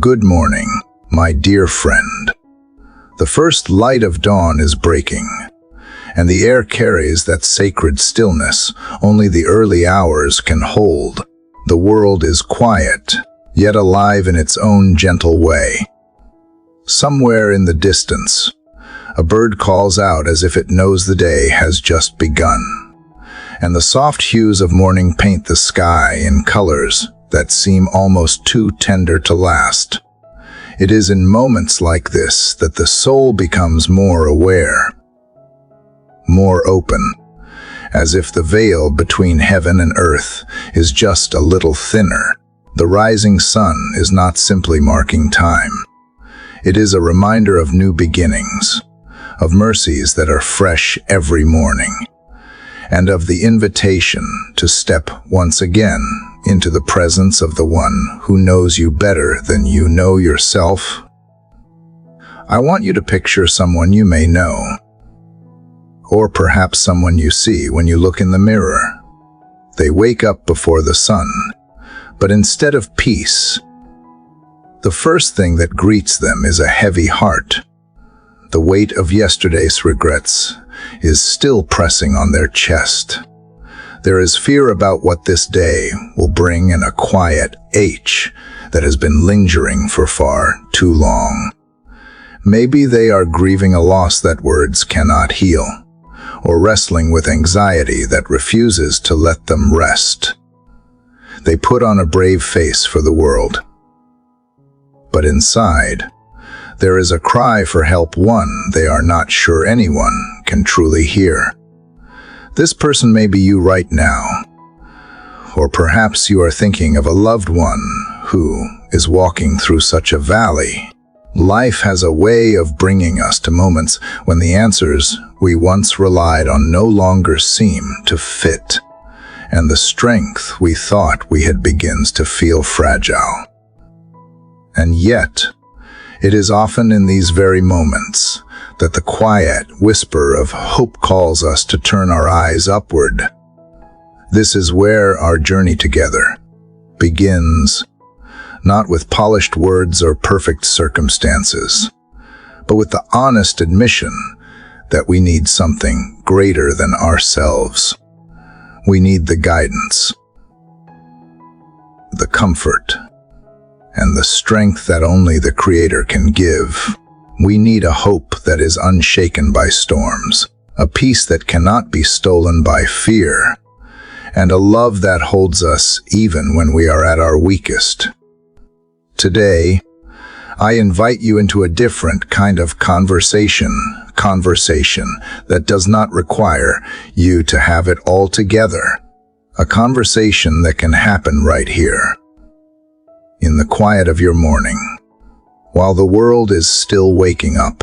Good morning, my dear friend. The first light of dawn is breaking, and the air carries that sacred stillness only the early hours can hold. The world is quiet, yet alive in its own gentle way. Somewhere in the distance, a bird calls out as if it knows the day has just begun, and the soft hues of morning paint the sky in colors that seem almost too tender to last. It is in moments like this that the soul becomes more aware, more open, as if the veil between heaven and earth is just a little thinner. The rising sun is not simply marking time. It is a reminder of new beginnings, of mercies that are fresh every morning, and of the invitation to step once again into the presence of the one who knows you better than you know yourself. I want you to picture someone you may know, or perhaps someone you see when you look in the mirror. They wake up before the sun, but instead of peace, the first thing that greets them is a heavy heart. The weight of yesterday's regrets is still pressing on their chest. There is fear about what this day will bring and a quiet ache that has been lingering for far too long. Maybe they are grieving a loss that words cannot heal, or wrestling with anxiety that refuses to let them rest. They put on a brave face for the world, but inside, there is a cry for help, one they are not sure anyone can truly hear. This person may be you right now, or perhaps you are thinking of a loved one who is walking through such a valley. Life has a way of bringing us to moments when the answers we once relied on no longer seem to fit, and the strength we thought we had begins to feel fragile. And yet, it is often in these very moments that the quiet whisper of hope calls us to turn our eyes upward. This is where our journey together begins, not with polished words or perfect circumstances, but with the honest admission that we need something greater than ourselves. We need the guidance, the comfort, and the strength that only the Creator can give. We need a hope that is unshaken by storms, a peace that cannot be stolen by fear, and a love that holds us even when we are at our weakest. Today, I invite you into a different kind of conversation that does not require you to have it all together. A conversation that can happen right here, in the quiet of your morning, while the world is still waking up.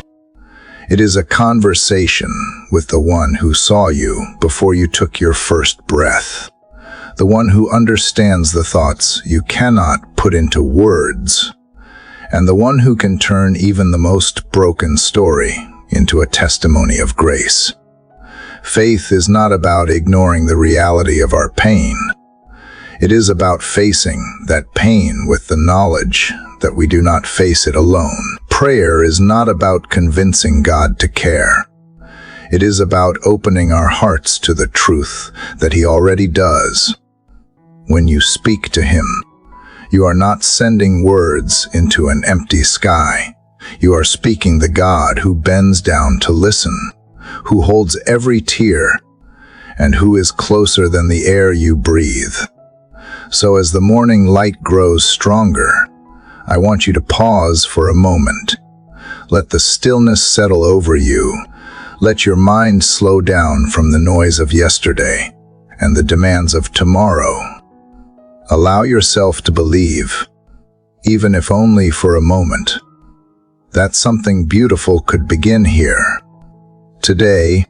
It is a conversation with the one who saw you before you took your first breath, the one who understands the thoughts you cannot put into words, and the one who can turn even the most broken story into a testimony of grace. Faith is not about ignoring the reality of our pain. It is about facing that pain with the knowledge that we do not face it alone. Prayer is not about convincing God to care. It is about opening our hearts to the truth that He already does. When you speak to Him, you are not sending words into an empty sky. You are speaking the God who bends down to listen, who holds every tear, and who is closer than the air you breathe. So as the morning light grows stronger, I want you to pause for a moment. Let the stillness settle over you. Let your mind slow down from the noise of yesterday and the demands of tomorrow. Allow yourself to believe, even if only for a moment, that something beautiful could begin here. Today,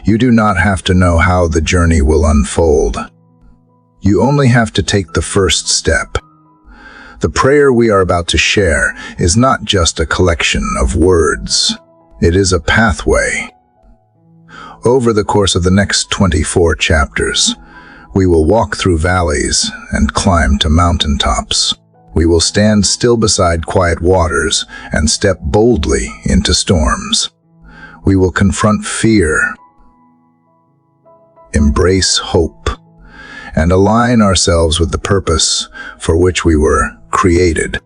you do not have to know how the journey will unfold. You only have to take the first step. The prayer we are about to share is not just a collection of words. It is a pathway. Over the course of the next 24 chapters, we will walk through valleys and climb to mountaintops. We will stand still beside quiet waters and step boldly into storms. We will confront fear, embrace hope, and align ourselves with the purpose for which we were created.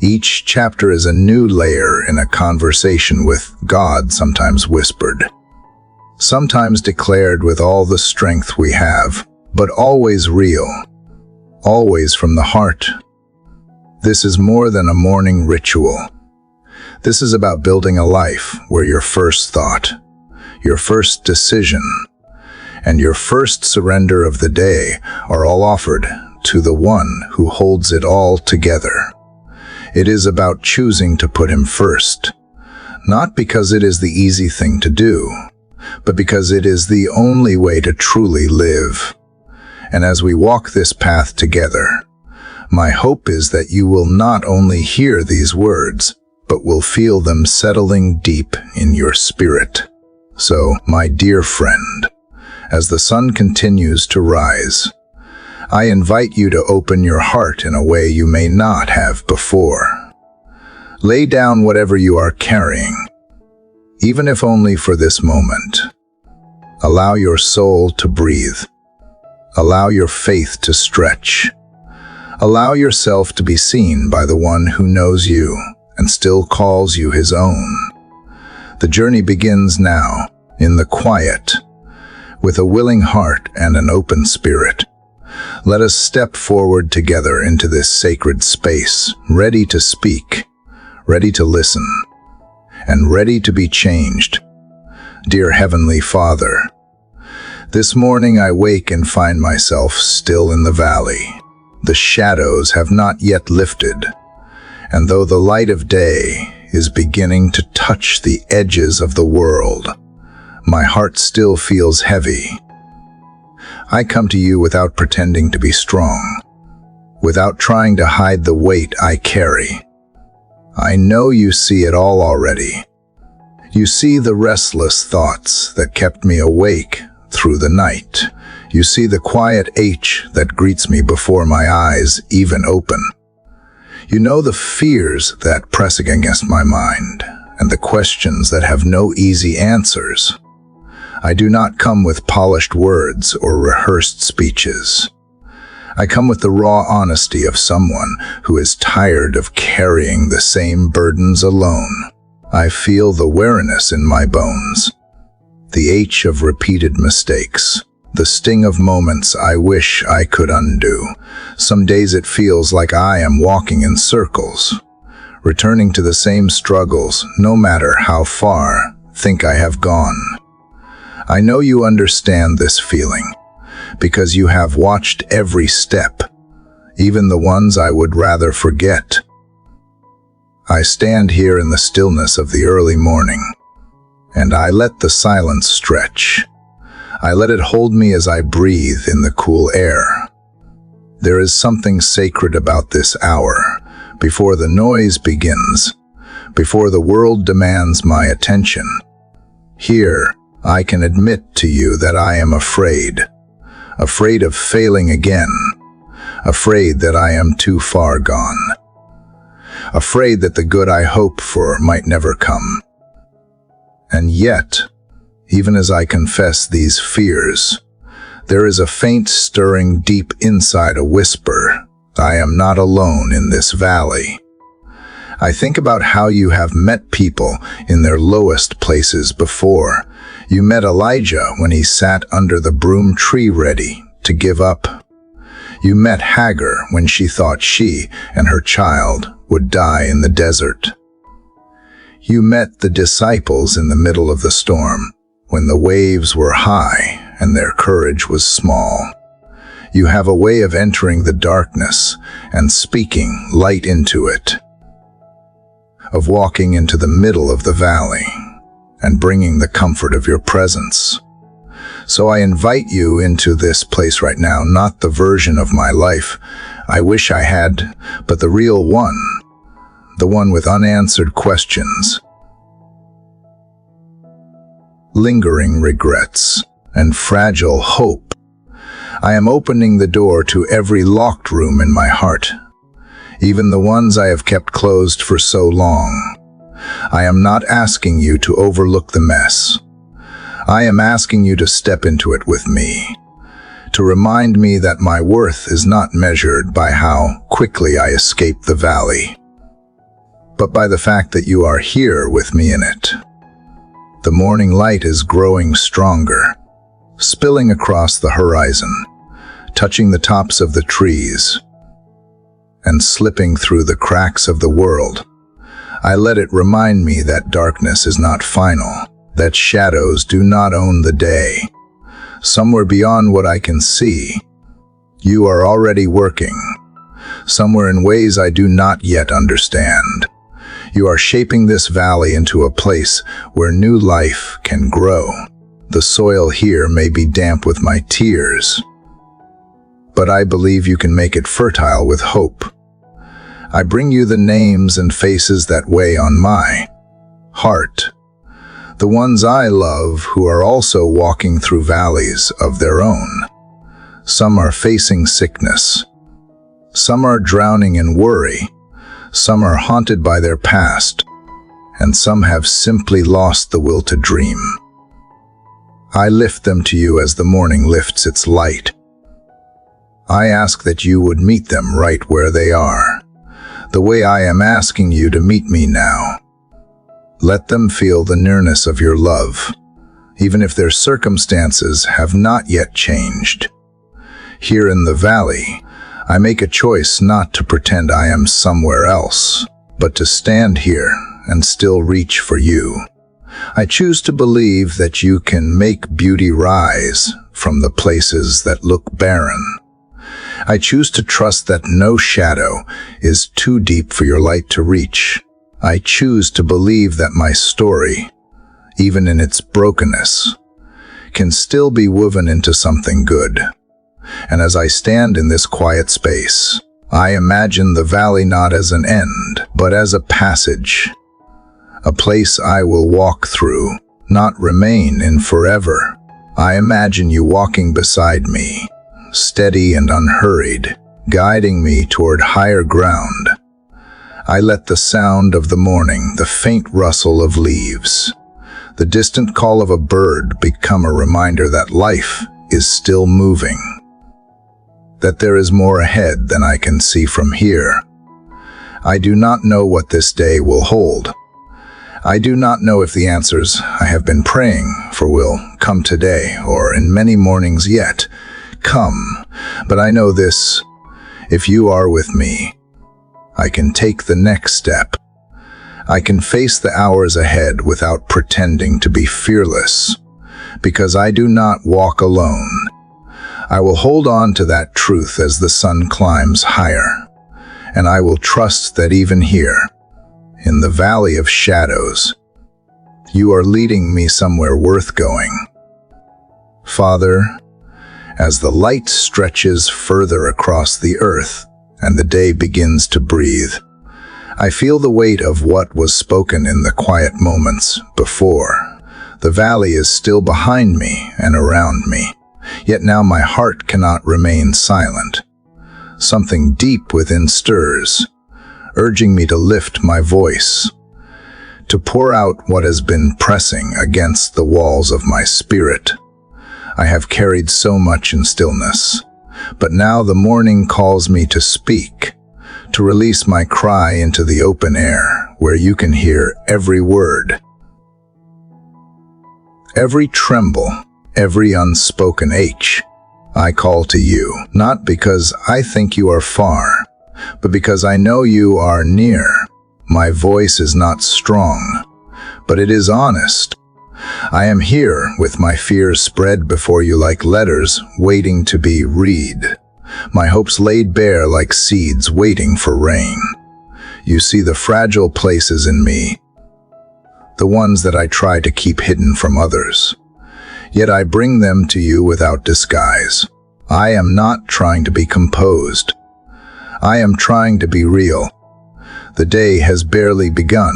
Each chapter is a new layer in a conversation with God, sometimes whispered, sometimes declared with all the strength we have, but always real, always from the heart. This is more than a morning ritual. This is about building a life where your first thought, your first decision, and your first surrender of the day are all offered to the one who holds it all together. It is about choosing to put him first, not because it is the easy thing to do, but because it is the only way to truly live. And as we walk this path together, my hope is that you will not only hear these words, but will feel them settling deep in your spirit. So, my dear friend, as the sun continues to rise, I invite you to open your heart in a way you may not have before. Lay down whatever you are carrying, even if only for this moment. Allow your soul to breathe. Allow your faith to stretch. Allow yourself to be seen by the one who knows you and still calls you his own. The journey begins now, in the quiet, with a willing heart and an open spirit. Let us step forward together into this sacred space, ready to speak, ready to listen, and ready to be changed. Dear Heavenly Father, this morning I wake and find myself still in the valley. The shadows have not yet lifted, and though the light of day is beginning to touch the edges of the world, my heart still feels heavy. I come to you without pretending to be strong, without trying to hide the weight I carry. I know you see it all already. You see the restless thoughts that kept me awake through the night. You see the quiet ache that greets me before my eyes even open. You know the fears that press against my mind and the questions that have no easy answers. I do not come with polished words or rehearsed speeches. I come with the raw honesty of someone who is tired of carrying the same burdens alone. I feel the weariness in my bones, the ache of repeated mistakes, the sting of moments I wish I could undo. Some days it feels like I am walking in circles, returning to the same struggles, no matter how far think I have gone. I know you understand this feeling, because you have watched every step, even the ones I would rather forget. I stand here in the stillness of the early morning, and I let the silence stretch. I let it hold me as I breathe in the cool air. There is something sacred about this hour, before the noise begins, before the world demands my attention. Here, I can admit to you that I am afraid of failing again, afraid that I am too far gone, afraid that the good I hope for might never come. And yet, even as I confess these fears, there is a faint stirring deep inside, a whisper, I am not alone in this valley. I think about how you have met people in their lowest places before. You met Elijah when he sat under the broom tree ready to give up. You met Hagar when she thought she and her child would die in the desert. You met the disciples in the middle of the storm, when the waves were high and their courage was small. You have a way of entering the darkness and speaking light into it, of walking into the middle of the valley and bringing the comfort of your presence. So I invite you into this place right now, not the version of my life I wish I had, but the real one, the one with unanswered questions, lingering regrets, and fragile hope. I am opening the door to every locked room in my heart, even the ones I have kept closed for so long. I am not asking you to overlook the mess. I am asking you to step into it with me, to remind me that my worth is not measured by how quickly I escape the valley, but by the fact that you are here with me in it. The morning light is growing stronger, spilling across the horizon, touching the tops of the trees, and slipping through the cracks of the world. I let it remind me that darkness is not final, that shadows do not own the day. Somewhere beyond what I can see, you are already working, somewhere in ways I do not yet understand. You are shaping this valley into a place where new life can grow. The soil here may be damp with my tears, but I believe you can make it fertile with hope. I bring you the names and faces that weigh on my heart, the ones I love who are also walking through valleys of their own. Some are facing sickness, some are drowning in worry, some are haunted by their past, and some have simply lost the will to dream. I lift them to you as the morning lifts its light. I ask that you would meet them right where they are, the way I am asking you to meet me now. Let them feel the nearness of your love, even if their circumstances have not yet changed. Here in the valley, I make a choice not to pretend I am somewhere else, but to stand here and still reach for you. I choose to believe that you can make beauty rise from the places that look barren. I choose to trust that no shadow is too deep for your light to reach. I choose to believe that my story, even in its brokenness, can still be woven into something good. And as I stand in this quiet space, I imagine the valley not as an end, but as a passage, a place I will walk through, not remain in forever. I imagine you walking beside me, steady and unhurried, guiding me toward higher ground. I let the sound of the morning, the faint rustle of leaves, the distant call of a bird become a reminder that life is still moving, that there is more ahead than I can see from here. I do not know what this day will hold. I do not know if the answers I have been praying for will come today or in many mornings yet come, but I know this: if you are with me, I can take the next step. I can face the hours ahead without pretending to be fearless, because I do not walk alone. I will hold on to that truth as the sun climbs higher, and I will trust that even here, in the valley of shadows, you are leading me somewhere worth going. Father, as the light stretches further across the earth and the day begins to breathe, I feel the weight of what was spoken in the quiet moments before. The valley is still behind me and around me, yet now my heart cannot remain silent. Something deep within stirs, urging me to lift my voice, to pour out what has been pressing against the walls of my spirit. I have carried so much in stillness, but now the morning calls me to speak, to release my cry into the open air, where you can hear every word, every tremble, every unspoken H. I call to you, not because I think you are far, but because I know you are near. My voice is not strong, but it is honest. I am here with my fears spread before you like letters waiting to be read, my hopes laid bare like seeds waiting for rain. You see the fragile places in me, the ones that I try to keep hidden from others. Yet I bring them to you without disguise. I am not trying to be composed. I am trying to be real. The day has barely begun,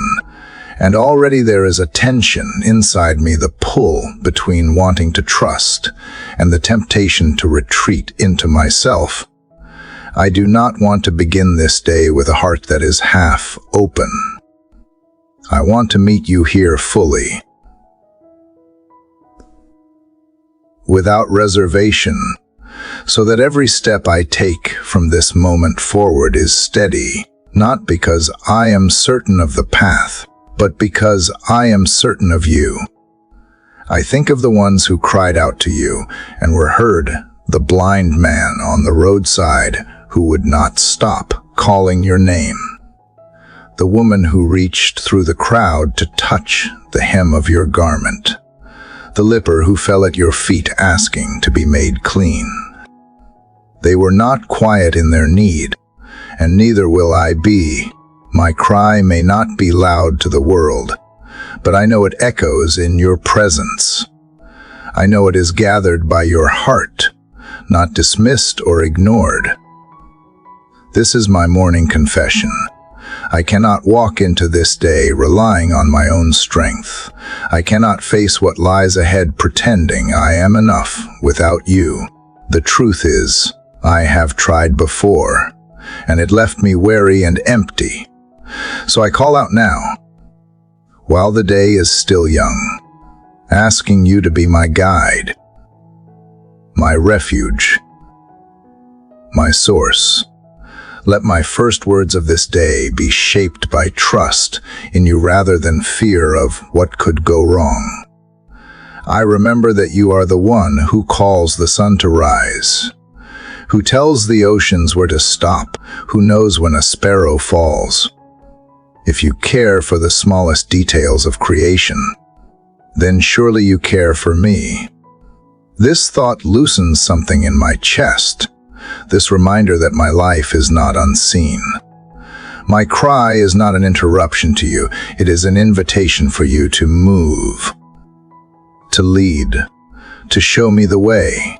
and already there is a tension inside me, the pull between wanting to trust and the temptation to retreat into myself. I do not want to begin this day with a heart that is half open. I want to meet you here fully, without reservation, so that every step I take from this moment forward is steady, not because I am certain of the path, but because I am certain of you. I think of the ones who cried out to you and were heard, the blind man on the roadside who would not stop calling your name, the woman who reached through the crowd to touch the hem of your garment, the leper who fell at your feet asking to be made clean. They were not quiet in their need, and neither will I be. My cry may not be loud to the world, but I know it echoes in your presence. I know it is gathered by your heart, not dismissed or ignored. This is my morning confession. I cannot walk into this day relying on my own strength. I cannot face what lies ahead pretending I am enough without you. The truth is, I have tried before, and it left me weary and empty. So I call out now, while the day is still young, asking you to be my guide, my refuge, my source. Let my first words of this day be shaped by trust in you rather than fear of what could go wrong. I remember that you are the one who calls the sun to rise, who tells the oceans where to stop, who knows when a sparrow falls. If you care for the smallest details of creation, then surely you care for me. This thought loosens something in my chest, this reminder that my life is not unseen. My cry is not an interruption to you, it is an invitation for you to move, to lead, to show me the way.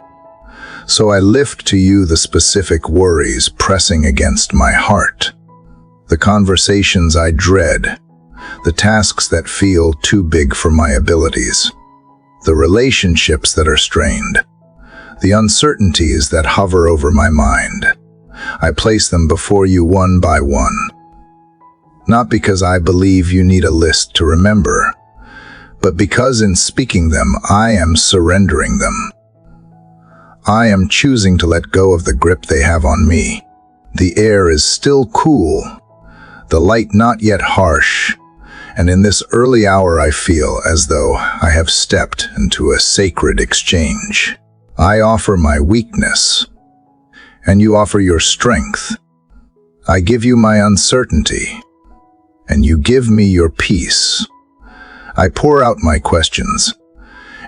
So I lift to you the specific worries pressing against my heart, the conversations I dread, the tasks that feel too big for my abilities, the relationships that are strained, the uncertainties that hover over my mind. I place them before you one by one, not because I believe you need a list to remember, but because in speaking them, I am surrendering them. I am choosing to let go of the grip they have on me. The air is still cool, the light not yet harsh, and in this early hour I feel as though I have stepped into a sacred exchange. I offer my weakness, and you offer your strength. I give you my uncertainty, and you give me your peace. I pour out my questions,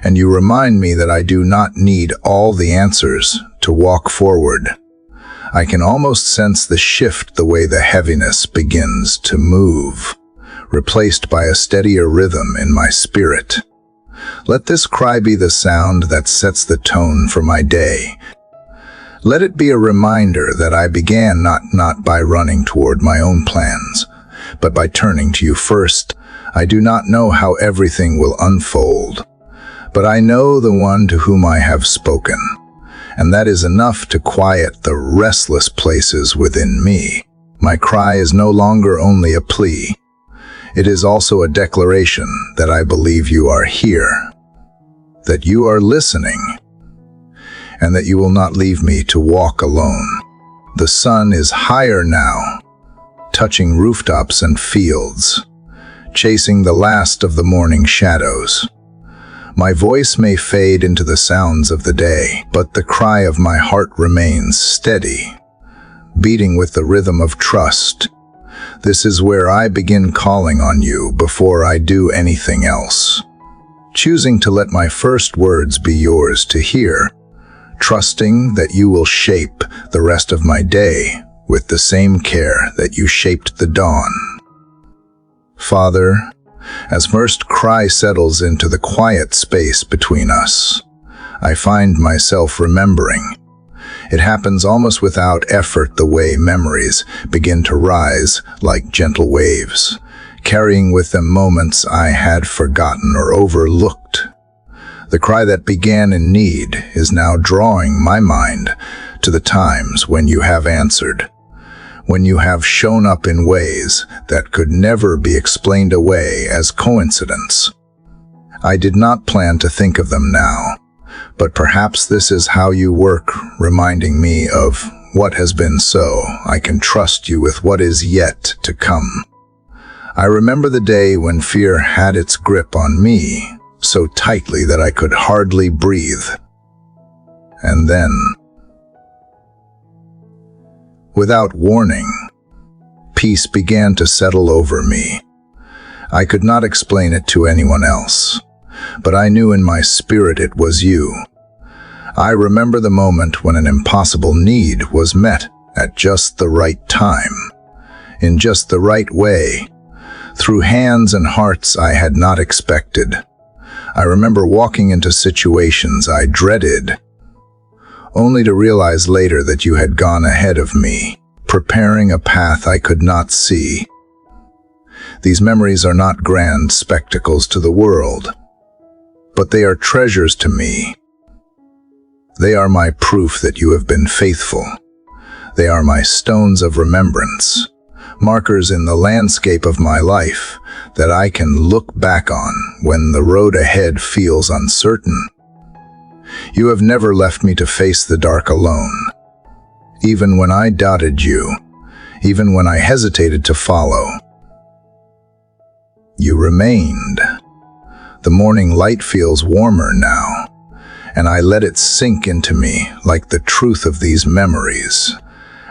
and you remind me that I do not need all the answers to walk forward. I can almost sense the shift the way the heaviness begins to move, replaced by a steadier rhythm in my spirit. Let this cry be the sound that sets the tone for my day. Let it be a reminder that I began not by running toward my own plans, but by turning to you first. I do not know how everything will unfold, but I know the one to whom I have spoken, and that is enough to quiet the restless places within me. My cry is no longer only a plea. It is also a declaration that I believe you are here, that you are listening, and that you will not leave me to walk alone. The sun is higher now, touching rooftops and fields, chasing the last of the morning shadows. My voice may fade into the sounds of the day, but the cry of my heart remains steady, beating with the rhythm of trust. This is where I begin calling on you before I do anything else, choosing to let my first words be yours to hear, trusting that you will shape the rest of my day with the same care that you shaped the dawn. Father, as first cry settles into the quiet space between us, I find myself remembering. It happens almost without effort, the way memories begin to rise like gentle waves, carrying with them moments I had forgotten or overlooked. The cry that began in need is now drawing my mind to the times when you have answered, when you have shown up in ways that could never be explained away as coincidence. I did not plan to think of them now, but perhaps this is how you work, reminding me of what has been so I can trust you with what is yet to come. I remember the day when fear had its grip on me so tightly that I could hardly breathe. And then, without warning, peace began to settle over me. I could not explain it to anyone else, but I knew in my spirit it was you. I remember the moment when an impossible need was met at just the right time, in just the right way, through hands and hearts I had not expected. I remember walking into situations I dreaded, only to realize later that you had gone ahead of me, preparing a path I could not see. These memories are not grand spectacles to the world, but they are treasures to me. They are my proof that you have been faithful. They are my stones of remembrance, markers in the landscape of my life that I can look back on when the road ahead feels uncertain. You have never left me to face the dark alone. Even when I doubted you, even when I hesitated to follow, you remained. The morning light feels warmer now, and I let it sink into me like the truth of these memories.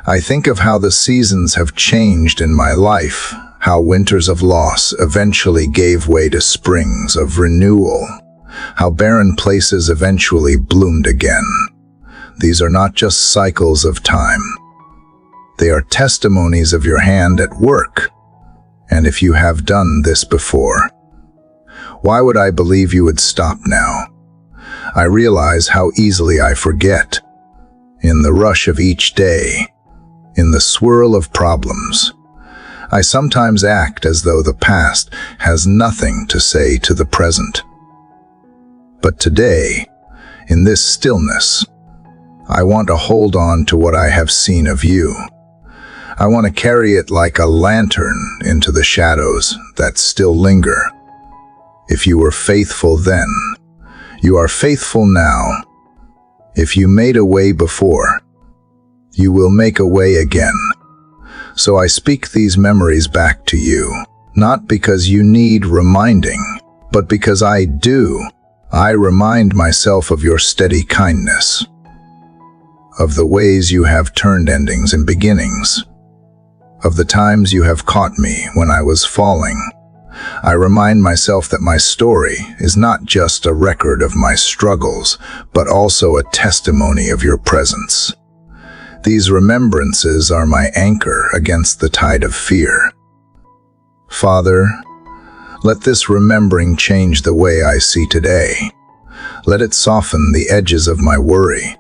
I think of how the seasons have changed in my life, how winters of loss eventually gave way to springs of renewal, how barren places eventually bloomed again. These are not just cycles of time. They are testimonies of your hand at work. And if you have done this before, why would I believe you would stop now? I realize how easily I forget. In the rush of each day, in the swirl of problems, I sometimes act as though the past has nothing to say to the present. But today, in this stillness, I want to hold on to what I have seen of you. I want to carry it like a lantern into the shadows that still linger. If you were faithful then, you are faithful now. If you made a way before, you will make a way again. So I speak these memories back to you, not because you need reminding, but because I do. I remind myself of your steady kindness, of the ways you have turned endings and beginnings, of the times you have caught me when I was falling. I remind myself that my story is not just a record of my struggles, but also a testimony of your presence. These remembrances are my anchor against the tide of fear. Father, let this remembering change the way I see today. Let it soften the edges of my worry.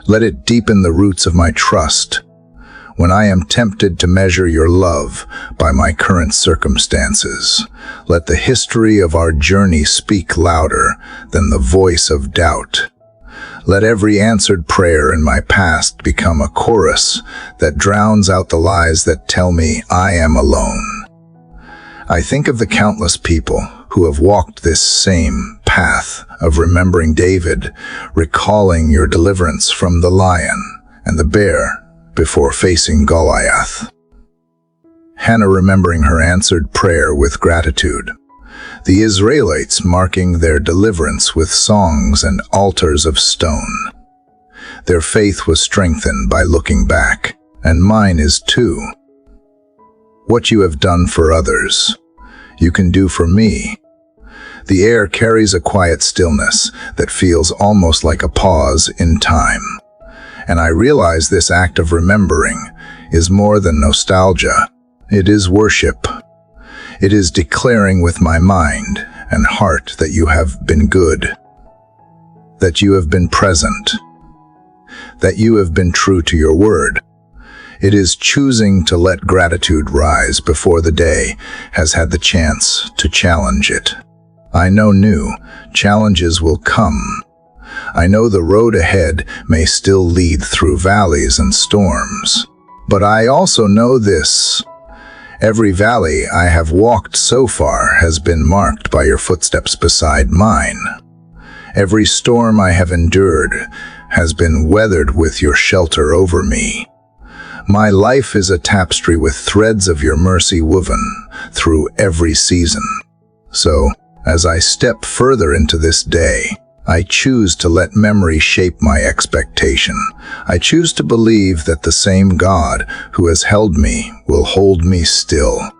Let it deepen the roots of my trust. When I am tempted to measure your love by my current circumstances, let the history of our journey speak louder than the voice of doubt. Let every answered prayer in my past become a chorus that drowns out the lies that tell me I am alone. I think of the countless people who have walked this same path of remembering David, recalling your deliverance from the lion and the bear before facing Goliath. Hannah remembering her answered prayer with gratitude. The Israelites marking their deliverance with songs and altars of stone. Their faith was strengthened by looking back, and mine is too. What you have done for others, you can do for me. The air carries a quiet stillness that feels almost like a pause in time. And I realize this act of remembering is more than nostalgia. It is worship. It is declaring with my mind and heart that you have been good, that you have been present, that you have been true to your word. It is choosing to let gratitude rise before the day has had the chance to challenge it. I know new challenges will come, I know the road ahead may still lead through valleys and storms. But I also know this: every valley I have walked so far has been marked by your footsteps beside mine. Every storm I have endured has been weathered with your shelter over me. My life is a tapestry with threads of your mercy woven through every season. So, as I step further into this day, I choose to let memory shape my expectation. I choose to believe that the same God who has held me will hold me still.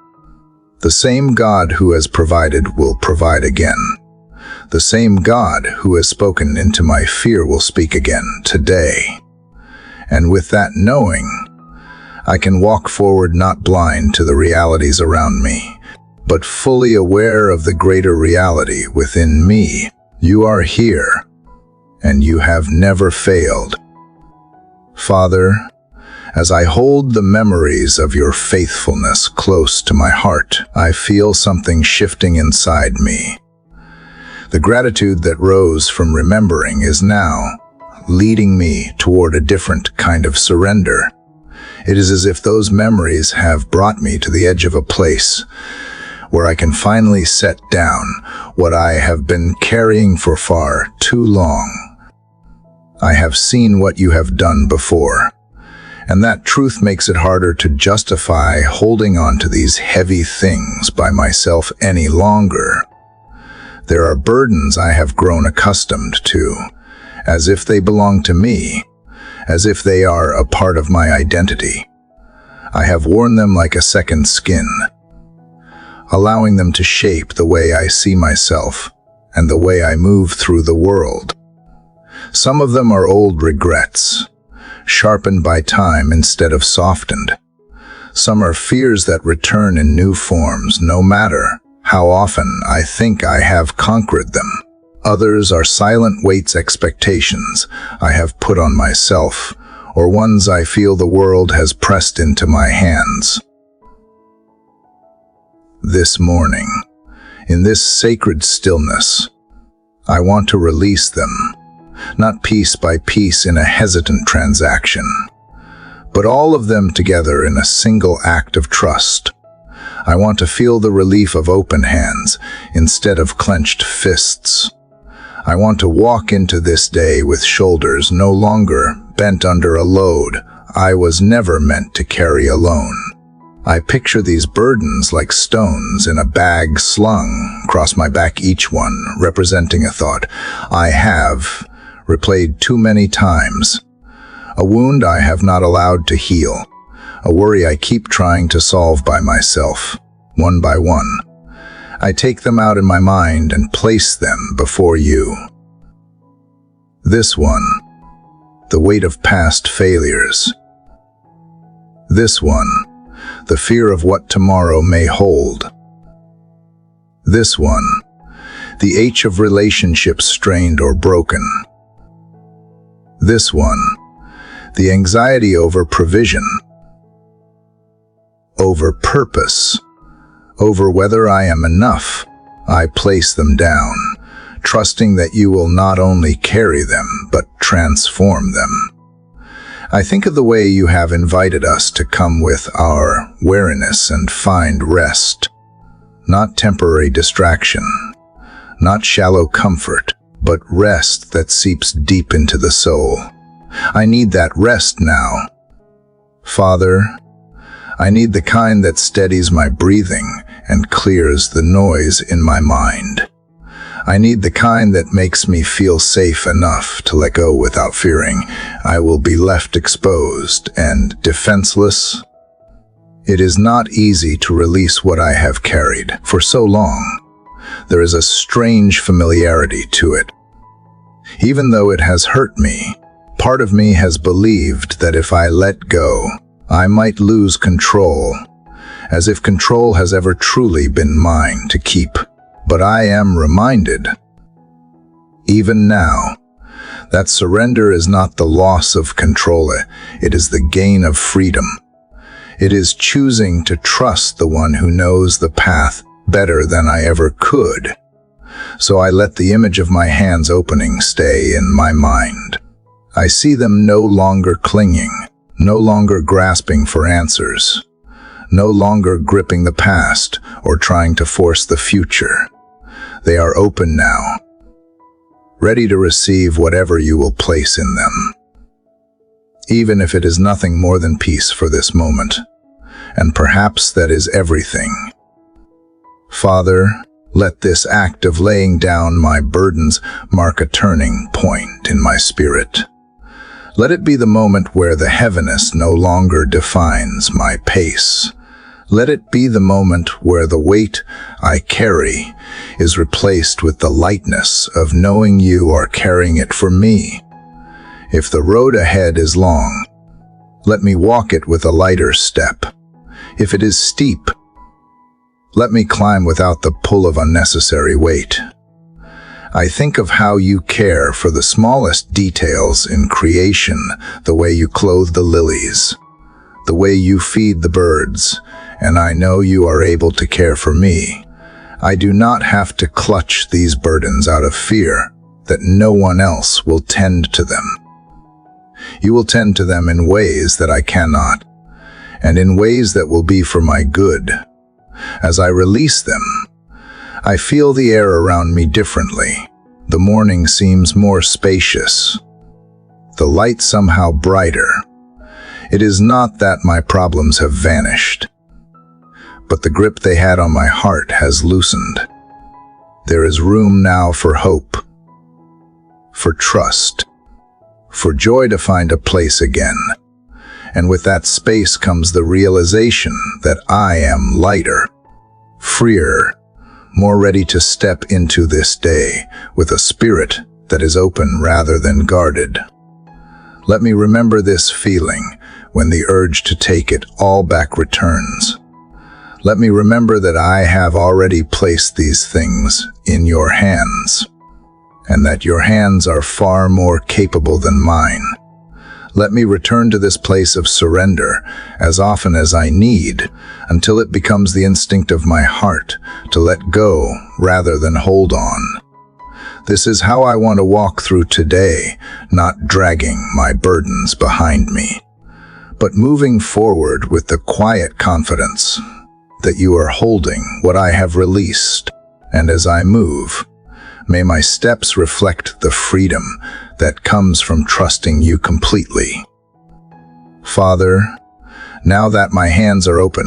The same God who has provided will provide again. The same God who has spoken into my fear will speak again today. And with that knowing, I can walk forward not blind to the realities around me, but fully aware of the greater reality within me. You are here, and you have never failed. Father, as I hold the memories of your faithfulness close to my heart, I feel something shifting inside me. The gratitude that rose from remembering is now leading me toward a different kind of surrender. It is as if those memories have brought me to the edge of a place where I can finally set down what I have been carrying for far too long. I have seen what you have done before, and that truth makes it harder to justify holding on to these heavy things by myself any longer. There are burdens I have grown accustomed to, as if they belong to me, as if they are a part of my identity. I have worn them like a second skin, allowing them to shape the way I see myself and the way I move through the world. Some of them are old regrets, sharpened by time instead of softened. Some are fears that return in new forms, no matter how often I think I have conquered them. Others are silent weights, expectations I have put on myself, or ones I feel the world has pressed into my hands. This morning, in this sacred stillness, I want to release them, not piece by piece in a hesitant transaction, but all of them together in a single act of trust. I want to feel the relief of open hands instead of clenched fists. I want to walk into this day with shoulders no longer bent under a load I was never meant to carry alone. I picture these burdens like stones in a bag slung across my back, each one representing a thought I have replayed too many times, a wound I have not allowed to heal, a worry I keep trying to solve by myself, one by one. I take them out in my mind and place them before you. This one, the weight of past failures. This one, the fear of what tomorrow may hold. This one, the ache of relationships strained or broken. This one, the anxiety over provision, over purpose, over whether I am enough. I place them down, trusting that you will not only carry them, but transform them. I think of the way you have invited us to come with our weariness and find rest, not temporary distraction, not shallow comfort, but rest that seeps deep into the soul. I need that rest now. Father, I need the kind that steadies my breathing and clears the noise in my mind. I need the kind that makes me feel safe enough to let go without fearing I will be left exposed and defenseless. It is not easy to release what I have carried for so long. There is a strange familiarity to it. Even though it has hurt me, part of me has believed that if I let go, I might lose control, as if control has ever truly been mine to keep. But I am reminded, even now, that surrender is not the loss of control, it is the gain of freedom. It is choosing to trust the one who knows the path better than I ever could. So I let the image of my hands opening stay in my mind. I see them no longer clinging, no longer grasping for answers, no longer gripping the past or trying to force the future. They are open now, ready to receive whatever you will place in them, even if it is nothing more than peace for this moment. And perhaps that is everything. Father, let this act of laying down my burdens mark a turning point in my spirit. Let it be the moment where the heaviness no longer defines my pace. Let it be the moment where the weight I carry is replaced with the lightness of knowing you are carrying it for me. If the road ahead is long, let me walk it with a lighter step. If it is steep, let me climb without the pull of unnecessary weight. I think of how you care for the smallest details in creation, the way you clothe the lilies, the way you feed the birds, and I know you are able to care for me. I do not have to clutch these burdens out of fear that no one else will tend to them. You will tend to them in ways that I cannot, and in ways that will be for my good. As I release them, I feel the air around me differently. The morning seems more spacious, the light somehow brighter. It is not that my problems have vanished, but the grip they had on my heart has loosened. There is room now for hope, for trust, for joy to find a place again. And with that space comes the realization that I am lighter, freer, more ready to step into this day with a spirit that is open rather than guarded. Let me remember this feeling when the urge to take it all back returns. Let me remember that I have already placed these things in your hands, and that your hands are far more capable than mine. Let me return to this place of surrender as often as I need, until it becomes the instinct of my heart to let go rather than hold on. This is how I want to walk through today, not dragging my burdens behind me, but moving forward with the quiet confidence that you are holding what I have released. And as I move, may my steps reflect the freedom that comes from trusting you completely. Father, now that my hands are open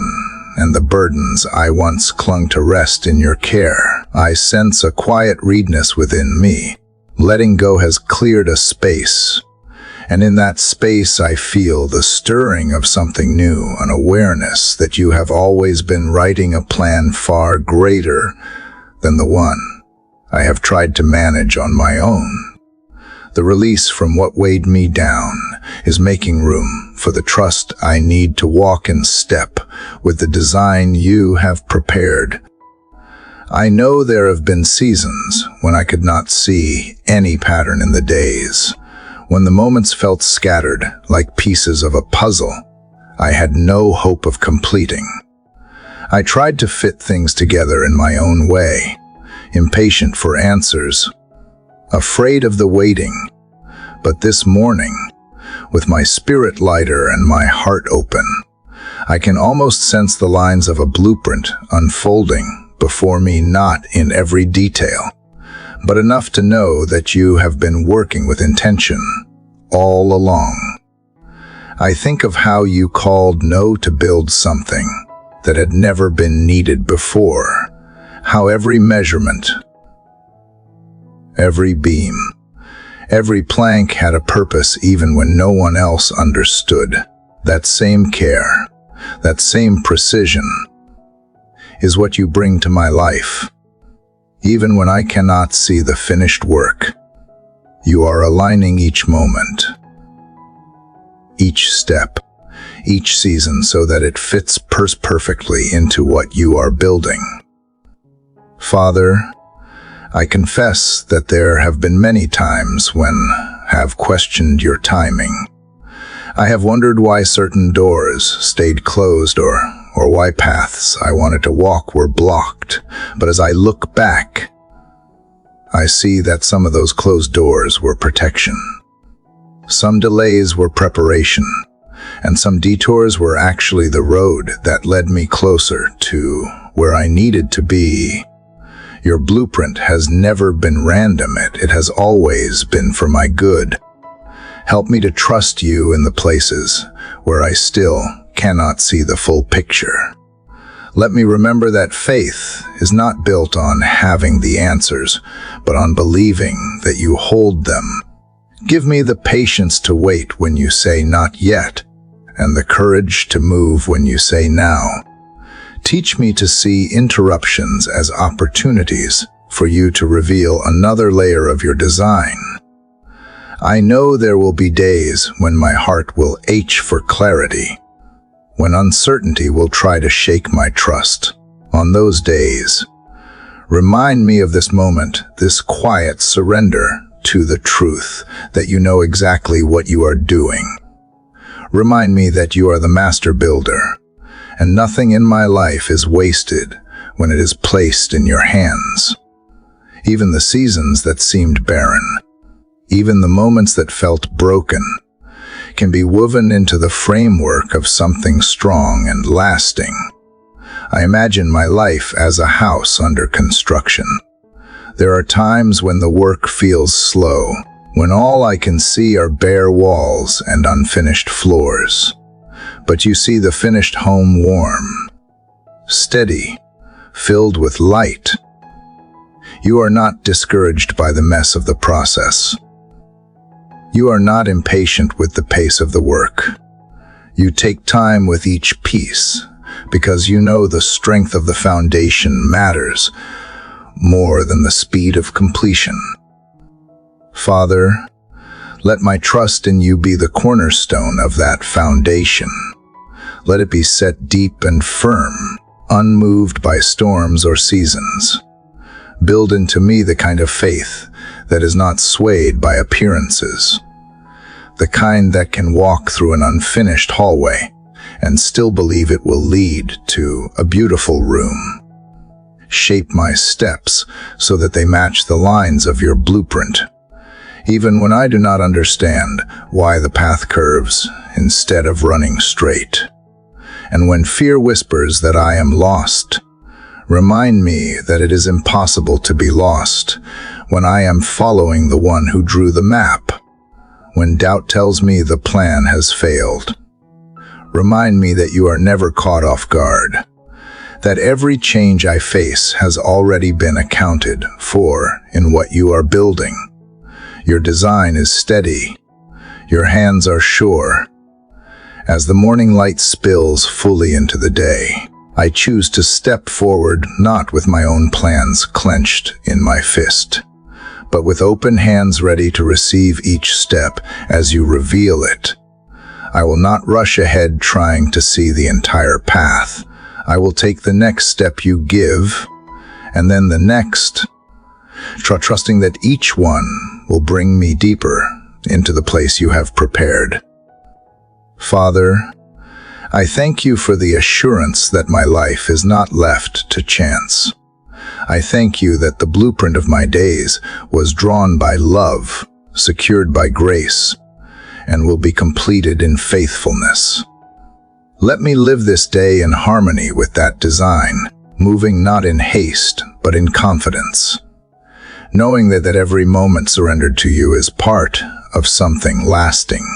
and the burdens I once clung to rest in your care, I sense a quiet readiness within me. Letting go has cleared a space, and in that space I feel the stirring of something new, an awareness that you have always been writing a plan far greater than the one I have tried to manage on my own. The release from what weighed me down is making room for the trust I need to walk in step with the design you have prepared. I know there have been seasons when I could not see any pattern in the days, when the moments felt scattered like pieces of a puzzle I had no hope of completing. I tried to fit things together in my own way, impatient for answers, afraid of the waiting. But this morning, with my spirit lighter and my heart open, I can almost sense the lines of a blueprint unfolding before me, not in every detail, but enough to know that you have been working with intention all along. I think of how you called no to build something that had never been needed before, how every measurement, every beam, every plank had a purpose even when no one else understood. That same care, that same precision, is what you bring to my life. Even when I cannot see the finished work, you are aligning each moment, each step, each season so that it fits perfectly into what you are building. Father, I confess that there have been many times when I have questioned your timing. I have wondered why certain doors stayed closed or why paths I wanted to walk were blocked. But as I look back, I see that some of those closed doors were protection. Some delays were preparation, and some detours were actually the road that led me closer to where I needed to be. Your blueprint has never been random. It has always been for my good. Help me to trust you in the places where I still cannot see the full picture. Let me remember that faith is not built on having the answers, but on believing that you hold them. Give me the patience to wait when you say not yet, and the courage to move when you say now. Teach me to see interruptions as opportunities for you to reveal another layer of your design. I know there will be days when my heart will ache for clarity, when uncertainty will try to shake my trust. On those days, remind me of this moment, this quiet surrender to the truth that you know exactly what you are doing. Remind me that you are the master builder, and nothing in my life is wasted when it is placed in your hands. Even the seasons that seemed barren, even the moments that felt broken, can be woven into the framework of something strong and lasting. I imagine my life as a house under construction. There are times when the work feels slow, when all I can see are bare walls and unfinished floors. But you see the finished home warm, steady, filled with light. You are not discouraged by the mess of the process. You are not impatient with the pace of the work. You take time with each piece because you know the strength of the foundation matters more than the speed of completion. Father, let my trust in you be the cornerstone of that foundation. Let it be set deep and firm, unmoved by storms or seasons. Build into me the kind of faith that is not swayed by appearances, the kind that can walk through an unfinished hallway and still believe it will lead to a beautiful room. Shape my steps so that they match the lines of your blueprint, even when I do not understand why the path curves instead of running straight. And when fear whispers that I am lost, remind me that it is impossible to be lost when I am following the one who drew the map. When doubt tells me the plan has failed, remind me that you are never caught off guard, that every change I face has already been accounted for in what you are building. Your design is steady. Your hands are sure. As the morning light spills fully into the day, I choose to step forward not with my own plans clenched in my fist, but with open hands ready to receive each step as you reveal it. I will not rush ahead trying to see the entire path. I will take the next step you give, and then the next, trusting that each one will bring me deeper into the place you have prepared. Father, I thank you for the assurance that my life is not left to chance. I thank you that the blueprint of my days was drawn by love, secured by grace, and will be completed in faithfulness. Let me live this day in harmony with that design, moving not in haste, but in confidence, knowing that every moment surrendered to you is part of something lasting.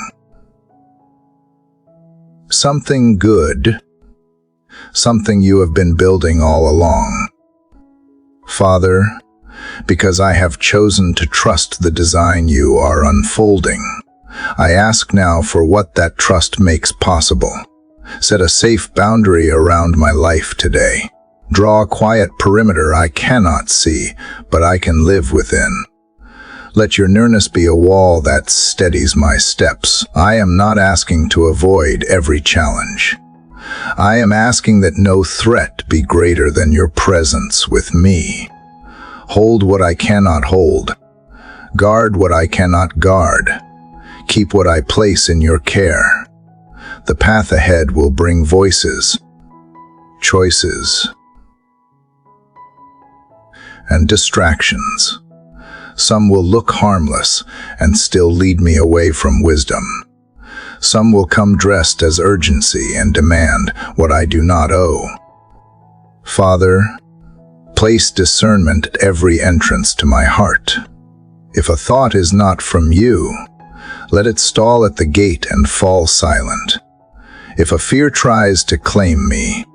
Something good, something you have been building all along. Father, because I have chosen to trust the design you are unfolding, I ask now for what that trust makes possible. Set a safe boundary around my life today. Draw a quiet perimeter I cannot see, but I can live within. Let your nearness be a wall that steadies my steps. I am not asking to avoid every challenge. I am asking that no threat be greater than your presence with me. Hold what I cannot hold. Guard what I cannot guard. Keep what I place in your care. The path ahead will bring voices, choices, and distractions. Some will look harmless and still lead me away from wisdom. Some will come dressed as urgency and demand what I do not owe. Father, place discernment at every entrance to my heart. If a thought is not from you, let it stall at the gate and fall silent. If a fear tries to claim me,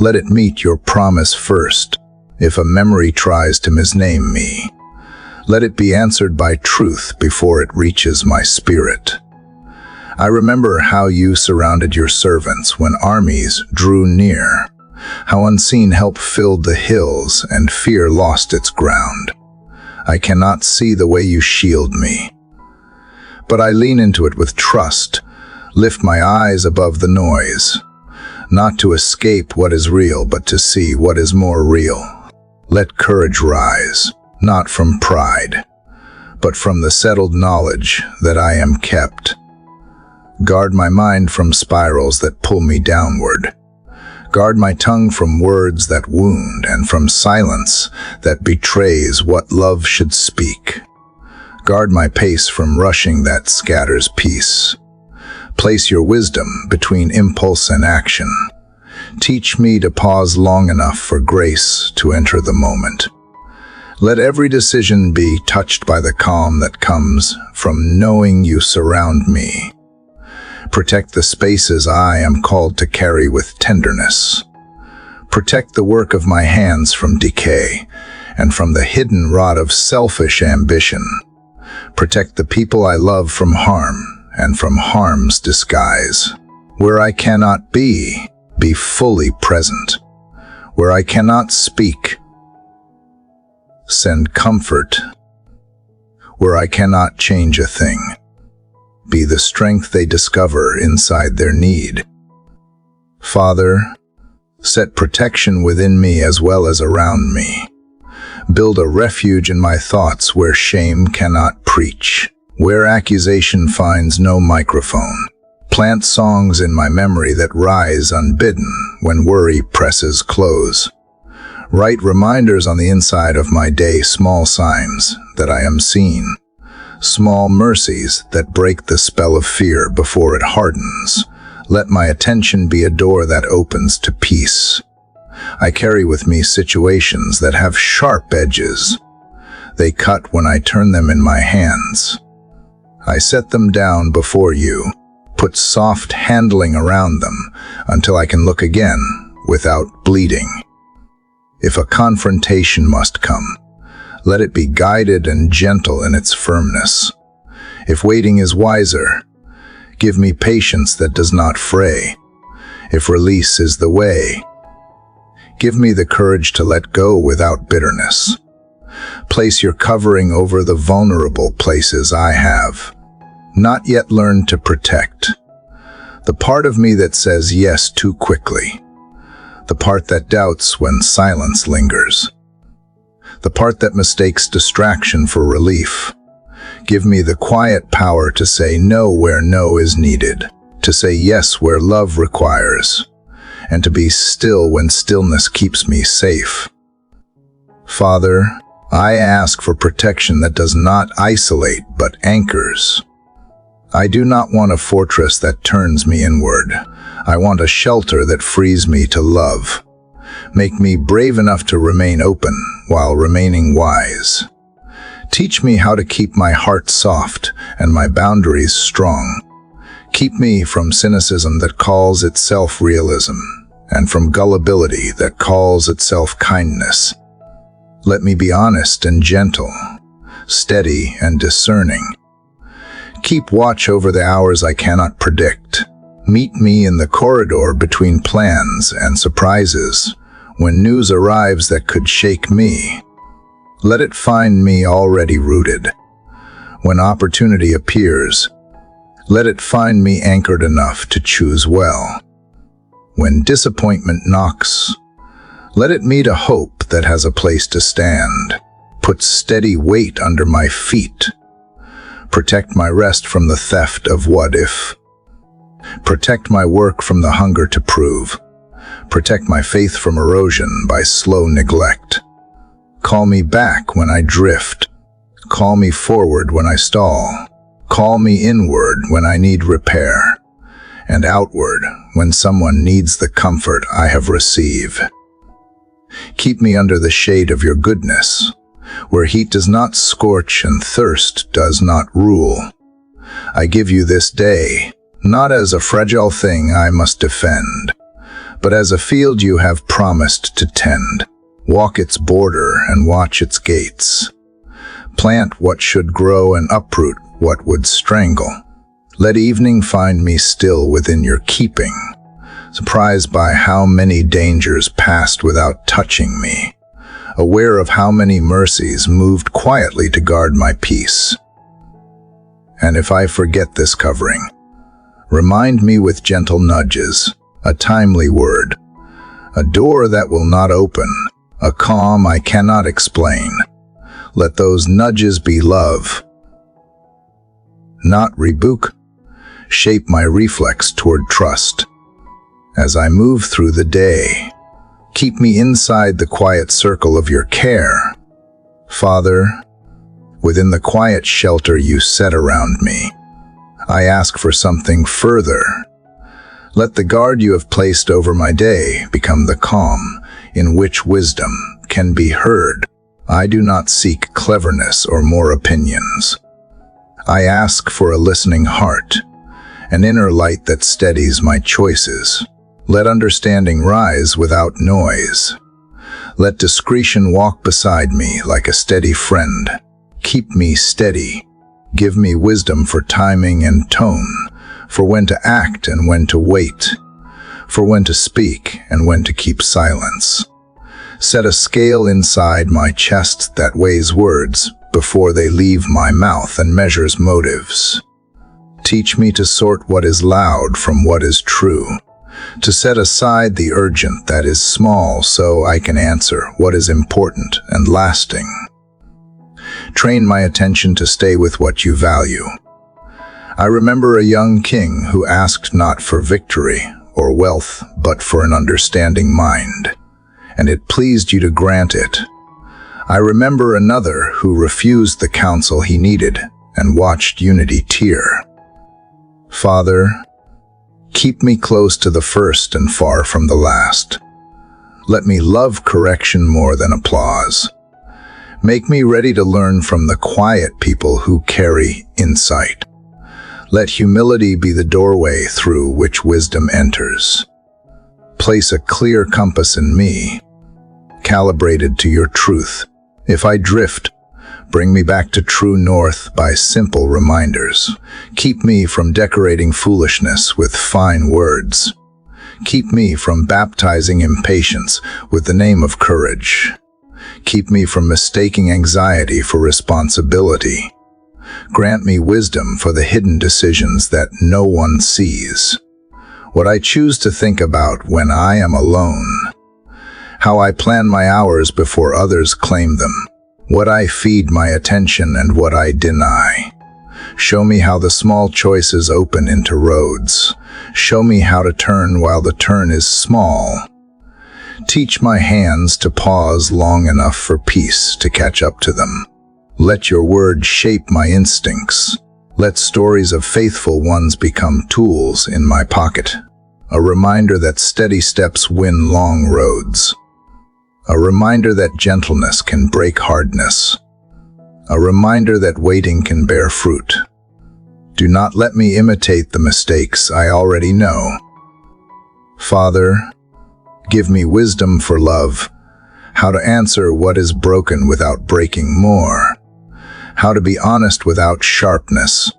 let it meet your promise first. If a memory tries to misname me, let it be answered by truth before it reaches my spirit. I remember how you surrounded your servants when armies drew near, how unseen help filled the hills and fear lost its ground. I cannot see the way you shield me, but I lean into it with trust, lift my eyes above the noise, not to escape what is real, but to see what is more real. Let courage rise, not from pride, but from the settled knowledge that I am kept. Guard my mind from spirals that pull me downward. Guard my tongue from words that wound and from silence that betrays what love should speak. Guard my pace from rushing that scatters peace. Place your wisdom between impulse and action. Teach me to pause long enough for grace to enter the moment. Let every decision be touched by the calm that comes from knowing you surround me. Protect the spaces I am called to carry with tenderness. Protect the work of my hands from decay and from the hidden rot of selfish ambition. Protect the people I love from harm and from harm's disguise. Where I cannot be fully present. Where I cannot speak, send comfort. Where I cannot change a thing, be the strength they discover inside their need. Father, set protection within me as well as around me. Build a refuge in my thoughts where shame cannot preach, where accusation finds no microphone. Plant songs in my memory that rise unbidden when worry presses close. Write reminders on the inside of my day, small signs that I am seen. Small mercies that break the spell of fear before it hardens. Let my attention be a door that opens to peace. I carry with me situations that have sharp edges. They cut when I turn them in my hands. I set them down before you, put soft handling around them until I can look again without bleeding. If a confrontation must come, let it be guided and gentle in its firmness. If waiting is wiser, give me patience that does not fray. If release is the way, give me the courage to let go without bitterness. Place your covering over the vulnerable places I have not yet learned to protect. The part of me that says yes too quickly. The part that doubts when silence lingers. The part that mistakes distraction for relief. Give me the quiet power to say no where no is needed, to say yes where love requires, and to be still when stillness keeps me safe. Father, I ask for protection that does not isolate but anchors. I do not want a fortress that turns me inward. I want a shelter that frees me to love. Make me brave enough to remain open while remaining wise. Teach me how to keep my heart soft and my boundaries strong. Keep me from cynicism that calls itself realism, and from gullibility that calls itself kindness. Let me be honest and gentle, steady and discerning. Keep watch over the hours I cannot predict. Meet me in the corridor between plans and surprises, when news arrives that could shake me. Let it find me already rooted. When opportunity appears, let it find me anchored enough to choose well. When disappointment knocks, let it meet a hope that has a place to stand. Put steady weight under my feet. Protect my rest from the theft of what if. Protect my work from the hunger to prove. Protect my faith from erosion by slow neglect. Call me back when I drift. Call me forward when I stall. Call me inward when I need repair, and outward when someone needs the comfort I have received. Keep me under the shade of your goodness, where heat does not scorch and thirst does not rule. I give you this day, not as a fragile thing I must defend, but as a field you have promised to tend. Walk its border and watch its gates. Plant what should grow and uproot what would strangle. Let evening find me still within your keeping, surprised by how many dangers passed without touching me, aware of how many mercies moved quietly to guard my peace. And if I forget this covering, remind me with gentle nudges, a timely word, a door that will not open, a calm I cannot explain. Let those nudges be love, not rebuke. Shape my reflex toward trust. As I move through the day, keep me inside the quiet circle of your care. Father, within the quiet shelter you set around me, I ask for something further. Let the guard you have placed over my day become the calm in which wisdom can be heard. I do not seek cleverness or more opinions. I ask for a listening heart, an inner light that steadies my choices. Let understanding rise without noise. Let discretion walk beside me like a steady friend. Keep me steady. Give me wisdom for timing and tone, for when to act and when to wait, for when to speak and when to keep silence. Set a scale inside my chest that weighs words before they leave my mouth and measures motives. Teach me to sort what is loud from what is true, to set aside the urgent that is small so I can answer what is important and lasting. Train my attention to stay with what you value. I remember a young king who asked not for victory or wealth, but for an understanding mind, and it pleased you to grant it. I remember another who refused the counsel he needed and watched unity tear. Father, keep me close to the first and far from the last. Let me love correction more than applause. Make me ready to learn from the quiet people who carry insight. Let humility be the doorway through which wisdom enters. Place a clear compass in me, calibrated to your truth. If I drift, bring me back to true north by simple reminders. Keep me from decorating foolishness with fine words. Keep me from baptizing impatience with the name of courage. Keep me from mistaking anxiety for responsibility. Grant me wisdom for the hidden decisions that no one sees. What I choose to think about when I am alone. How I plan my hours before others claim them. What I feed my attention and what I deny. Show me how the small choices open into roads. Show me how to turn while the turn is small. Teach my hands to pause long enough for peace to catch up to them. Let your word shape my instincts. Let stories of faithful ones become tools in my pocket. A reminder that steady steps win long roads. A reminder that gentleness can break hardness. A reminder that waiting can bear fruit. Do not let me imitate the mistakes I already know. Father, give me wisdom for love, how to answer what is broken without breaking more, how to be honest without sharpness,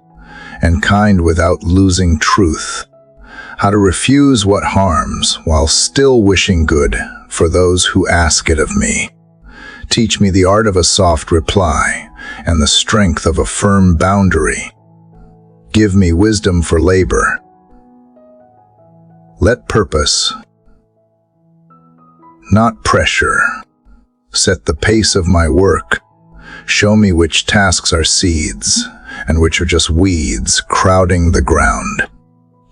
and kind without losing truth, how to refuse what harms while still wishing good for those who ask it of me. Teach me the art of a soft reply and the strength of a firm boundary. Give me wisdom for labor. Let purpose, not pressure, set the pace of my work. Show me which tasks are seeds and which are just weeds crowding the ground.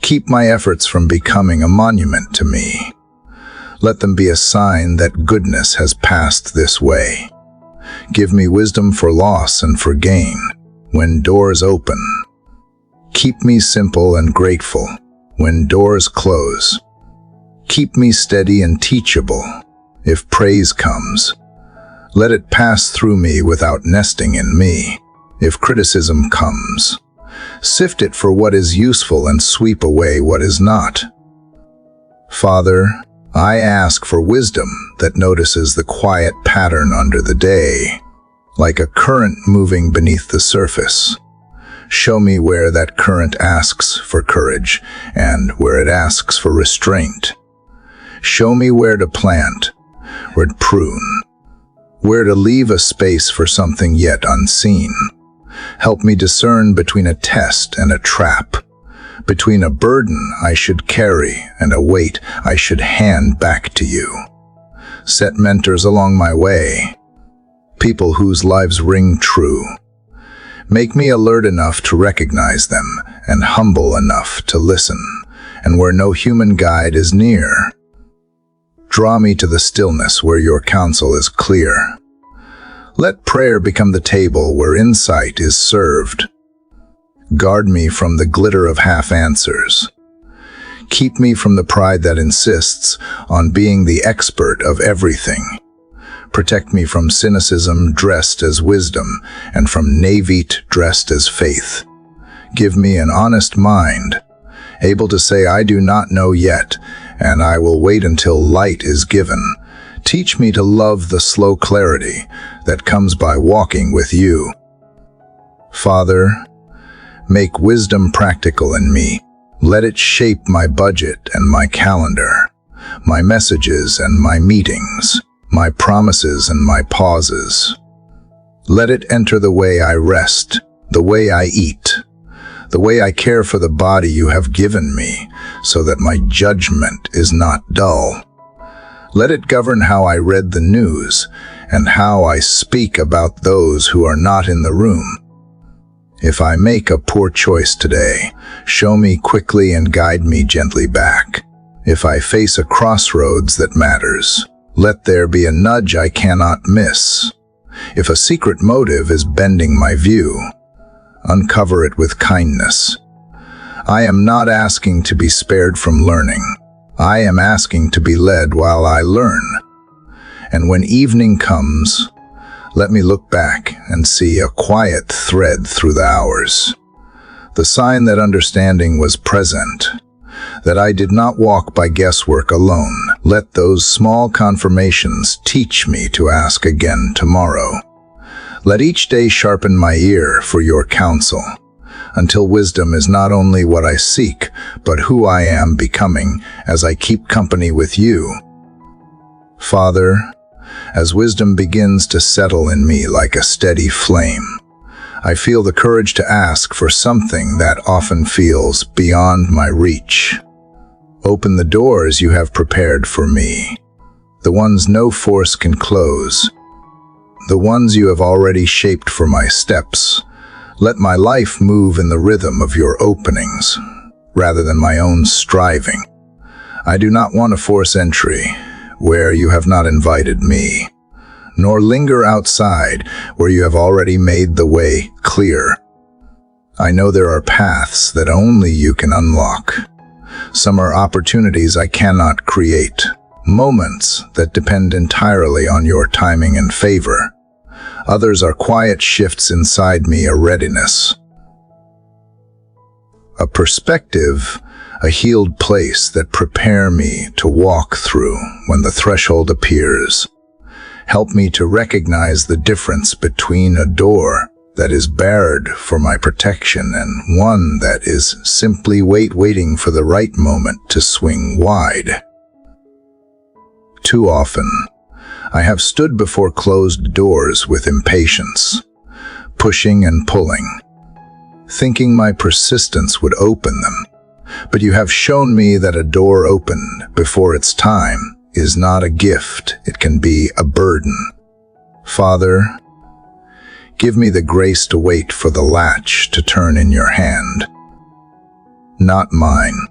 Keep my efforts from becoming a monument to me. Let them be a sign that goodness has passed this way. Give me wisdom for loss and for gain when doors open. Keep me simple and grateful when doors close. Keep me steady and teachable if praise comes. Let it pass through me without nesting in me. If criticism comes, sift it for what is useful and sweep away what is not. Father, I ask for wisdom that notices the quiet pattern under the day, like a current moving beneath the surface. Show me where that current asks for courage and where it asks for restraint. Show me where to plant, where to prune, where to leave a space for something yet unseen. Help me discern between a test and a trap, between a burden I should carry and a weight I should hand back to you. Set mentors along my way, people whose lives ring true. Make me alert enough to recognize them and humble enough to listen, and where no human guide is near, draw me to the stillness where your counsel is clear. Let prayer become the table where insight is served. Guard me from the glitter of half-answers. Keep me from the pride that insists on being the expert of everything. Protect me from cynicism dressed as wisdom and from naivete dressed as faith. Give me an honest mind, able to say I do not know yet, and I will wait until light is given. Teach me to love the slow clarity that comes by walking with you. Father, make wisdom practical in me. Let it shape my budget and my calendar, my messages and my meetings, my promises and my pauses. Let it enter the way I rest, the way I eat, the way I care for the body you have given me, so that my judgment is not dull. Let it govern how I read the news and how I speak about those who are not in the room. If I make a poor choice today, show me quickly and guide me gently back. If I face a crossroads that matters, let there be a nudge I cannot miss. If a secret motive is bending my view, uncover it with kindness. I am not asking to be spared from learning. I am asking to be led while I learn. And when evening comes, let me look back and see a quiet thread through the hours. The sign that understanding was present, that I did not walk by guesswork alone. Let those small confirmations teach me to ask again tomorrow. Let each day sharpen my ear for your counsel, until wisdom is not only what I seek, but who I am becoming as I keep company with you. Father, as wisdom begins to settle in me like a steady flame, I feel the courage to ask for something that often feels beyond my reach. Open the doors you have prepared for me, the ones no force can close, the ones you have already shaped for my steps. Let my life move in the rhythm of your openings, rather than my own striving. I do not want to force entry where you have not invited me, nor linger outside where you have already made the way clear. I know there are paths that only you can unlock. Some are opportunities I cannot create, moments that depend entirely on your timing and favor. Others are quiet shifts inside me, a readiness, a perspective, a healed place that prepare me to walk through when the threshold appears. Help me to recognize the difference between a door that is barred for my protection and one that is simply waiting for the right moment to swing wide. Too often, I have stood before closed doors with impatience, pushing and pulling, thinking my persistence would open them. But you have shown me that a door opened before its time is not a gift, it can be a burden. Father, give me the grace to wait for the latch to turn in your hand, not mine.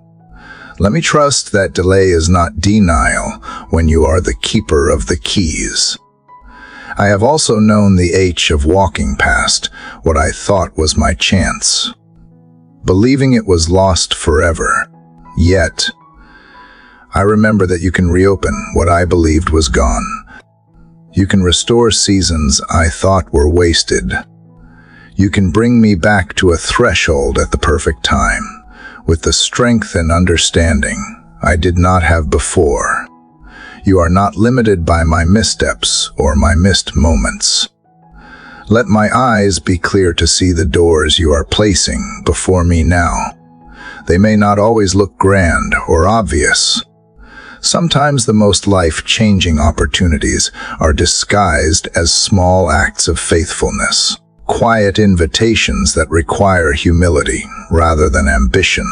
Let me trust that delay is not denial when you are the keeper of the keys. I have also known the ache of walking past what I thought was my chance, believing it was lost forever. Yet, I remember that you can reopen what I believed was gone. You can restore seasons I thought were wasted. You can bring me back to a threshold at the perfect time, with the strength and understanding I did not have before. You are not limited by my missteps or my missed moments. Let my eyes be clear to see the doors you are placing before me now. They may not always look grand or obvious. Sometimes the most life-changing opportunities are disguised as small acts of faithfulness, quiet invitations that require humility rather than ambition.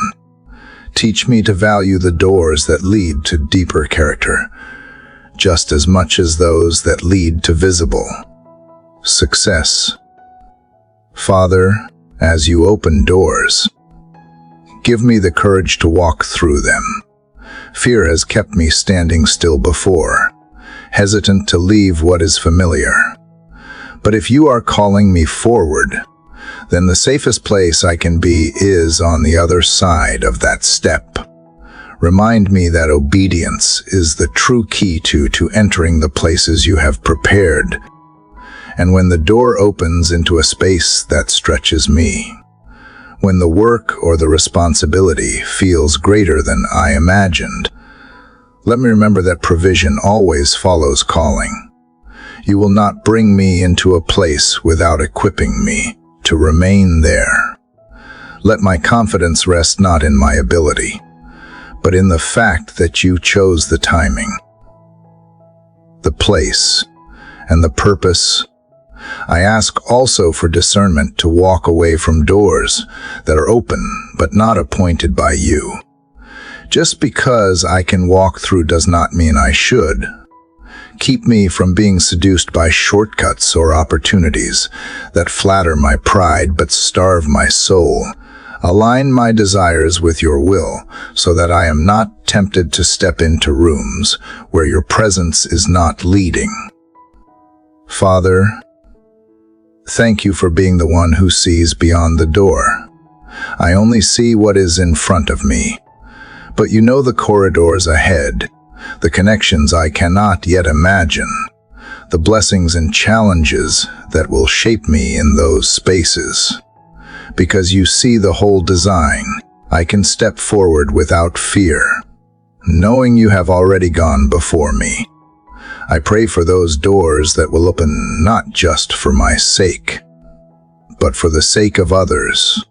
Teach me to value the doors that lead to deeper character, just as much as those that lead to visible success. Father, as you open doors, give me the courage to walk through them. Fear has kept me standing still before, hesitant to leave what is familiar. But if you are calling me forward, then the safest place I can be is on the other side of that step. Remind me that obedience is the true key to entering the places you have prepared. And when the door opens into a space that stretches me, when the work or the responsibility feels greater than I imagined, let me remember that provision always follows calling. You will not bring me into a place without equipping me to remain there. Let my confidence rest not in my ability, but in the fact that you chose the timing, the place, and the purpose. I ask also for discernment to walk away from doors that are open but not appointed by you. Just because I can walk through does not mean I should. Keep me from being seduced by shortcuts or opportunities that flatter my pride but starve my soul. Align my desires with your will so that I am not tempted to step into rooms where your presence is not leading. Father, thank you for being the one who sees beyond the door. I only see what is in front of me, but you know the corridors ahead, the connections I cannot yet imagine, the blessings and challenges that will shape me in those spaces. Because you see the whole design, I can step forward without fear, knowing you have already gone before me. I pray for those doors that will open not just for my sake, but for the sake of others.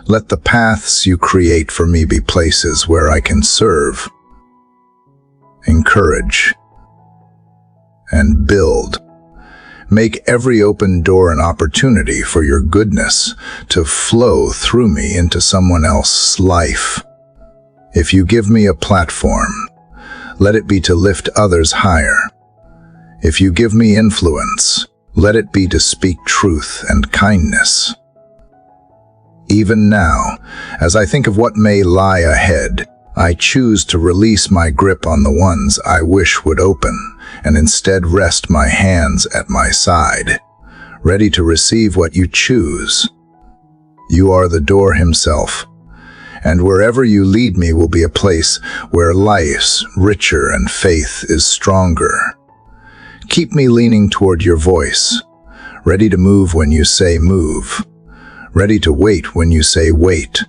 Let the paths you create for me be places where I can serve, encourage, and build. Make every open door an opportunity for your goodness to flow through me into someone else's life. If you give me a platform, let it be to lift others higher. If you give me influence, let it be to speak truth and kindness. Even now, as I think of what may lie ahead, I choose to release my grip on the ones I wish would open, and instead rest my hands at my side, ready to receive what you choose. You are the door himself, and wherever you lead me will be a place where life's richer and faith is stronger. Keep me leaning toward your voice, ready to move when you say move, ready to wait when you say wait.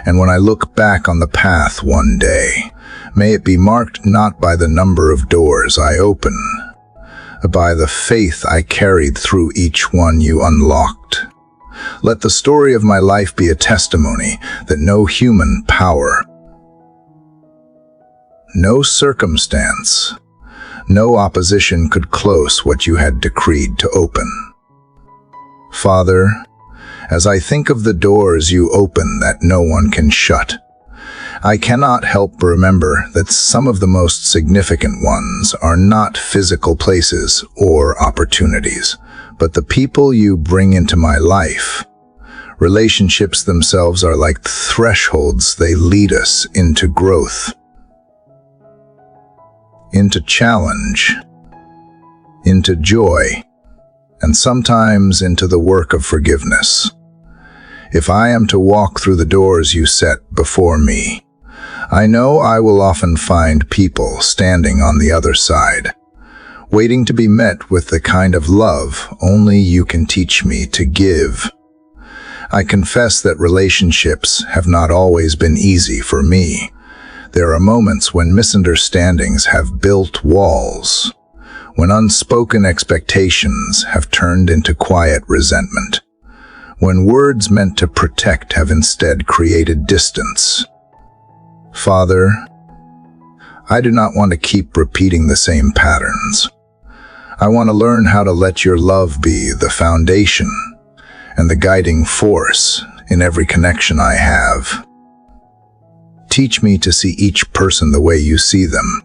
And when I look back on the path one day, may it be marked not by the number of doors I open, but by the faith I carried through each one you unlocked. Let the story of my life be a testimony that no human power, no circumstance, no opposition could close what you had decreed to open. Father, as I think of the doors you open that no one can shut, I cannot help but remember that some of the most significant ones are not physical places or opportunities, but the people you bring into my life. Relationships themselves are like thresholds. They lead us into growth, into challenge, into joy, and sometimes into the work of forgiveness. If I am to walk through the doors you set before me, I know I will often find people standing on the other side, waiting to be met with the kind of love only you can teach me to give. I confess that relationships have not always been easy for me. There are moments when misunderstandings have built walls, when unspoken expectations have turned into quiet resentment, when words meant to protect have instead created distance. Father, I do not want to keep repeating the same patterns. I want to learn how to let your love be the foundation and the guiding force in every connection I have. Teach me to see each person the way you see them.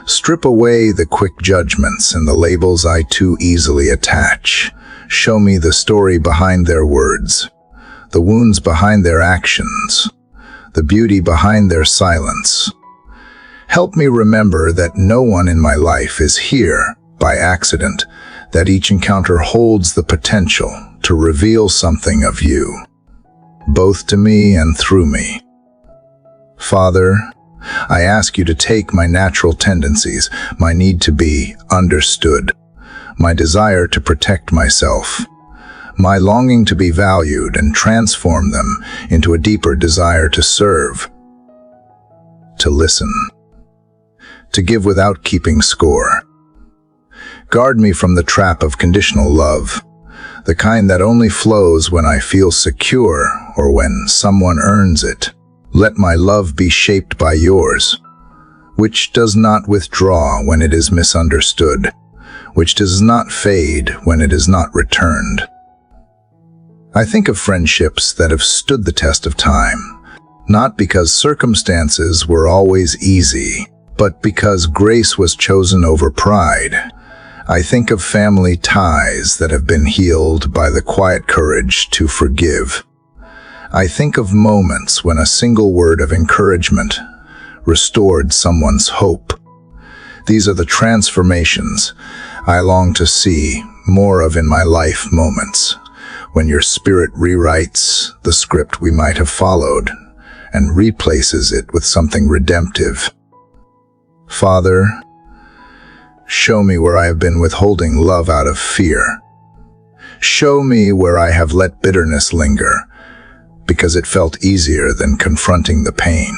Strip away the quick judgments and the labels I too easily attach. Show me the story behind their words, the wounds behind their actions, the beauty behind their silence. Help me remember that no one in my life is here by accident, that each encounter holds the potential to reveal something of you, both to me and through me. Father, I ask you to take my natural tendencies, my need to be understood, my desire to protect myself, my longing to be valued, and transform them into a deeper desire to serve, to listen, to give without keeping score. Guard me from the trap of conditional love, the kind that only flows when I feel secure or when someone earns it. Let my love be shaped by yours, which does not withdraw when it is misunderstood, which does not fade when it is not returned. I think of friendships that have stood the test of time, not because circumstances were always easy, but because grace was chosen over pride. I think of family ties that have been healed by the quiet courage to forgive. I think of moments when a single word of encouragement restored someone's hope. These are the transformations I long to see more of in my life, moments when your spirit rewrites the script we might have followed and replaces it with something redemptive. Father, show me where I have been withholding love out of fear. Show me where I have let bitterness linger because it felt easier than confronting the pain.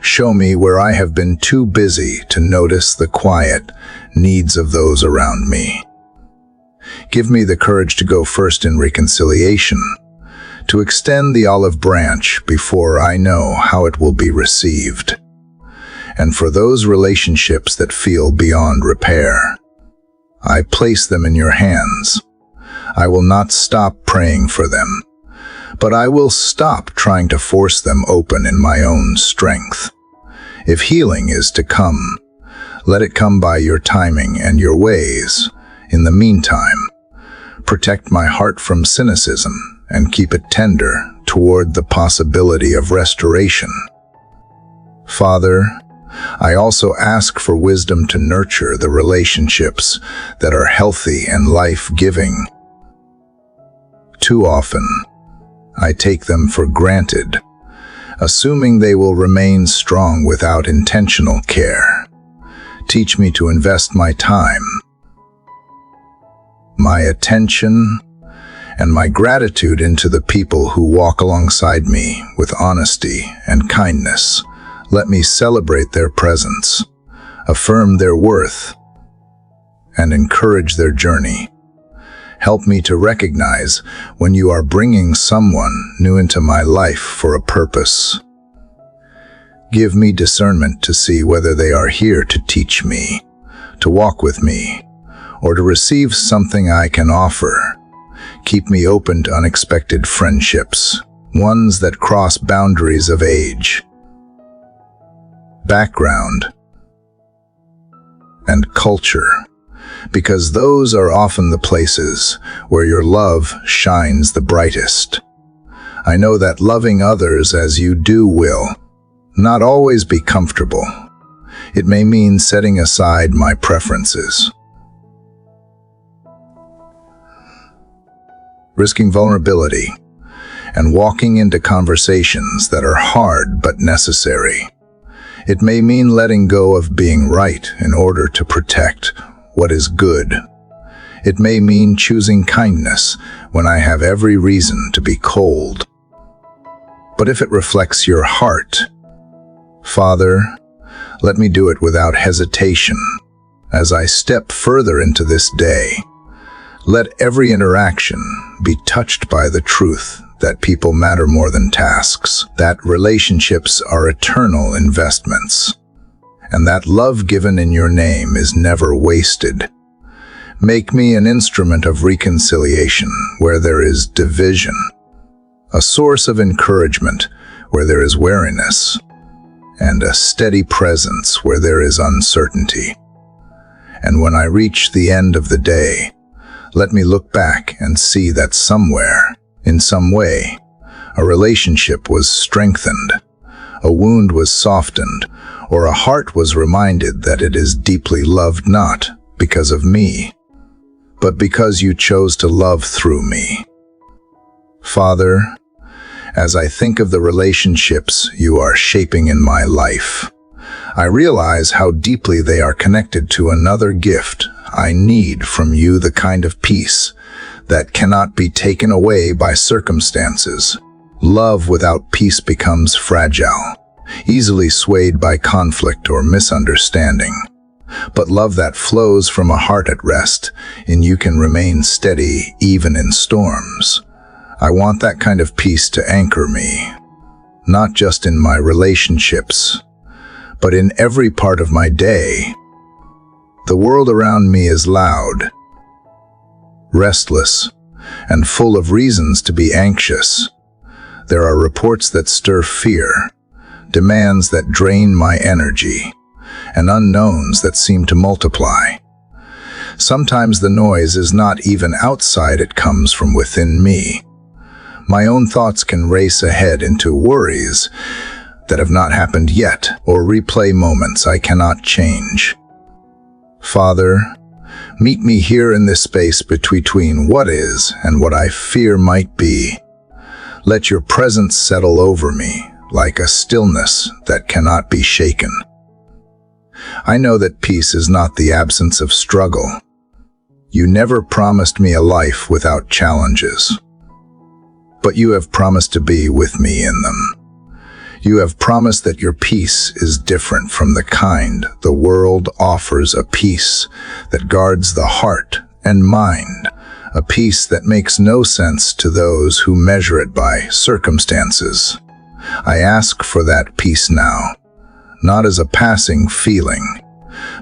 Show me where I have been too busy to notice the quiet needs of those around me. Give me the courage to go first in reconciliation, to extend the olive branch before I know how it will be received. And for those relationships that feel beyond repair, I place them in your hands. I will not stop praying for them, but I will stop trying to force them open in my own strength. If healing is to come, let it come by your timing and your ways. In the meantime, protect my heart from cynicism and keep it tender toward the possibility of restoration. Father, I also ask for wisdom to nurture the relationships that are healthy and life-giving. Too often, I take them for granted, assuming they will remain strong without intentional care. Teach me to invest my time, my attention, and my gratitude into the people who walk alongside me with honesty and kindness. Let me celebrate their presence, affirm their worth, and encourage their journey. Help me to recognize when you are bringing someone new into my life for a purpose. Give me discernment to see whether they are here to teach me, to walk with me, or to receive something I can offer. Keep me open to unexpected friendships, ones that cross boundaries of age, background, and culture, because those are often the places where your love shines the brightest. I know that loving others as you do will not always be comfortable. It may mean setting aside my preferences, risking vulnerability, and walking into conversations that are hard but necessary. It may mean letting go of being right in order to protect what is good. It may mean choosing kindness when I have every reason to be cold. But if it reflects your heart, Father, let me do it without hesitation. As I step further into this day, let every interaction be touched by the truth that people matter more than tasks, that relationships are eternal investments, and that love given in your name is never wasted. Make me an instrument of reconciliation where there is division, a source of encouragement where there is weariness, and a steady presence where there is uncertainty. And when I reach the end of the day, let me look back and see that somewhere, in some way, a relationship was strengthened, a wound was softened, or a heart was reminded that it is deeply loved not because of me, but because you chose to love through me. Father, as I think of the relationships you are shaping in my life, I realize how deeply they are connected to another gift I need from you, the kind of peace that cannot be taken away by circumstances. Love without peace becomes fragile, easily swayed by conflict or misunderstanding. But love that flows from a heart at rest in you can remain steady even in storms. I want that kind of peace to anchor me, not just in my relationships, but in every part of my day. The world around me is loud, restless, and full of reasons to be anxious. There are reports that stir fear, demands that drain my energy, and unknowns that seem to multiply. Sometimes the noise is not even outside, it comes from within me. My own thoughts can race ahead into worries that have not happened yet, or replay moments I cannot change. Father, meet me here in this space between what is and what I fear might be. Let your presence settle over me like a stillness that cannot be shaken. I know that peace is not the absence of struggle. You never promised me a life without challenges, but you have promised to be with me in them. You have promised that your peace is different from the kind the world offers, a peace that guards the heart and mind, a peace that makes no sense to those who measure it by circumstances. I ask for that peace now, not as a passing feeling,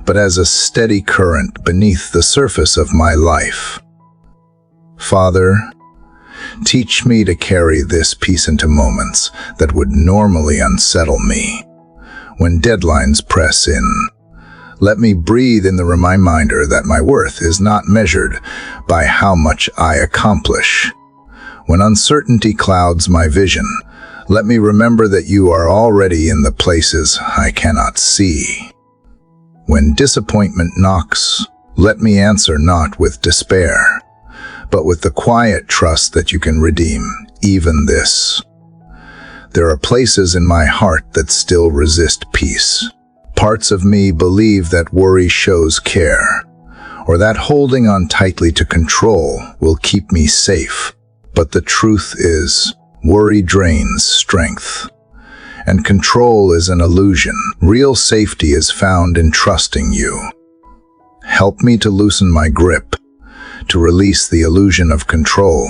but as a steady current beneath the surface of my life. Father, teach me to carry this peace into moments that would normally unsettle me. When deadlines press in, let me breathe in the reminder that my worth is not measured by how much I accomplish. When uncertainty clouds my vision, let me remember that you are already in the places I cannot see. When disappointment knocks, let me answer not with despair, but with the quiet trust that you can redeem even this. There are places in my heart that still resist peace. Parts of me believe that worry shows care, or that holding on tightly to control will keep me safe. But the truth is, worry drains strength, and control is an illusion. Real safety is found in trusting you. Help me to loosen my grip, to release the illusion of control,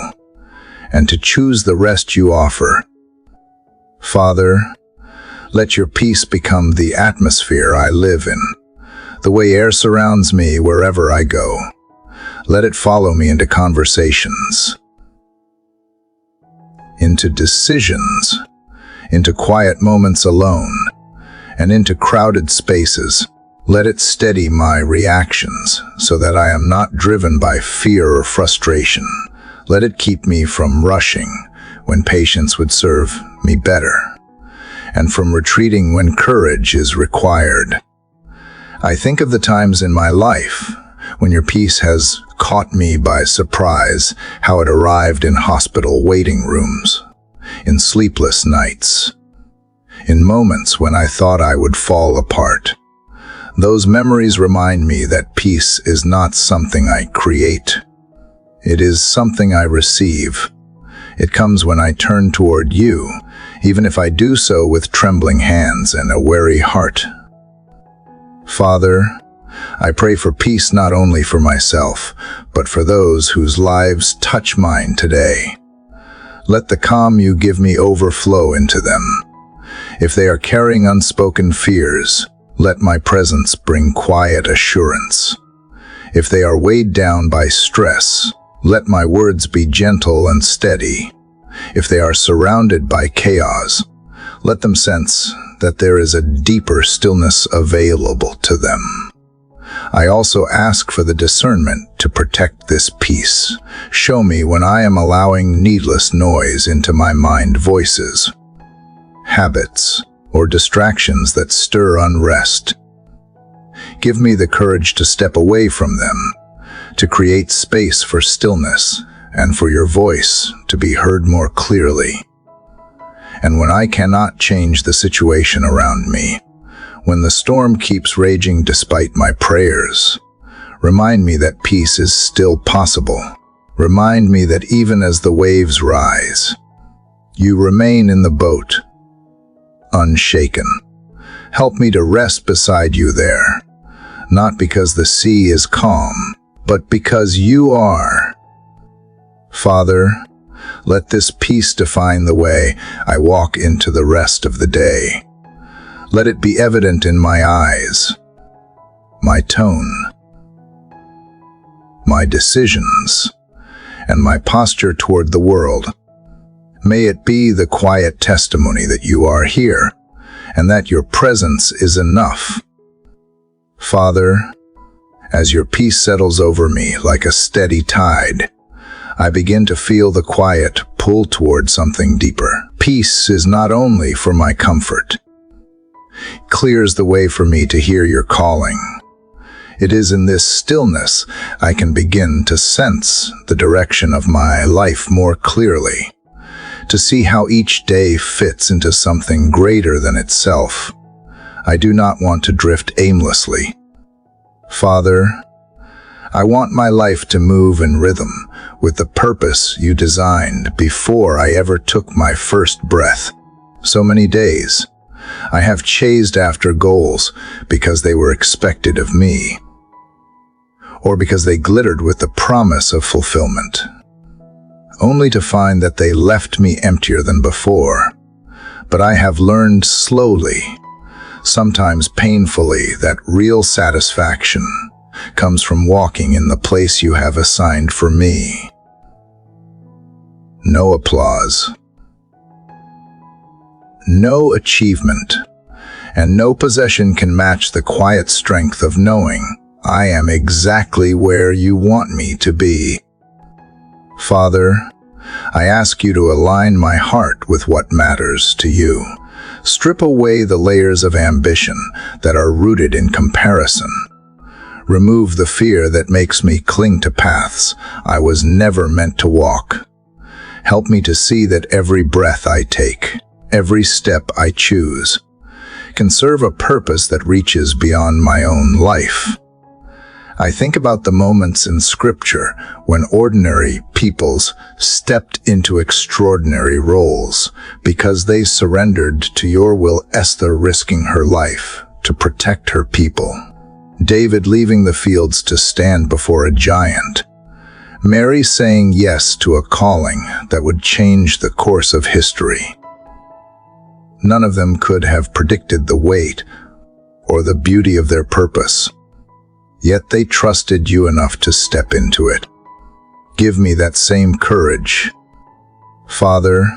and to choose the rest you offer. Father, let your peace become the atmosphere I live in, the way air surrounds me wherever I go. Let it follow me into conversations, into decisions, into quiet moments alone, and into crowded spaces. Let it steady my reactions so that I am not driven by fear or frustration. Let it keep me from rushing when patience would serve me better, and from retreating when courage is required. I think of the times in my life when your peace has caught me by surprise, how it arrived in hospital waiting rooms, in sleepless nights, in moments when I thought I would fall apart. Those memories remind me that peace is not something I create. It is something I receive. It comes when I turn toward you, even if I do so with trembling hands and a weary heart. Father, I pray for peace not only for myself, but for those whose lives touch mine today. Let the calm you give me overflow into them. If they are carrying unspoken fears, let my presence bring quiet assurance. If they are weighed down by stress, let my words be gentle and steady. If they are surrounded by chaos, let them sense that there is a deeper stillness available to them. I also ask for the discernment to protect this peace. Show me when I am allowing needless noise into my mind, voices, habits, or distractions that stir unrest. Give me the courage to step away from them, to create space for stillness and for your voice to be heard more clearly. And when I cannot change the situation around me, when the storm keeps raging despite my prayers, remind me that peace is still possible. Remind me that even as the waves rise, you remain in the boat, unshaken. Help me to rest beside you there, not because the sea is calm, but because you are. Father, let this peace define the way I walk into the rest of the day. Let it be evident in my eyes, my tone, my decisions, and my posture toward the world. May it be the quiet testimony that you are here, and that your presence is enough. Father, as your peace settles over me like a steady tide, I begin to feel the quiet pull toward something deeper. Peace is not only for my comfort. It clears the way for me to hear your calling. It is in this stillness I can begin to sense the direction of my life more clearly, to see how each day fits into something greater than itself. I do not want to drift aimlessly. Father, I want my life to move in rhythm with the purpose you designed before I ever took my first breath. So many days, I have chased after goals because they were expected of me, or because they glittered with the promise of fulfillment, only to find that they left me emptier than before. But I have learned slowly, sometimes painfully, that real satisfaction comes from walking in the place you have assigned for me. No applause, no achievement, and no possession can match the quiet strength of knowing I am exactly where you want me to be. Father, I ask you to align my heart with what matters to you. Strip away the layers of ambition that are rooted in comparison. Remove the fear that makes me cling to paths I was never meant to walk. Help me to see that every breath I take, every step I choose, can serve a purpose that reaches beyond my own life. I think about the moments in Scripture when ordinary peoples stepped into extraordinary roles because they surrendered to your will. Esther risking her life to protect her people, David leaving the fields to stand before a giant, Mary saying yes to a calling that would change the course of history. None of them could have predicted the weight or the beauty of their purpose, yet they trusted you enough to step into it. Give me that same courage. Father,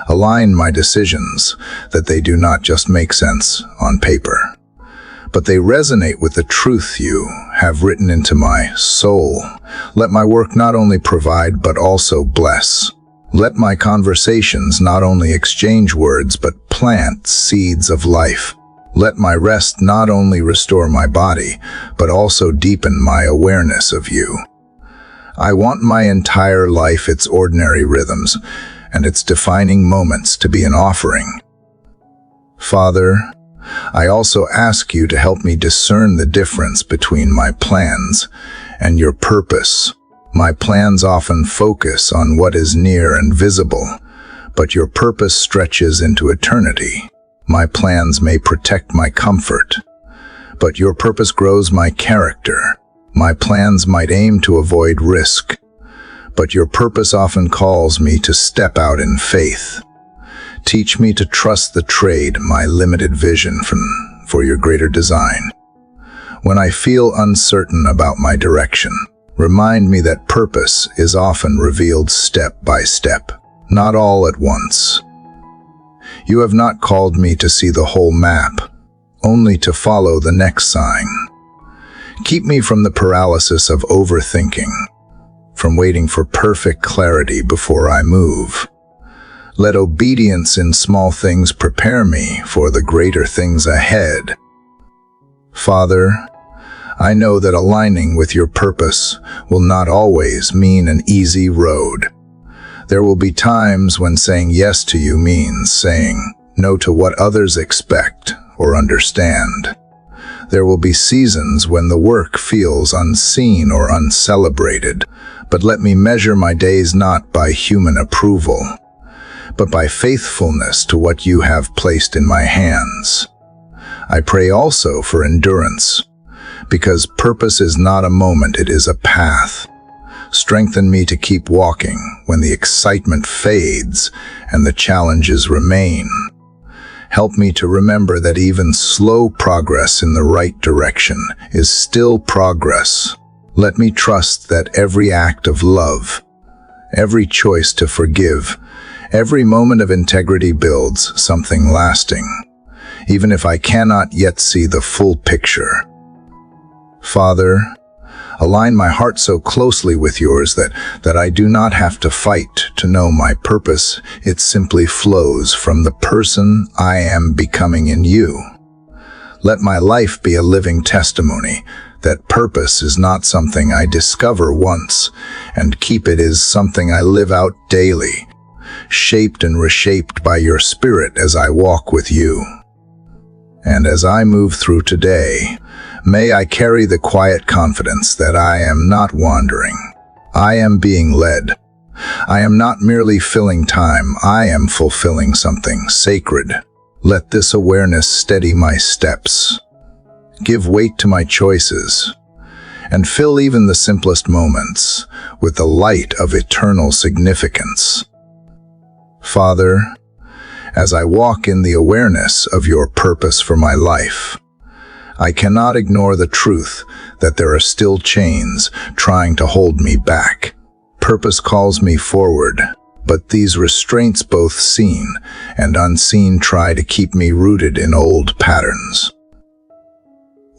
align my decisions that they do not just make sense on paper, but they resonate with the truth you have written into my soul. Let my work not only provide but also bless. Let my conversations not only exchange words but plant seeds of life. Let my rest not only restore my body but also deepen my awareness of you. I want my entire life, its ordinary rhythms, and its defining moments to be an offering. Father, I also ask you to help me discern the difference between my plans and your purpose. My plans often focus on what is near and visible, but your purpose stretches into eternity. My plans may protect my comfort, but your purpose grows my character. My plans might aim to avoid risk, but your purpose often calls me to step out in faith. Teach me to trust the trade, my limited vision for your greater design. When I feel uncertain about my direction, remind me that purpose is often revealed step by step, not all at once. You have not called me to see the whole map, only to follow the next sign. Keep me from the paralysis of overthinking, from waiting for perfect clarity before I move. Let obedience in small things prepare me for the greater things ahead. Father, I know that aligning with your purpose will not always mean an easy road. There will be times when saying yes to you means saying no to what others expect or understand. There will be seasons when the work feels unseen or uncelebrated, but let me measure my days not by human approval, but by faithfulness to what you have placed in my hands. I pray also for endurance, because purpose is not a moment, it is a path. Strengthen me to keep walking when the excitement fades and the challenges remain. Help me to remember that even slow progress in the right direction is still progress. Let me trust that every act of love, every choice to forgive, every moment of integrity builds something lasting, even if I cannot yet see the full picture. Father, align my heart so closely with yours that I do not have to fight to know my purpose. It simply flows from the person I am becoming in you. Let my life be a living testimony that purpose is not something I discover once and keep. It is something I live out daily, shaped and reshaped by your Spirit as I walk with you. And as I move through today, may I carry the quiet confidence that I am not wandering. I am being led. I am not merely filling time, I am fulfilling something sacred. Let this awareness steady my steps, give weight to my choices, and fill even the simplest moments with the light of eternal significance. Father, as I walk in the awareness of your purpose for my life, I cannot ignore the truth that there are still chains trying to hold me back. Purpose calls me forward, but these restraints, both seen and unseen, try to keep me rooted in old patterns,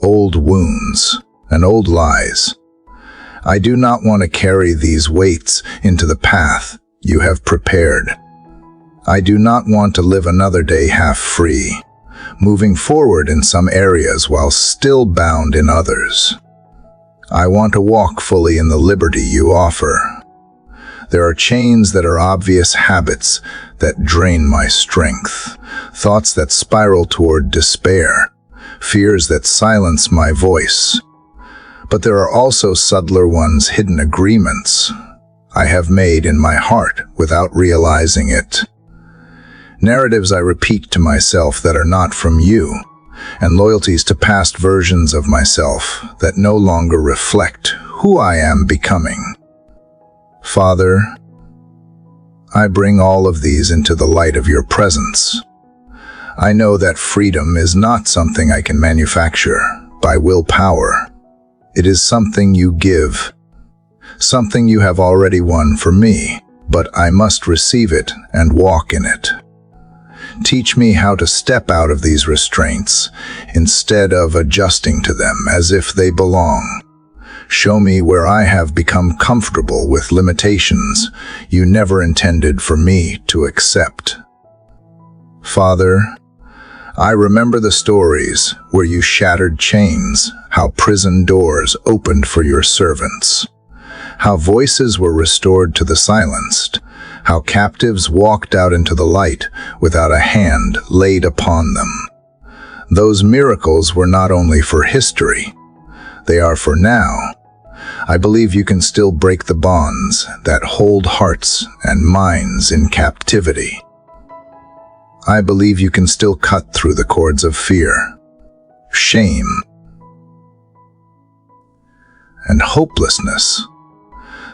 old wounds, and old lies. I do not want to carry these weights into the path you have prepared. I do not want to live another day half-free, moving forward in some areas while still bound in others. I want to walk fully in the liberty you offer. There are chains that are obvious, habits that drain my strength, thoughts that spiral toward despair, fears that silence my voice. But there are also subtler ones, hidden agreements I have made in my heart without realizing it. Narratives I repeat to myself that are not from you, and loyalties to past versions of myself that no longer reflect who I am becoming. Father, I bring all of these into the light of your presence. I know that freedom is not something I can manufacture by willpower. It is something you give, something you have already won for me, but I must receive it and walk in it. Teach me how to step out of these restraints instead of adjusting to them as if they belong. Show me where I have become comfortable with limitations you never intended for me to accept. Father, I remember the stories where you shattered chains, how prison doors opened for your servants, how voices were restored to the silenced, how captives walked out into the light without a hand laid upon them. Those miracles were not only for history, they are for now. I believe you can still break the bonds that hold hearts and minds in captivity. I believe you can still cut through the cords of fear, shame, and hopelessness.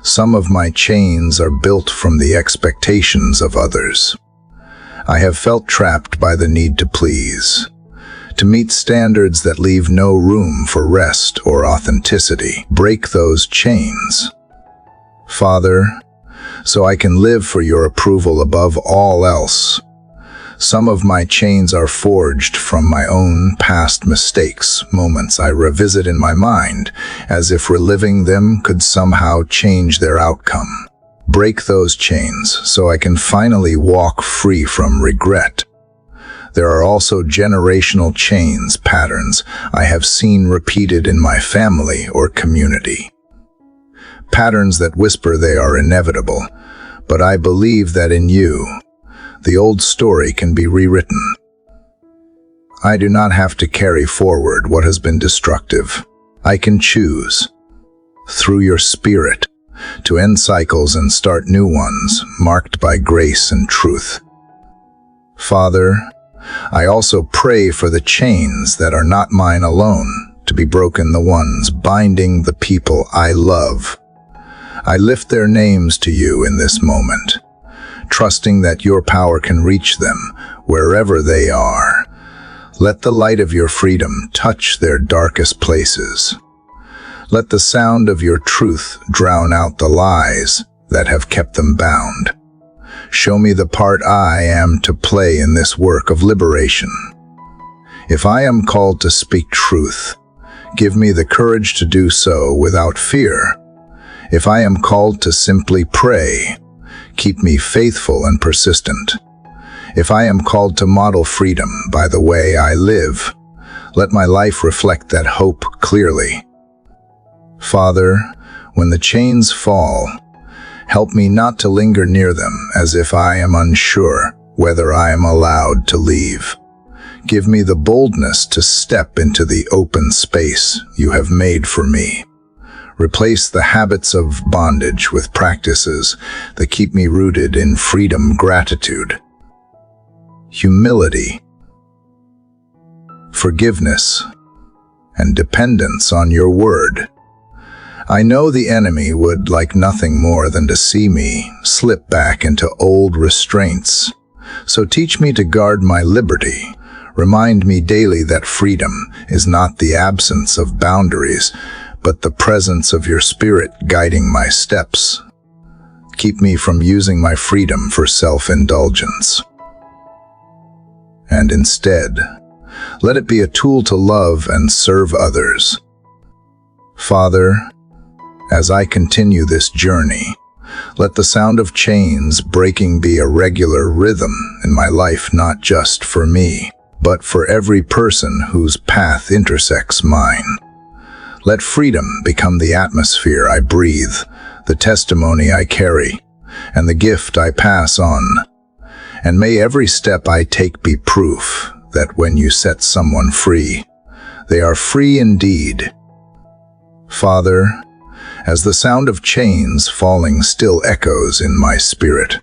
Some of my chains are built from the expectations of others. I have felt trapped by the need to please, to meet standards that leave no room for rest or authenticity. Break those chains, Father, so I can live for your approval above all else. Some of my chains are forged from my own past mistakes, moments I revisit in my mind, as if reliving them could somehow change their outcome. Break those chains so I can finally walk free from regret. There are also generational chains, patterns I have seen repeated in my family or community. Patterns that whisper they are inevitable, but I believe that in you, the old story can be rewritten. I do not have to carry forward what has been destructive. I can choose, through your Spirit, to end cycles and start new ones, marked by grace and truth. Father, I also pray for the chains that are not mine alone, to be broken, the ones binding the people I love. I lift their names to you in this moment, trusting that your power can reach them wherever they are. Let the light of your freedom touch their darkest places. Let the sound of your truth drown out the lies that have kept them bound. Show me the part I am to play in this work of liberation. If I am called to speak truth, give me the courage to do so without fear. If I am called to simply pray, keep me faithful and persistent. If I am called to model freedom by the way I live, let my life reflect that hope clearly. Father, when the chains fall, help me not to linger near them as if I am unsure whether I am allowed to leave. Give me the boldness to step into the open space you have made for me. Replace the habits of bondage with practices that keep me rooted in freedom, gratitude, humility, forgiveness, and dependence on your word. I know the enemy would like nothing more than to see me slip back into old restraints. So teach me to guard my liberty. Remind me daily that freedom is not the absence of boundaries, but the presence of your Spirit guiding my steps. Keep me from using my freedom for self-indulgence. And instead, let it be a tool to love and serve others. Father, as I continue this journey, let the sound of chains breaking be a regular rhythm in my life, not just for me, but for every person whose path intersects mine. Let freedom become the atmosphere I breathe, the testimony I carry, and the gift I pass on. And may every step I take be proof that when you set someone free, they are free indeed. Father, as the sound of chains falling still echoes in my spirit,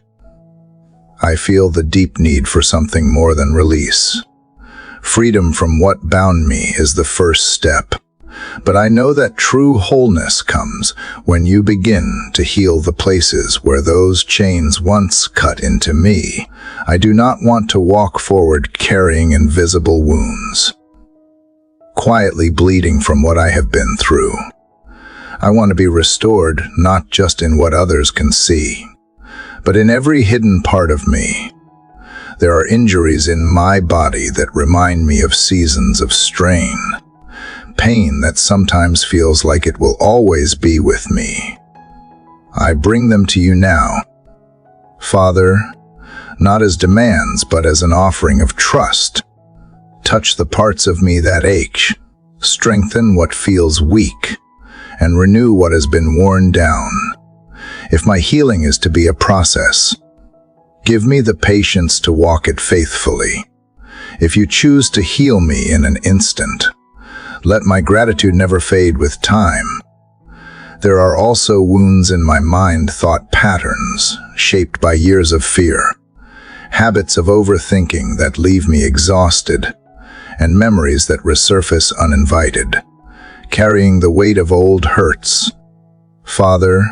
I feel the deep need for something more than release. Freedom from what bound me is the first step. But I know that true wholeness comes when you begin to heal the places where those chains once cut into me. I do not want to walk forward carrying invisible wounds, quietly bleeding from what I have been through. I want to be restored not just in what others can see, but in every hidden part of me. There are injuries in my body that remind me of seasons of strain, pain that sometimes feels like it will always be with me. I bring them to you now, Father, not as demands, but as an offering of trust. Touch the parts of me that ache, strengthen what feels weak, and renew what has been worn down. If my healing is to be a process, give me the patience to walk it faithfully. If you choose to heal me in an instant, let my gratitude never fade with time. There are also wounds in my mind, thought patterns shaped by years of fear, habits of overthinking that leave me exhausted, and memories that resurface uninvited, carrying the weight of old hurts. Father,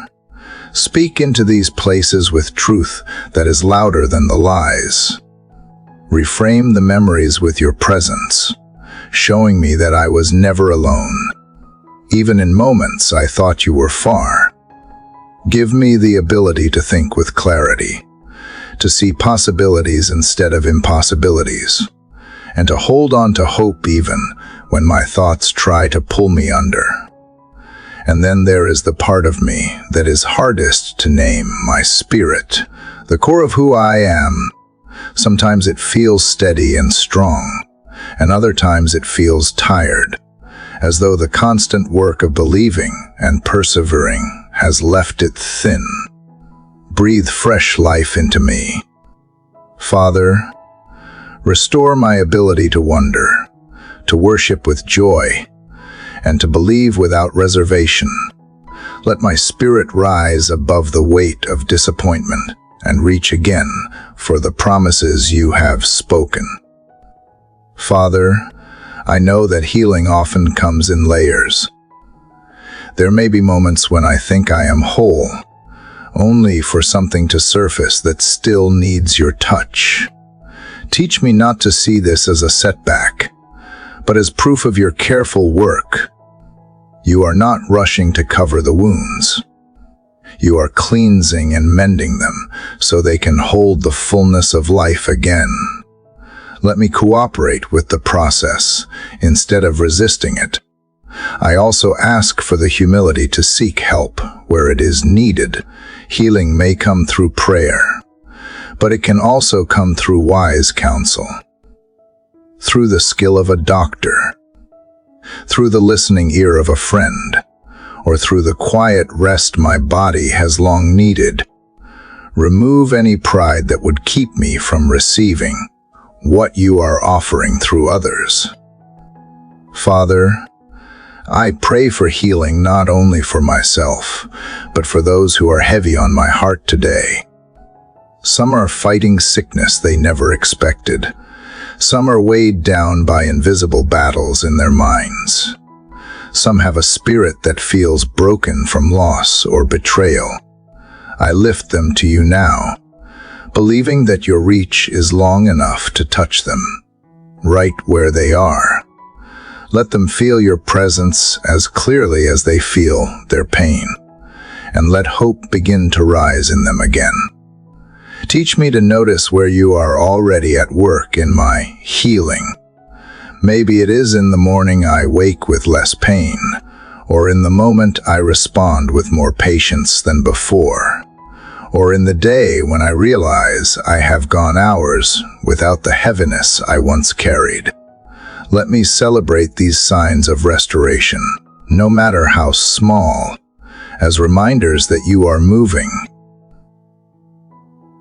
speak into these places with truth that is louder than the lies. Reframe the memories with your presence, showing me that I was never alone. Even in moments I thought you were far. Give me the ability to think with clarity, to see possibilities instead of impossibilities, and to hold on to hope even when my thoughts try to pull me under. And then there is the part of me that is hardest to name, my spirit, the core of who I am. Sometimes it feels steady and strong, and other times it feels tired, as though the constant work of believing and persevering has left it thin. Breathe fresh life into me. Father, restore my ability to wonder, to worship with joy, and to believe without reservation. Let my spirit rise above the weight of disappointment and reach again for the promises you have spoken. Father, I know that healing often comes in layers. There may be moments when I think I am whole, only for something to surface that still needs your touch. Teach me not to see this as a setback, but as proof of your careful work. You are not rushing to cover the wounds. You are cleansing and mending them so they can hold the fullness of life again. Let me cooperate with the process instead of resisting it. I also ask for the humility to seek help where it is needed. Healing may come through prayer, but it can also come through wise counsel, through the skill of a doctor, through the listening ear of a friend, or through the quiet rest my body has long needed. Remove any pride that would keep me from receiving what you are offering through others. Father, I pray for healing not only for myself, but for those who are heavy on my heart today. Some are fighting sickness they never expected. Some are weighed down by invisible battles in their minds. Some have a spirit that feels broken from loss or betrayal. I lift them to you now, believing that your reach is long enough to touch them, right where they are. Let them feel your presence as clearly as they feel their pain, and let hope begin to rise in them again. Teach me to notice where you are already at work in my healing. Maybe it is in the morning I wake with less pain, or in the moment I respond with more patience than before, or in the day when I realize I have gone hours without the heaviness I once carried. Let me celebrate these signs of restoration, no matter how small, as reminders that you are moving.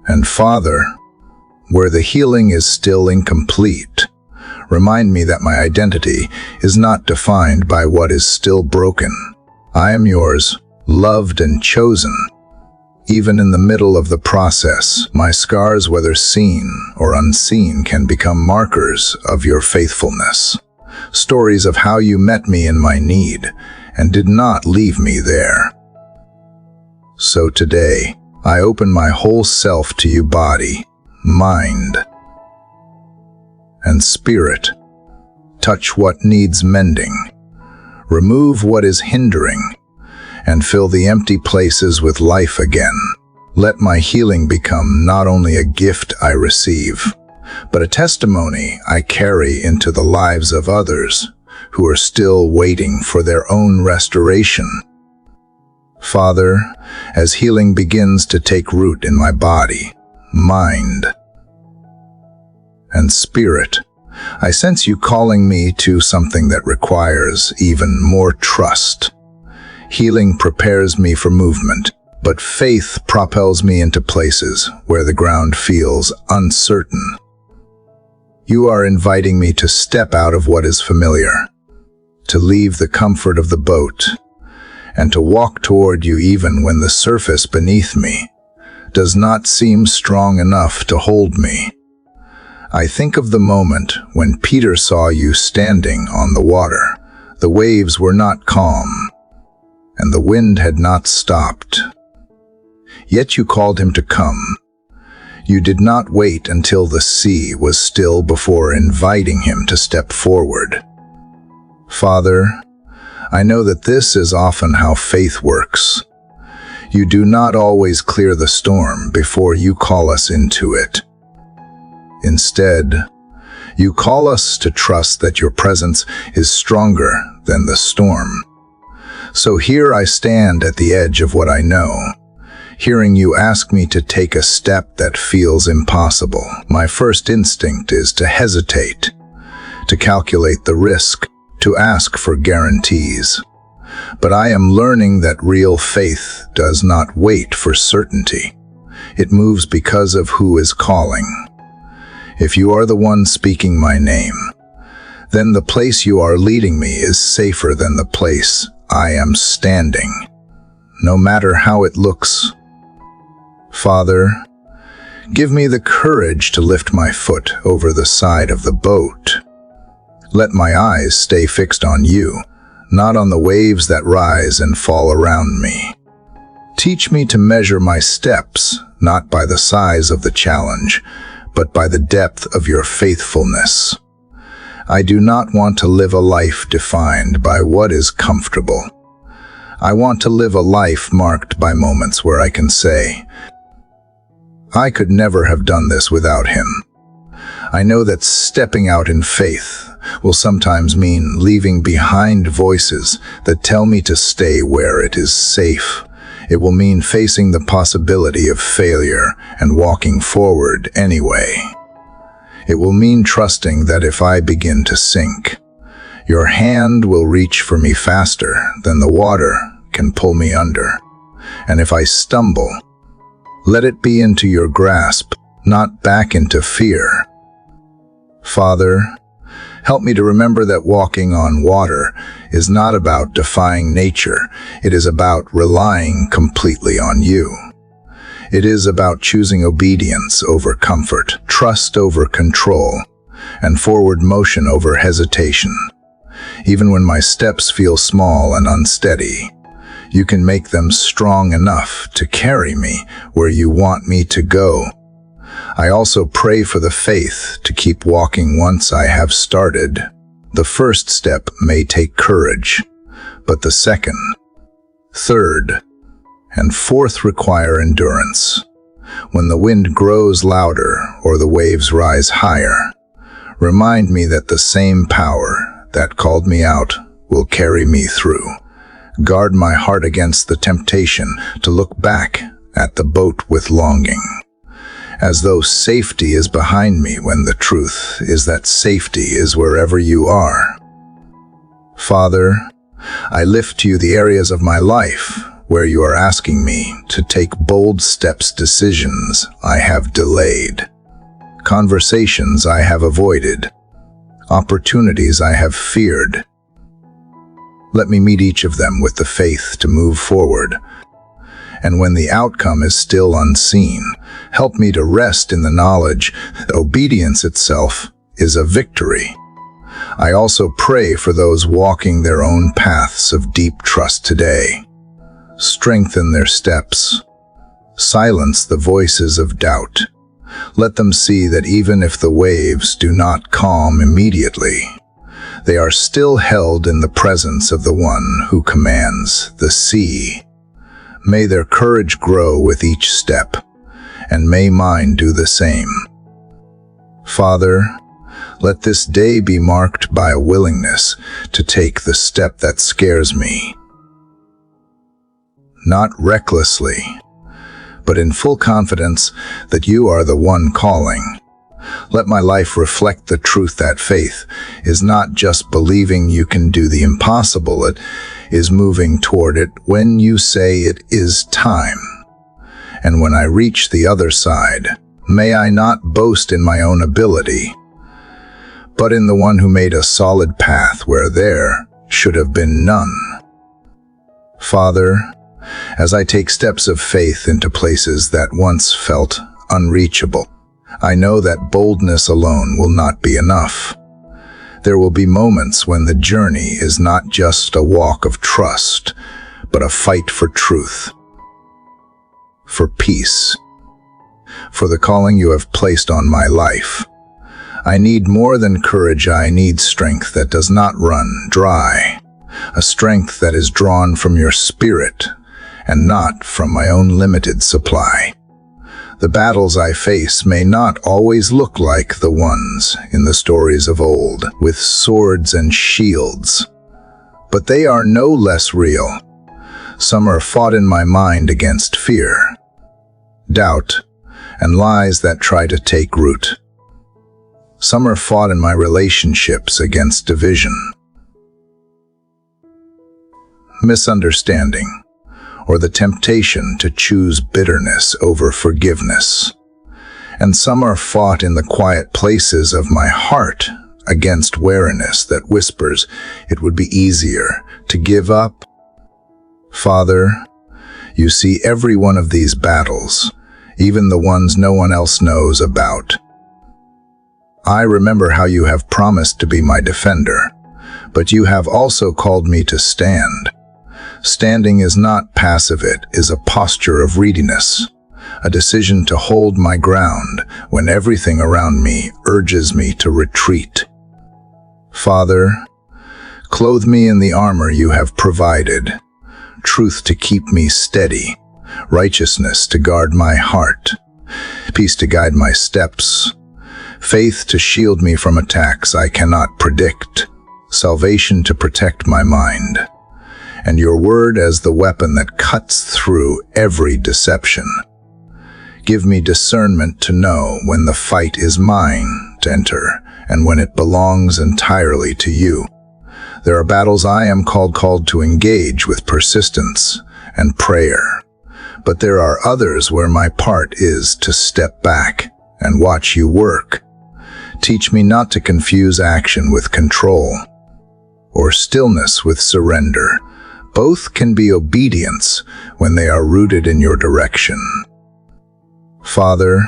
And Father, where the healing is still incomplete, remind me that my identity is not defined by what is still broken. I am yours, loved and chosen. Even in the middle of the process, my scars, whether seen or unseen, can become markers of your faithfulness. Stories of how you met me in my need and did not leave me there. So today, I open my whole self to you, body, mind, and spirit. Touch what needs mending, remove what is hindering, and fill the empty places with life again. Let my healing become not only a gift I receive, but a testimony I carry into the lives of others who are still waiting for their own restoration. Father, as healing begins to take root in my body, mind, and spirit, I sense you calling me to something that requires even more trust. Healing prepares me for movement, but faith propels me into places where the ground feels uncertain. You are inviting me to step out of what is familiar, to leave the comfort of the boat, and to walk toward you even when the surface beneath me does not seem strong enough to hold me. I think of the moment when Peter saw you standing on the water. The waves were not calm, and the wind had not stopped. Yet you called him to come. You did not wait until the sea was still before inviting him to step forward. Father, I know that this is often how faith works. You do not always clear the storm before you call us into it. Instead, you call us to trust that your presence is stronger than the storm. So here I stand at the edge of what I know, hearing you ask me to take a step that feels impossible. My first instinct is to hesitate, to calculate the risk, to ask for guarantees. But I am learning that real faith does not wait for certainty. It moves because of who is calling. If you are the one speaking my name, then the place you are leading me is safer than the place I am standing, no matter how it looks. Father, give me the courage to lift my foot over the side of the boat. Let my eyes stay fixed on you, not on the waves that rise and fall around me. Teach me to measure my steps, not by the size of the challenge, but by the depth of your faithfulness. I do not want to live a life defined by what is comfortable. I want to live a life marked by moments where I can say, I could never have done this without him. I know that stepping out in faith will sometimes mean leaving behind voices that tell me to stay where it is safe. It will mean facing the possibility of failure and walking forward anyway. It will mean trusting that if I begin to sink, your hand will reach for me faster than the water can pull me under. And if I stumble, let it be into your grasp, not back into fear. Father, help me to remember that walking on water is not about defying nature. It is about relying completely on you. It is about choosing obedience over comfort, trust over control, and forward motion over hesitation. Even when my steps feel small and unsteady, you can make them strong enough to carry me where you want me to go. I also pray for the faith to keep walking once I have started. The first step may take courage, but the second, third, and fourth require endurance. When the wind grows louder or the waves rise higher, remind me that the same power that called me out will carry me through. Guard my heart against the temptation to look back at the boat with longing, as though safety is behind me when the truth is that safety is wherever you are. Father, I lift to you the areas of my life where you are asking me to take bold steps, decisions I have delayed, conversations I have avoided, opportunities I have feared. Let me meet each of them with the faith to move forward. And when the outcome is still unseen, help me to rest in the knowledge that obedience itself is a victory. I also pray for those walking their own paths of deep trust today. Strengthen their steps. Silence the voices of doubt. Let them see that even if the waves do not calm immediately, they are still held in the presence of the one who commands the sea. May their courage grow with each step, and may mine do the same. Father, let this day be marked by a willingness to take the step that scares me. Not recklessly, but in full confidence that you are the one calling. Let my life reflect the truth that faith is not just believing you can do the impossible. is moving toward it when you say it is time. And when I reach the other side, may I not boast in my own ability, but in the one who made a solid path where there should have been none. Father, as I take steps of faith into places that once felt unreachable, I know that boldness alone will not be enough. There will be moments when the journey is not just a walk of trust, but a fight for truth, for peace, for the calling you have placed on my life. I need more than courage. I need strength that does not run dry, a strength that is drawn from your spirit and not from my own limited supply. The battles I face may not always look like the ones in the stories of old, with swords and shields, but they are no less real. Some are fought in my mind against fear, doubt, and lies that try to take root. Some are fought in my relationships against division, misunderstanding, or the temptation to choose bitterness over forgiveness. And some are fought in the quiet places of my heart against weariness that whispers it would be easier to give up. Father, you see every one of these battles, even the ones no one else knows about. I remember how you have promised to be my defender, but you have also called me to stand. Standing is not passive, it is a posture of readiness, a decision to hold my ground when everything around me urges me to retreat. Father, clothe me in the armor you have provided, truth to keep me steady, righteousness to guard my heart, peace to guide my steps, faith to shield me from attacks I cannot predict, salvation to protect my mind, and your word as the weapon that cuts through every deception. Give me discernment to know when the fight is mine to enter and when it belongs entirely to you. There are battles I am called to engage with persistence and prayer, but there are others where my part is to step back and watch you work. Teach me not to confuse action with control or stillness with surrender. Both can be obedience when they are rooted in your direction. Father,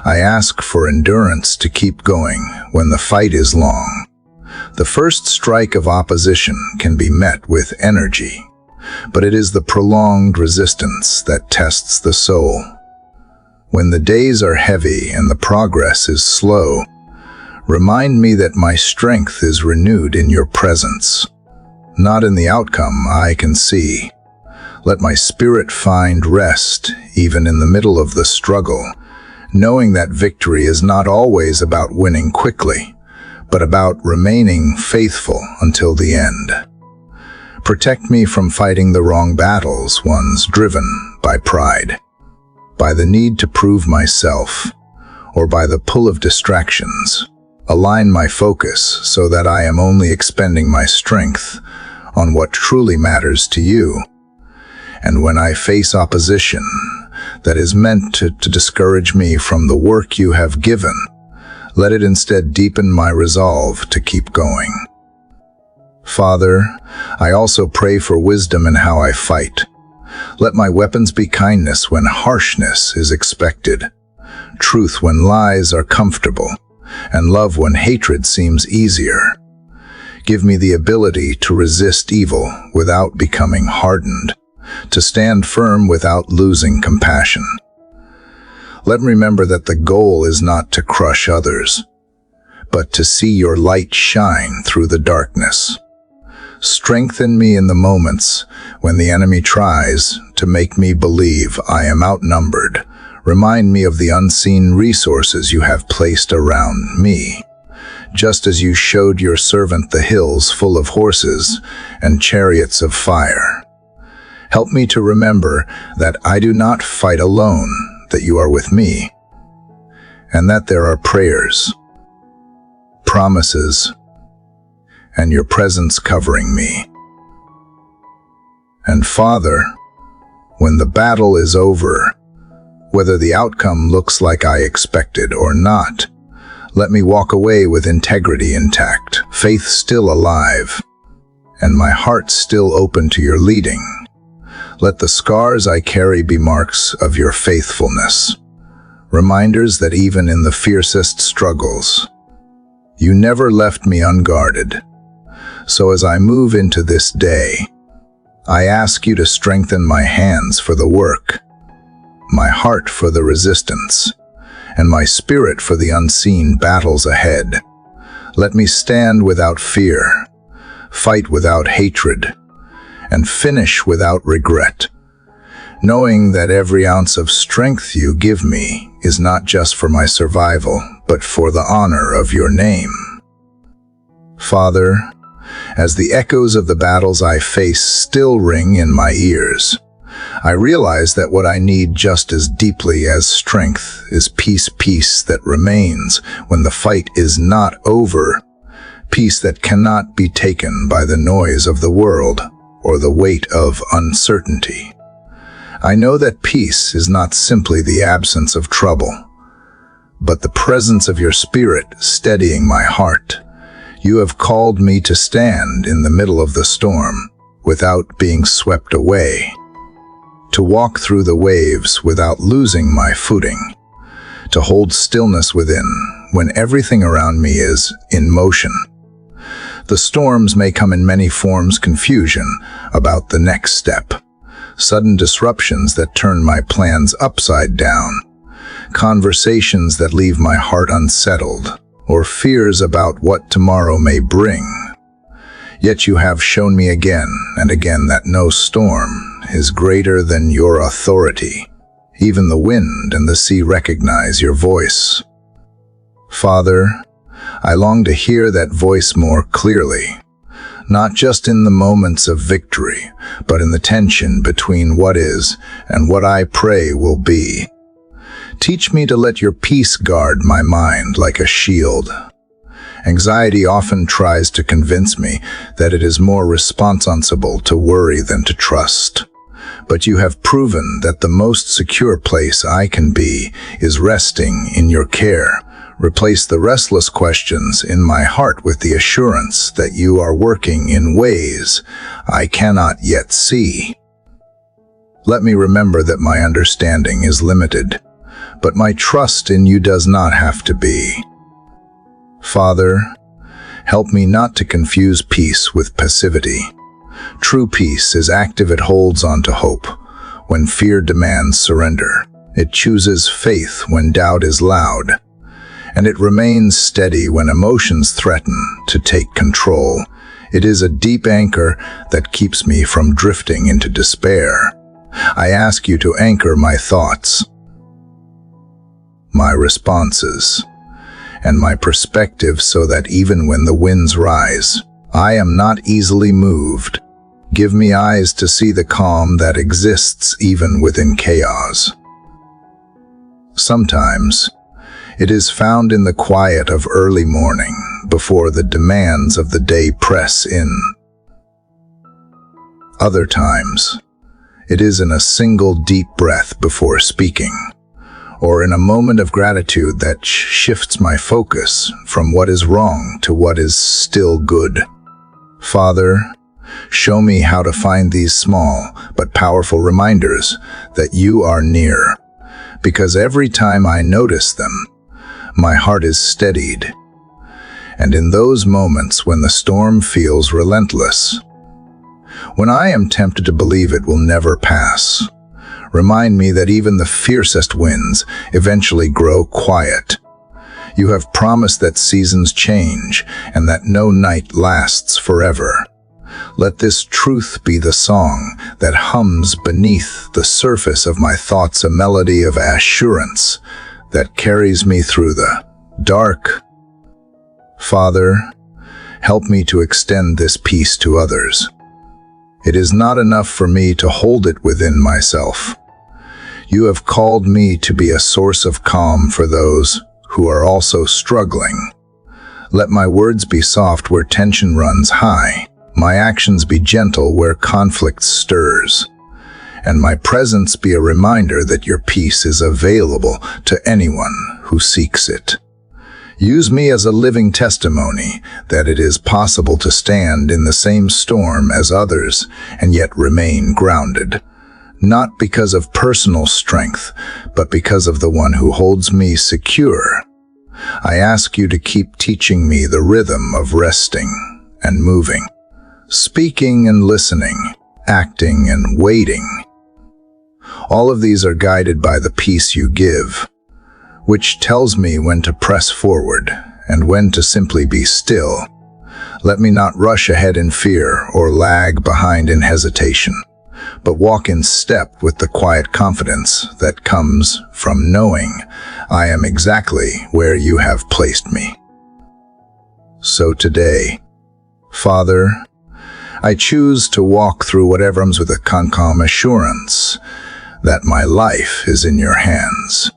I ask for endurance to keep going when the fight is long. The first strike of opposition can be met with energy, but it is the prolonged resistance that tests the soul. When the days are heavy and the progress is slow, remind me that my strength is renewed in your presence, not in the outcome I can see. Let my spirit find rest even in the middle of the struggle, knowing that victory is not always about winning quickly, but about remaining faithful until the end. Protect me from fighting the wrong battles, ones driven by pride, by the need to prove myself, or by the pull of distractions. Align my focus so that I am only expending my strength on what truly matters to you. And when I face opposition that is meant to discourage me from the work you have given, let it instead deepen my resolve to keep going. Father, I also pray for wisdom in how I fight. Let my weapons be kindness when harshness is expected, truth when lies are comfortable, and love when hatred seems easier. Give me the ability to resist evil without becoming hardened, to stand firm without losing compassion. Let me remember that the goal is not to crush others, but to see your light shine through the darkness. Strengthen me in the moments when the enemy tries to make me believe I am outnumbered. Remind me of the unseen resources you have placed around me, just as you showed your servant the hills full of horses and chariots of fire. Help me to remember that I do not fight alone, that you are with me, and that there are prayers, promises, and your presence covering me. And Father, when the battle is over, whether the outcome looks like I expected or not, let me walk away with integrity intact, faith still alive, and my heart still open to your leading. Let the scars I carry be marks of your faithfulness, reminders that even in the fiercest struggles, you never left me unguarded. So as I move into this day, I ask you to strengthen my hands for the work, my heart for the resistance, and my spirit for the unseen battles ahead. Let me stand without fear, fight without hatred, and finish without regret, knowing that every ounce of strength you give me is not just for my survival, but for the honor of your name. Father, as the echoes of the battles I face still ring in my ears, I realize that what I need just as deeply as strength is peace that remains when the fight is not over, peace that cannot be taken by the noise of the world or the weight of uncertainty. I know that peace is not simply the absence of trouble, but the presence of your Spirit steadying my heart. You have called me to stand in the middle of the storm without being swept away, to walk through the waves without losing my footing, to hold stillness within when everything around me is in motion. The storms may come in many forms: confusion about the next step, sudden disruptions that turn my plans upside down, conversations that leave my heart unsettled, or fears about what tomorrow may bring. Yet you have shown me again and again that no storm is greater than your authority. Even the wind and the sea recognize your voice. Father, I long to hear that voice more clearly, not just in the moments of victory, but in the tension between what is and what I pray will be. Teach me to let your peace guard my mind like a shield. Anxiety often tries to convince me that it is more responsible to worry than to trust. But you have proven that the most secure place I can be is resting in your care. Replace the restless questions in my heart with the assurance that you are working in ways I cannot yet see. Let me remember that my understanding is limited, but my trust in you does not have to be. Father, help me not to confuse peace with passivity. True peace is active. It holds on to hope when fear demands surrender. It chooses faith when doubt is loud, and it remains steady when emotions threaten to take control. It is a deep anchor that keeps me from drifting into despair. I ask you to anchor my thoughts, my responses, and my perspective so that even when the winds rise, I am not easily moved. Give me eyes to see the calm that exists even within chaos. Sometimes, it is found in the quiet of early morning before the demands of the day press in. Other times, it is in a single deep breath before speaking, or in a moment of gratitude that shifts my focus from what is wrong to what is still good. Father, show me how to find these small but powerful reminders that you are near, because every time I notice them, my heart is steadied. And in those moments when the storm feels relentless, when I am tempted to believe it will never pass, remind me that even the fiercest winds eventually grow quiet. You have promised that seasons change and that no night lasts forever. Let this truth be the song that hums beneath the surface of my thoughts, a melody of assurance that carries me through the dark. Father, help me to extend this peace to others. It is not enough for me to hold it within myself. You have called me to be a source of calm for those who are also struggling. Let my words be soft where tension runs high, My actions be gentle where conflict stirs, and my presence be a reminder that your peace is available to anyone who seeks it. Use me as a living testimony that it is possible to stand in the same storm as others and yet remain grounded, not because of personal strength, but because of the one who holds me secure. I ask you to keep teaching me the rhythm of resting and moving, speaking and listening, acting and waiting. All of these are guided by the peace you give, which tells me when to press forward and when to simply be still. Let me not rush ahead in fear or lag behind in hesitation, but walk in step with the quiet confidence that comes from knowing I am exactly where you have placed me. So today, Father, I choose to walk through whatever comes with a calm assurance that my life is in your hands.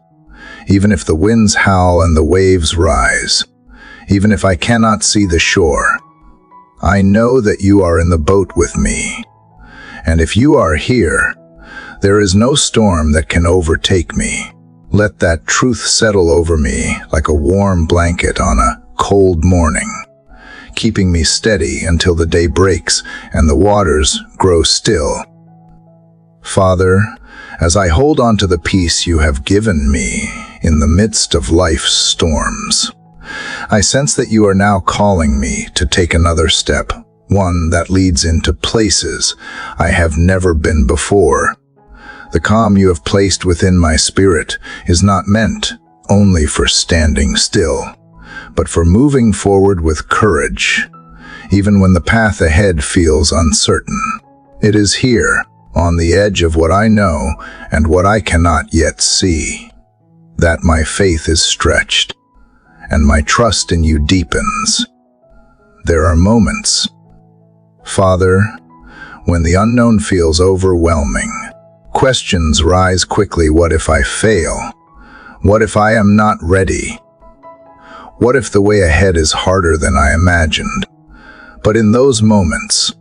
Even if the winds howl and the waves rise, even if I cannot see the shore, I know that you are in the boat with me. And if you are here, there is no storm that can overtake me. Let that truth settle over me like a warm blanket on a cold morning, keeping me steady until the day breaks and the waters grow still. Father, as I hold on to the peace you have given me in the midst of life's storms, I sense that you are now calling me to take another step, one that leads into places I have never been before. The calm you have placed within my spirit is not meant only for standing still, but for moving forward with courage, even when the path ahead feels uncertain. It is here, on the edge of what I know and what I cannot yet see, that my faith is stretched and my trust in you deepens. There are moments, Father, when the unknown feels overwhelming. Questions rise quickly. What if I fail? What if I am not ready? What if the way ahead is harder than I imagined? But in those moments,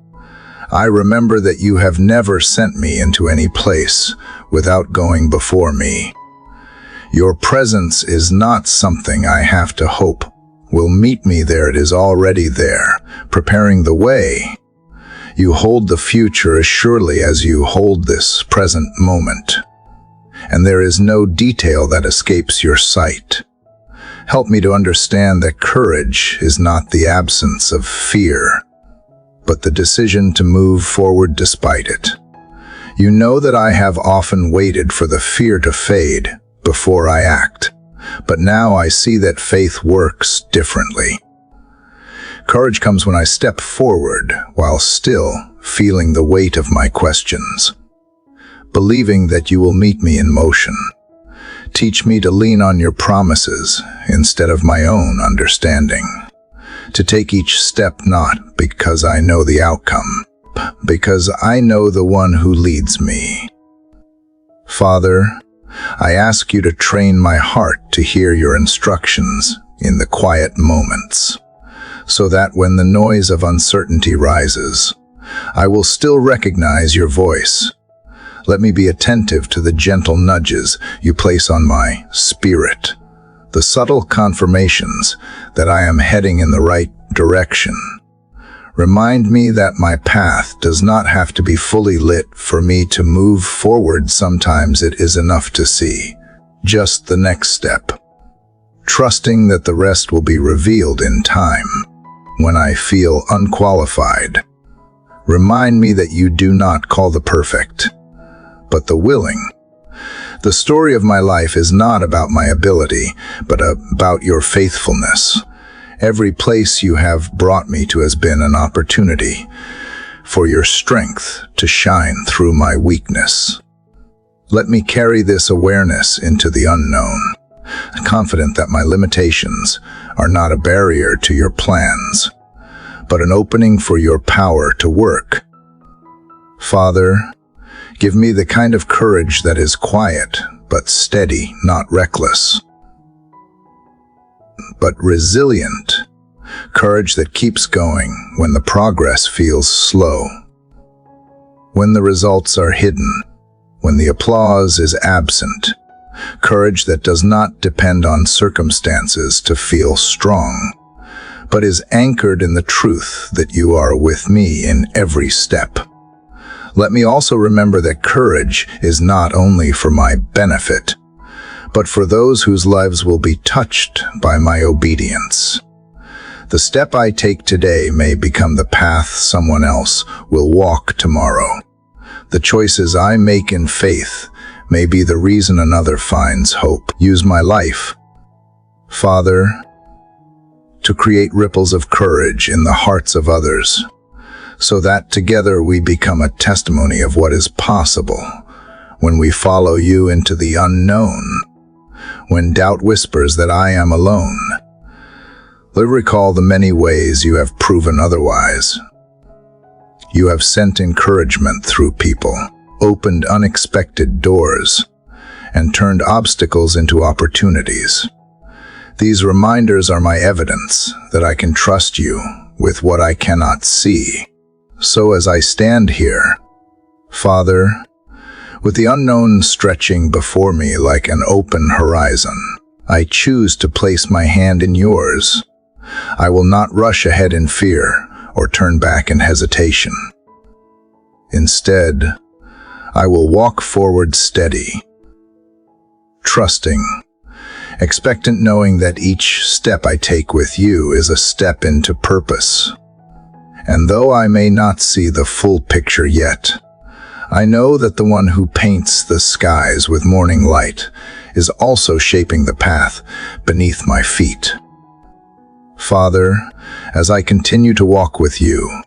I remember that you have never sent me into any place without going before me. Your presence is not something I have to hope will meet me there. It is already there, preparing the way. You hold the future as surely as you hold this present moment, and there is no detail that escapes your sight. Help me to understand that courage is not the absence of fear, but the decision to move forward despite it. You know that I have often waited for the fear to fade before I act, but now I see that faith works differently. Courage comes when I step forward while still feeling the weight of my questions, believing that you will meet me in motion. Teach me to lean on your promises instead of my own understanding, to take each step not because I know the outcome, but because I know the one who leads me. Father, I ask you to train my heart to hear your instructions in the quiet moments, so that when the noise of uncertainty rises, I will still recognize your voice. Let me be attentive to the gentle nudges you place on my spirit, the subtle confirmations that I am heading in the right direction. Remind me that my path does not have to be fully lit for me to move forward. Sometimes it is enough to see just the next step, trusting that the rest will be revealed in time. When I feel unqualified, remind me that you do not call the perfect, but the willing. The story of my life is not about my ability, but about your faithfulness. Every place you have brought me to has been an opportunity for your strength to shine through my weakness. Let me carry this awareness into the unknown, confident that my limitations are not a barrier to your plans, but an opening for your power to work. Father, give me the kind of courage that is quiet but steady, not reckless, but resilient, Courage that keeps going when the progress feels slow, when the results are hidden, when the applause is absent. Courage that does not depend on circumstances to feel strong, but is anchored in the truth that you are with me in every step. Let me also remember that courage is not only for my benefit, but for those whose lives will be touched by my obedience. The step I take today may become the path someone else will walk tomorrow. The choices I make in faith may be the reason another finds hope. Use my life, Father, to create ripples of courage in the hearts of others, so that together we become a testimony of what is possible when we follow you into the unknown, when doubt whispers that I am alone. Let recall the many ways you have proven otherwise. You have sent encouragement through people, opened unexpected doors, and turned obstacles into opportunities. These reminders are my evidence that I can trust you with what I cannot see. So as I stand here, Father, with the unknown stretching before me like an open horizon, I choose to place my hand in yours. I will not rush ahead in fear or turn back in hesitation. Instead, I will walk forward steady, trusting, expectant, knowing that each step I take with you is a step into purpose. And though I may not see the full picture yet, I know that the one who paints the skies with morning light is also shaping the path beneath my feet. Father, as I continue to walk with you,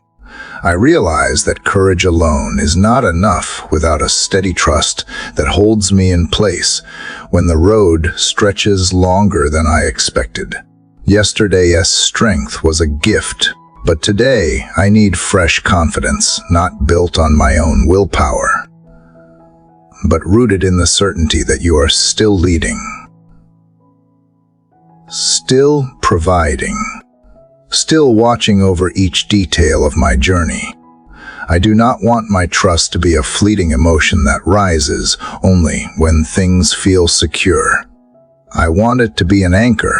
I realize that courage alone is not enough without a steady trust that holds me in place when the road stretches longer than I expected. Yesterday's strength was a gift, but today I need fresh confidence, not built on my own willpower, but rooted in the certainty that you are still leading, still providing, still watching over each detail of my journey. I do not want my trust to be a fleeting emotion that rises only when things feel secure. I want it to be an anchor,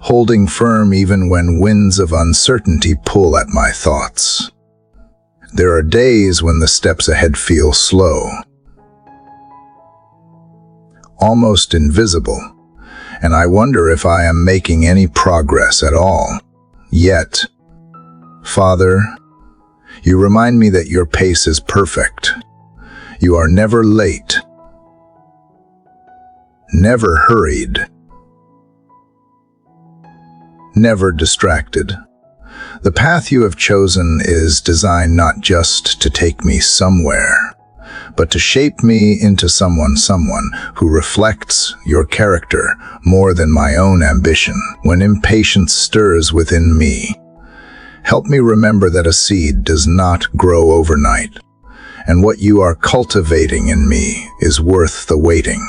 holding firm even when winds of uncertainty pull at my thoughts. There are days when the steps ahead feel slow, almost invisible, and I wonder if I am making any progress at all. Yet, Father, you remind me that your pace is perfect. You are never late, never hurried, never distracted. The path you have chosen is designed not just to take me somewhere, but to shape me into someone who reflects your character more than my own ambition. When impatience stirs within me, help me remember that a seed does not grow overnight, and what you are cultivating in me is worth the waiting.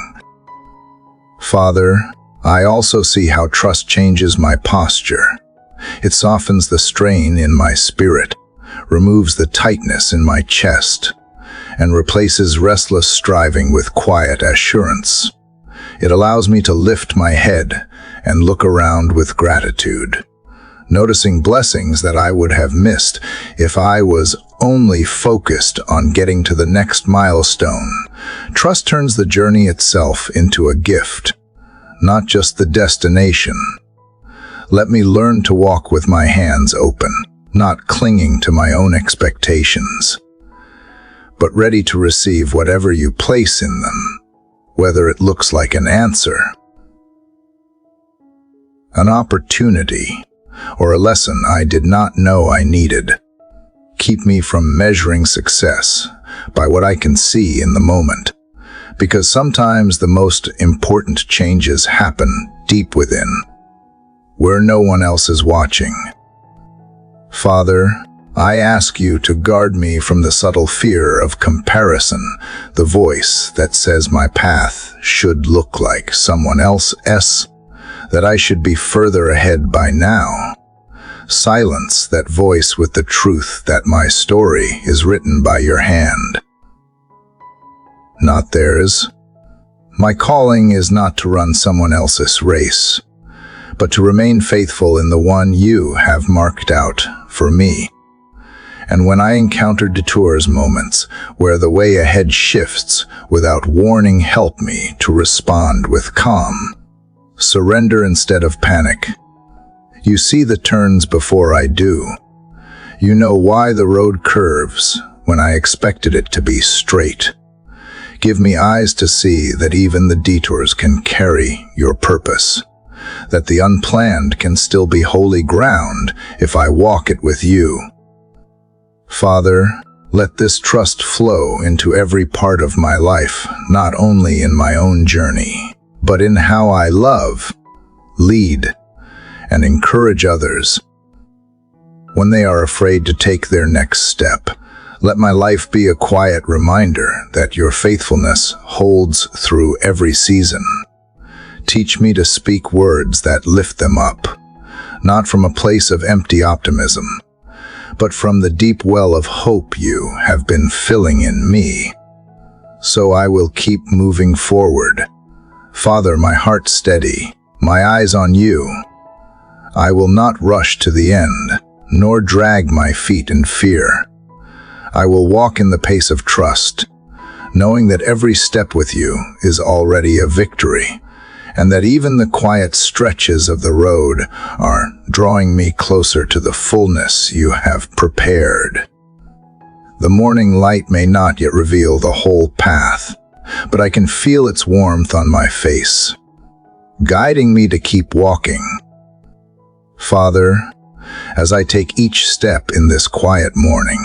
Father, I also see how trust changes my posture. It softens the strain in my spirit, removes the tightness in my chest, and replaces restless striving with quiet assurance. It allows me to lift my head and look around with gratitude, noticing blessings that I would have missed if I was only focused on getting to the next milestone. Trust turns the journey itself into a gift, not just the destination. Let me learn to walk with my hands open, not clinging to my own expectations, but ready to receive whatever you place in them, whether it looks like an answer, an opportunity, or a lesson I did not know I needed. Keep me from measuring success by what I can see in the moment, because sometimes the most important changes happen deep within, where no one else is watching. Father, I ask you to guard me from the subtle fear of comparison, the voice that says my path should look like someone else's, that I should be further ahead by now. Silence that voice with the truth that my story is written by your hand, not theirs. My calling is not to run someone else's race, but to remain faithful in the one you have marked out for me. And when I encounter detours, moments where the way ahead shifts without warning, help me to respond with calm, surrender instead of panic. You see the turns before I do. You know why the road curves when I expected it to be straight. Give me eyes to see that even the detours can carry your purpose, that the unplanned can still be holy ground if I walk it with you. Father, let this trust flow into every part of my life, not only in my own journey, but in how I love, lead, and encourage others. When they are afraid to take their next step, let my life be a quiet reminder that your faithfulness holds through every season. Teach me to speak words that lift them up, not from a place of empty optimism, but from the deep well of hope you have been filling in me. So I will keep moving forward. Father, my heart steady, my eyes on you. I will not rush to the end, nor drag my feet in fear. I will walk in the pace of trust, knowing that every step with you is already a victory, and that even the quiet stretches of the road are drawing me closer to the fullness you have prepared. The morning light may not yet reveal the whole path, but I can feel its warmth on my face, guiding me to keep walking. Father, as I take each step in this quiet morning,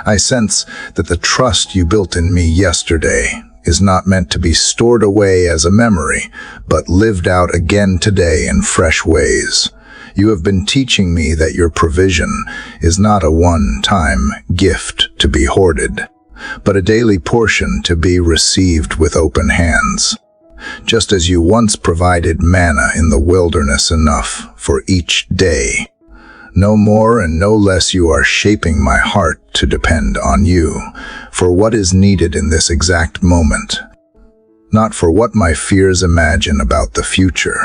I sense that the trust you built in me yesterday is not meant to be stored away as a memory, but lived out again today in fresh ways. You have been teaching me that your provision is not a one-time gift to be hoarded, but a daily portion to be received with open hands. Just as you once provided manna in the wilderness, enough for each day, no more and no less, you are shaping my heart to depend on you for what is needed in this exact moment, not for what my fears imagine about the future.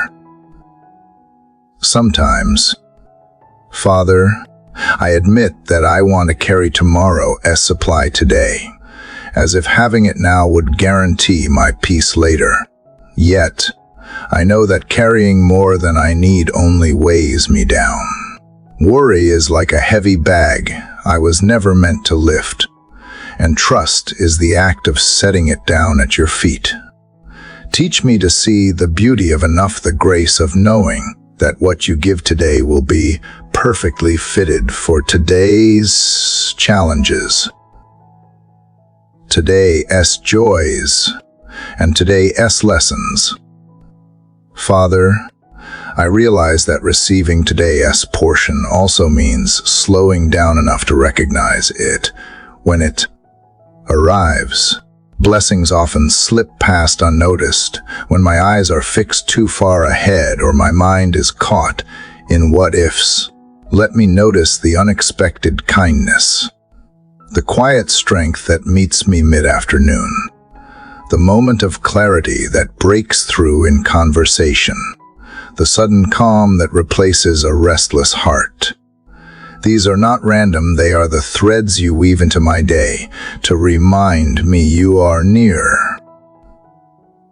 Sometimes, Father, I admit that I want to carry tomorrow's supply today, as if having it now would guarantee my peace later. Yet, I know that carrying more than I need only weighs me down. Worry is like a heavy bag I was never meant to lift, and trust is the act of setting it down at your feet. Teach me to see the beauty of enough, the grace of knowing that what you give today will be perfectly fitted for today's challenges, today's joys, and today's lessons. Father, I realize that receiving today's portion also means slowing down enough to recognize it when it arrives. Blessings often slip past unnoticed when my eyes are fixed too far ahead or my mind is caught in what-ifs. Let me notice the unexpected kindness, the quiet strength that meets me mid-afternoon, the moment of clarity that breaks through in conversation, the sudden calm that replaces a restless heart. These are not random, they are the threads you weave into my day to remind me you are near.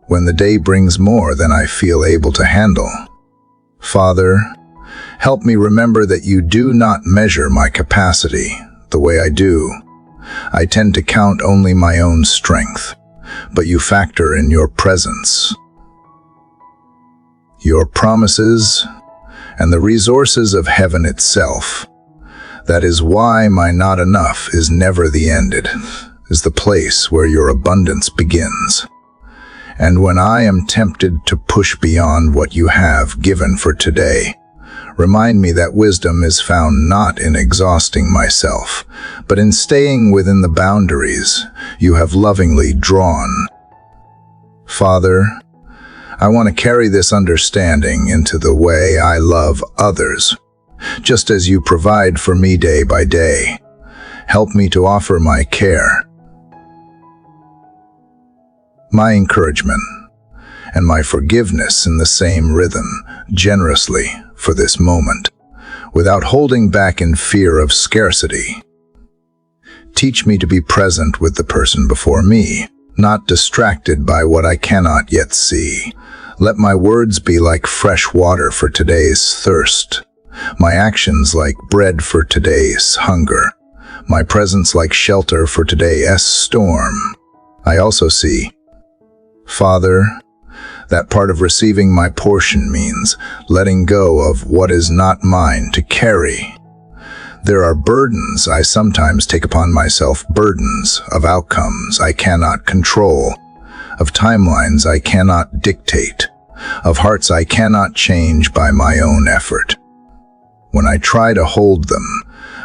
When the day brings more than I feel able to handle, Father, help me remember that you do not measure my capacity the way I do. I tend to count only my own strength, but you factor in your presence, your promises, and the resources of heaven itself. That is why my not enough is never the end. It is the place where your abundance begins. And when I am tempted to push beyond what you have given for today, remind me that wisdom is found not in exhausting myself, but in staying within the boundaries you have lovingly drawn. Father, I want to carry this understanding into the way I love others, just as you provide for me day by day. Help me to offer my care, my encouragement, and my forgiveness in the same rhythm, generously for this moment, without holding back in fear of scarcity. Teach me to be present with the person before me, not distracted by what I cannot yet see. Let my words be like fresh water for today's thirst, my actions like bread for today's hunger, my presence like shelter for today's storm. I also see, Father, that part of receiving my portion means letting go of what is not mine to carry. There are burdens I sometimes take upon myself, burdens of outcomes I cannot control, of timelines I cannot dictate, of hearts I cannot change by my own effort. When I try to hold them,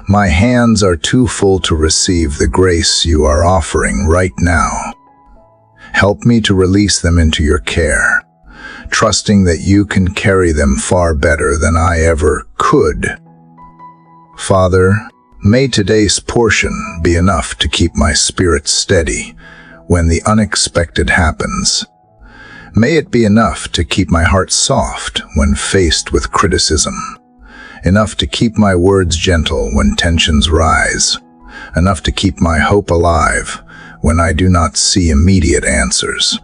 my hands are too full to receive the grace you are offering right now. Help me to release them into your care, trusting that you can carry them far better than I ever could. Father, may today's portion be enough to keep my spirit steady when the unexpected happens. May it be enough to keep my heart soft when faced with criticism, enough to keep my words gentle when tensions rise, enough to keep my hope alive when I do not see immediate answers.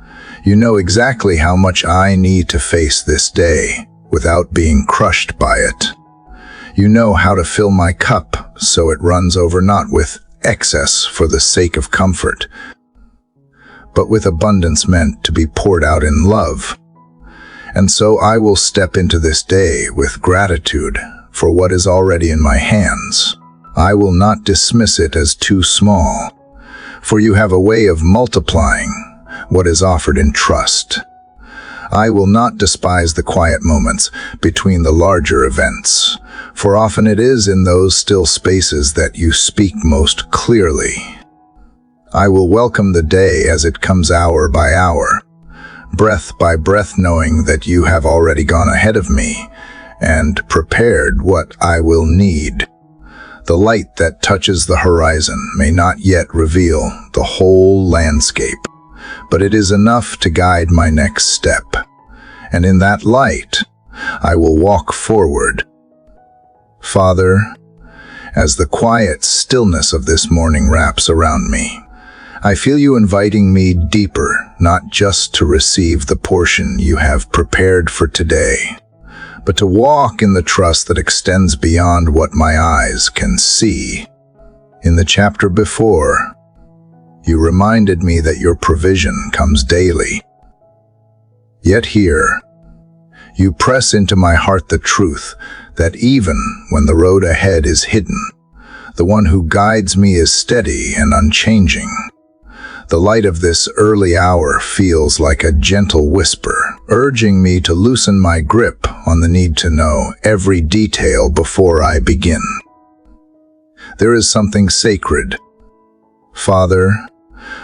You know exactly how much I need to face this day without being crushed by it. You know how to fill my cup so it runs over, not with excess for the sake of comfort, but with abundance meant to be poured out in love. And so I will step into this day with gratitude for what is already in my hands. I will not dismiss it as too small, for you have a way of multiplying what is offered in trust. I will not despise the quiet moments between the larger events, for often it is in those still spaces that you speak most clearly. I will welcome the day as it comes hour by hour, breath by breath, knowing that you have already gone ahead of me and prepared what I will need. The light that touches the horizon may not yet reveal the whole landscape, but it is enough to guide my next step. And in that light, I will walk forward. Father, as the quiet stillness of this morning wraps around me, I feel you inviting me deeper, not just to receive the portion you have prepared for today, but to walk in the trust that extends beyond what my eyes can see. In the chapter before, you reminded me that your provision comes daily. Yet here, you press into my heart the truth that even when the road ahead is hidden, the one who guides me is steady and unchanging. The light of this early hour feels like a gentle whisper, urging me to loosen my grip on the need to know every detail before I begin. There is something sacred, Father,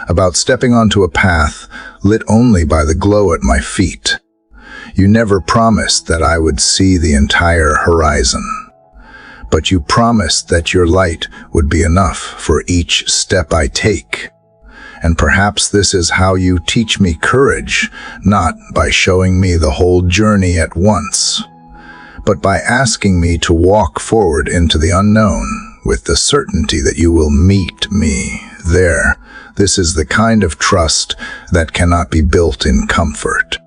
about stepping onto a path lit only by the glow at my feet. You never promised that I would see the entire horizon, but you promised that your light would be enough for each step I take. And perhaps this is how you teach me courage, not by showing me the whole journey at once, but by asking me to walk forward into the unknown with the certainty that you will meet me there. This is the kind of trust that cannot be built in comfort.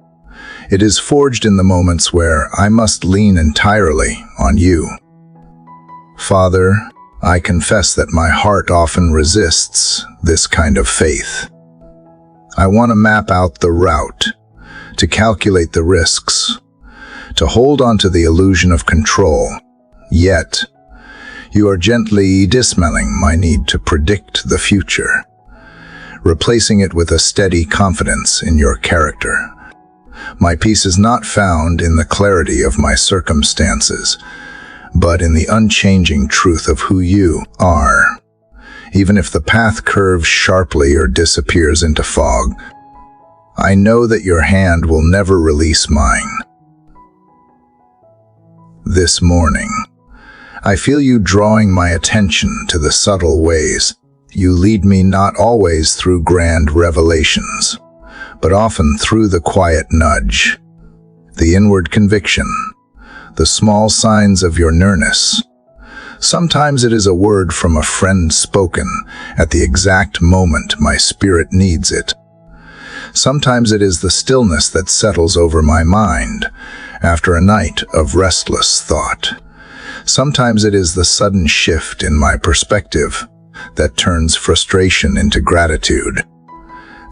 It is forged in the moments where I must lean entirely on you. Father, I confess that my heart often resists this kind of faith. I want to map out the route, to calculate the risks, to hold on to the illusion of control. Yet, you are gently dismantling my need to predict the future, replacing it with a steady confidence in your character. My peace is not found in the clarity of my circumstances, but in the unchanging truth of who you are. Even if the path curves sharply or disappears into fog, I know that your hand will never release mine. This morning, I feel you drawing my attention to the subtle ways. You lead me not always through grand revelations, but often through the quiet nudge, the inward conviction, the small signs of your nearness. Sometimes it is a word from a friend spoken at the exact moment my spirit needs it. Sometimes it is the stillness that settles over my mind after a night of restless thought. Sometimes it is the sudden shift in my perspective that turns frustration into gratitude.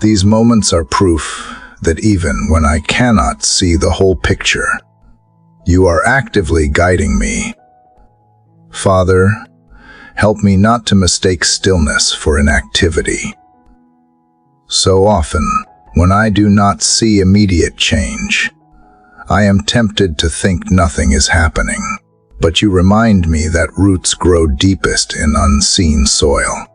These moments are proof that even when I cannot see the whole picture, you are actively guiding me. Father, help me not to mistake stillness for inactivity. So often, when I do not see immediate change, I am tempted to think nothing is happening. But you remind me that roots grow deepest in unseen soil,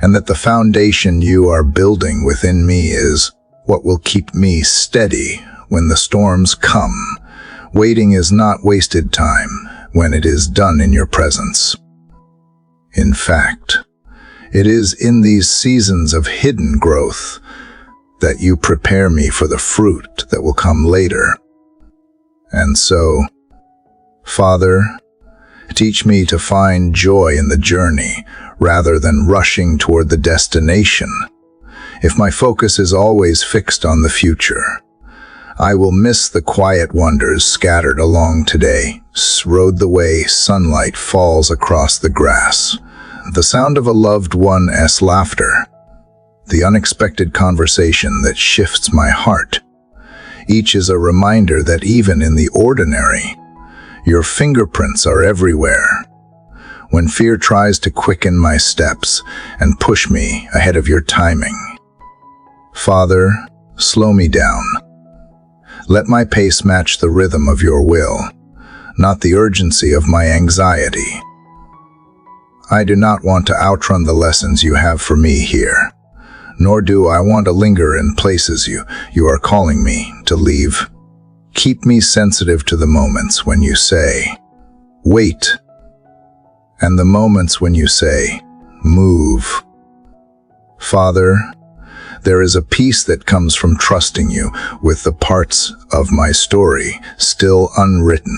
and that the foundation you are building within me is what will keep me steady when the storms come. Waiting is not wasted time when it is done in your presence. In fact, it is in these seasons of hidden growth that you prepare me for the fruit that will come later. And so, Father, teach me to find joy in the journey rather than rushing toward the destination. If my focus is always fixed on the future, I will miss the quiet wonders scattered along today. Rode the way sunlight falls across the grass, the sound of a loved one's laughter, the unexpected conversation that shifts my heart. Each is a reminder that even in the ordinary, your fingerprints are everywhere. When fear tries to quicken my steps and push me ahead of your timing, Father, slow me down. Let my pace match the rhythm of your will, not the urgency of my anxiety. I do not want to outrun the lessons you have for me here, nor do I want to linger in places you are calling me to leave. Keep me sensitive to the moments when you say, wait, and the moments when you say, move. Father, there is a peace that comes from trusting you with the parts of my story still unwritten.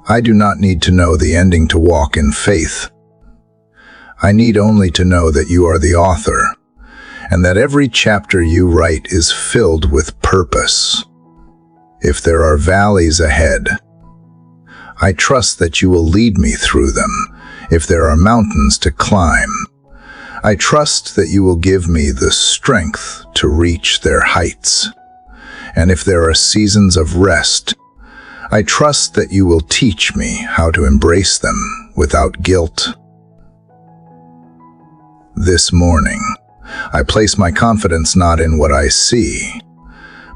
I do not need to know the ending to walk in faith. I need only to know that you are the author, and that every chapter you write is filled with purpose. If there are valleys ahead, I trust that you will lead me through them. If there are mountains to climb, I trust that you will give me the strength to reach their heights. And if there are seasons of rest, I trust that you will teach me how to embrace them without guilt. This morning, I place my confidence not in what I see,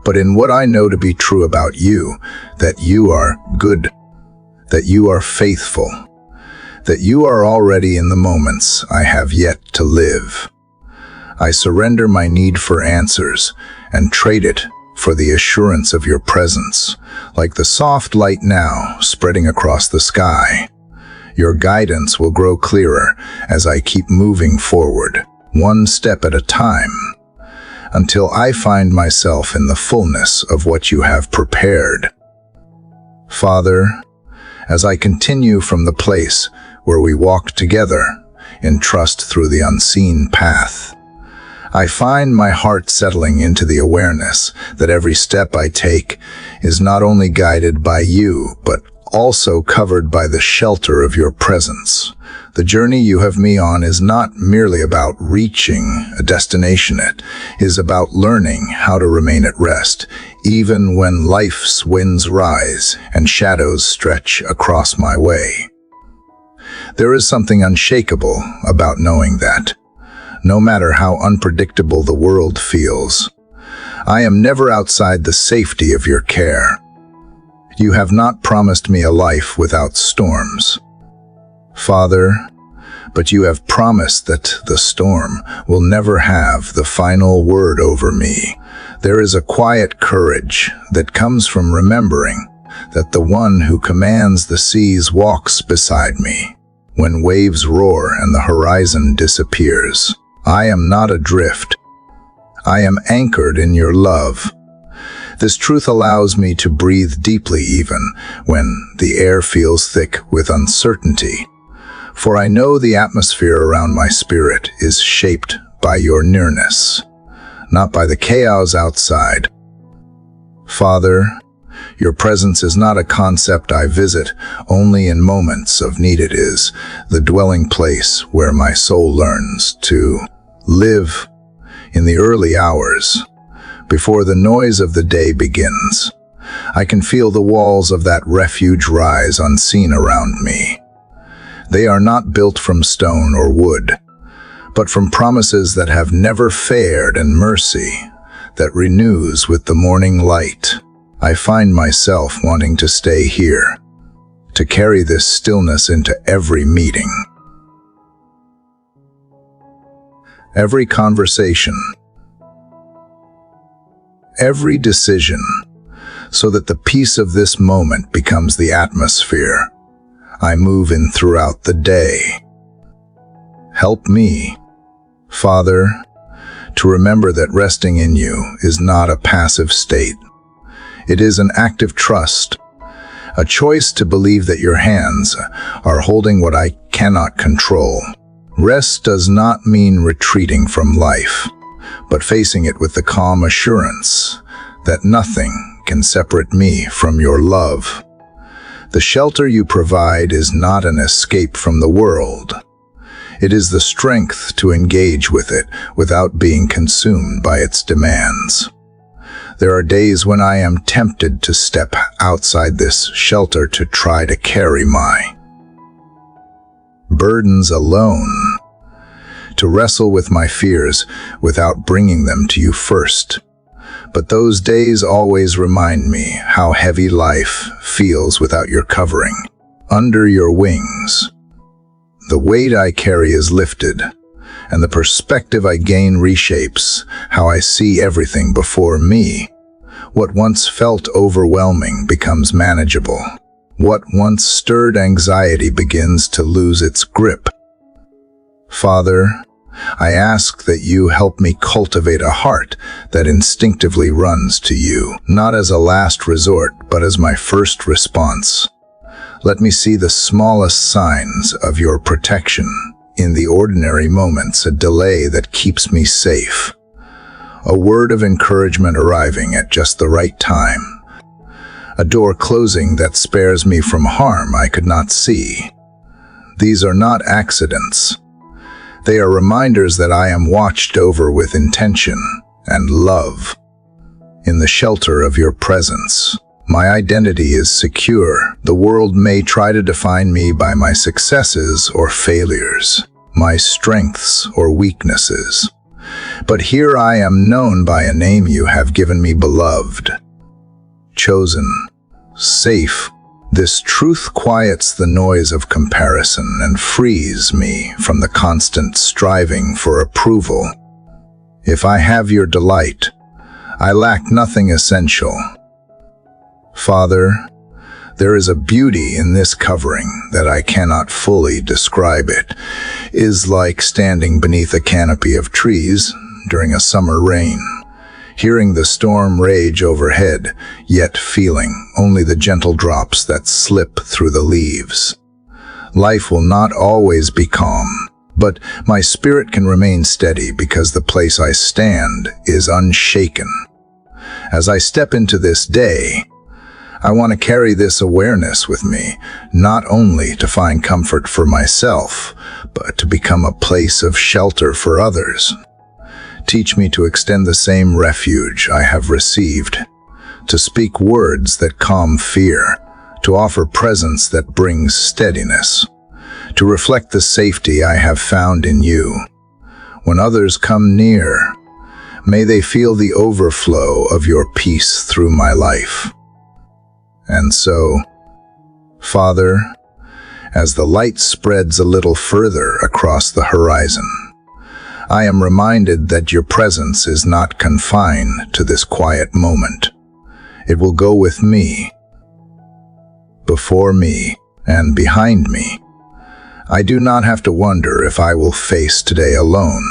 but in what I know to be true about you, that you are good, that you are faithful, that you are already in the moments I have yet to live. I surrender my need for answers and trade it for the assurance of your presence, like the soft light now spreading across the sky. Your guidance will grow clearer as I keep moving forward, one step at a time, until I find myself in the fullness of what you have prepared. Father, as I continue from the place where we walk together in trust through the unseen path, I find my heart settling into the awareness that every step I take is not only guided by you, but also covered by the shelter of your presence. The journey you have me on is not merely about reaching a destination. It is about learning how to remain at rest, even when life's winds rise and shadows stretch across my way. There is something unshakable about knowing that, no matter how unpredictable the world feels, I am never outside the safety of your care. You have not promised me a life without storms, Father, but you have promised that the storm will never have the final word over me. There is a quiet courage that comes from remembering that the one who commands the seas walks beside me. When waves roar and the horizon disappears, I am not adrift. I am anchored in your love. This truth allows me to breathe deeply even when the air feels thick with uncertainty. For I know the atmosphere around my spirit is shaped by your nearness, not by the chaos outside. Father, your presence is not a concept I visit only in moments of need. It is the dwelling place where my soul learns to live in the early hours. Before the noise of the day begins, I can feel the walls of that refuge rise unseen around me. They are not built from stone or wood, but from promises that have never failed and mercy that renews with the morning light. I find myself wanting to stay here, to carry this stillness into every meeting, every conversation, every decision, so that the peace of this moment becomes the atmosphere I move in throughout the day. Help me, Father, to remember that resting in you is not a passive state. It is an active trust, a choice to believe that your hands are holding what I cannot control. Rest does not mean retreating from life, but facing it with the calm assurance that nothing can separate me from your love. The shelter you provide is not an escape from the world. It is the strength to engage with it without being consumed by its demands. There are days when I am tempted to step outside this shelter to try to carry my burdens alone, to wrestle with my fears without bringing them to you first. But those days always remind me how heavy life feels without your covering. Under your wings, the weight I carry is lifted, and the perspective I gain reshapes how I see everything before me. What once felt overwhelming becomes manageable. What once stirred anxiety begins to lose its grip. Father, I ask that you help me cultivate a heart that instinctively runs to you, not as a last resort, but as my first response. Let me see the smallest signs of your protection in the ordinary moments, a delay that keeps me safe, a word of encouragement arriving at just the right time, a door closing that spares me from harm I could not see. These are not accidents. They are reminders that I am watched over with intention and love. In the shelter of your presence, my identity is secure. The world may try to define me by my successes or failures, my strengths or weaknesses. But here I am known by a name you have given me, beloved, chosen, safe. This truth quiets the noise of comparison and frees me from the constant striving for approval. If I have your delight, I lack nothing essential. Father, there is a beauty in this covering that I cannot fully describe. It is like standing beneath a canopy of trees during a summer rain, hearing the storm rage overhead, yet feeling only the gentle drops that slip through the leaves. Life will not always be calm, but my spirit can remain steady because the place I stand is unshaken. As I step into this day, I want to carry this awareness with me, not only to find comfort for myself, but to become a place of shelter for others. Teach me to extend the same refuge I have received, to speak words that calm fear, to offer presence that brings steadiness, to reflect the safety I have found in you. When others come near, may they feel the overflow of your peace through my life. And so, Father, as the light spreads a little further across the horizon, I am reminded that your presence is not confined to this quiet moment. It will go with me, before me and behind me. I do not have to wonder if I will face today alone.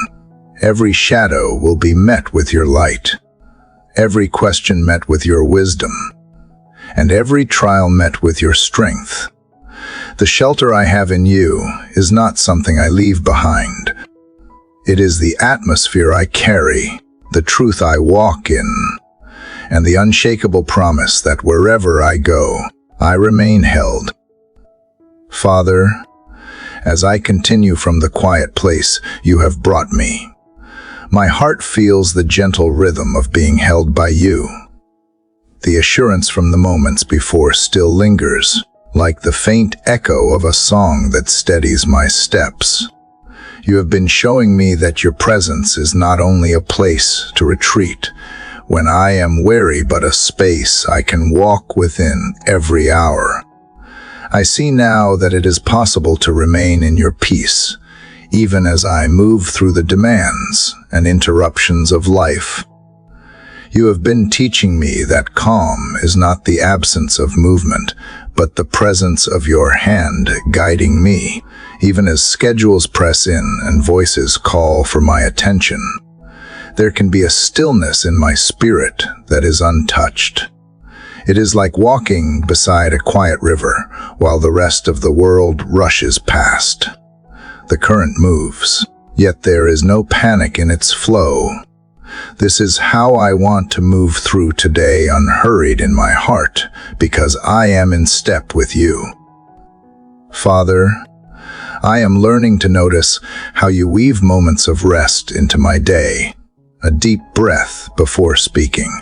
Every shadow will be met with your light, every question met with your wisdom, and every trial met with your strength. The shelter I have in you is not something I leave behind. It is the atmosphere I carry, the truth I walk in, and the unshakable promise that wherever I go, I remain held. Father, as I continue from the quiet place you have brought me, my heart feels the gentle rhythm of being held by you. The assurance from the moments before still lingers, like the faint echo of a song that steadies my steps. You have been showing me that your presence is not only a place to retreat when I am weary, but a space I can walk within every hour. I see now that it is possible to remain in your peace, even as I move through the demands and interruptions of life. You have been teaching me that calm is not the absence of movement, but the presence of your hand guiding me, even as schedules press in and voices call for my attention. There can be a stillness in my spirit that is untouched. It is like walking beside a quiet river while the rest of the world rushes past. The current moves, yet there is no panic in its flow. This is how I want to move through today, unhurried in my heart, because I am in step with you. Father, I am learning to notice how you weave moments of rest into my day, a deep breath before speaking,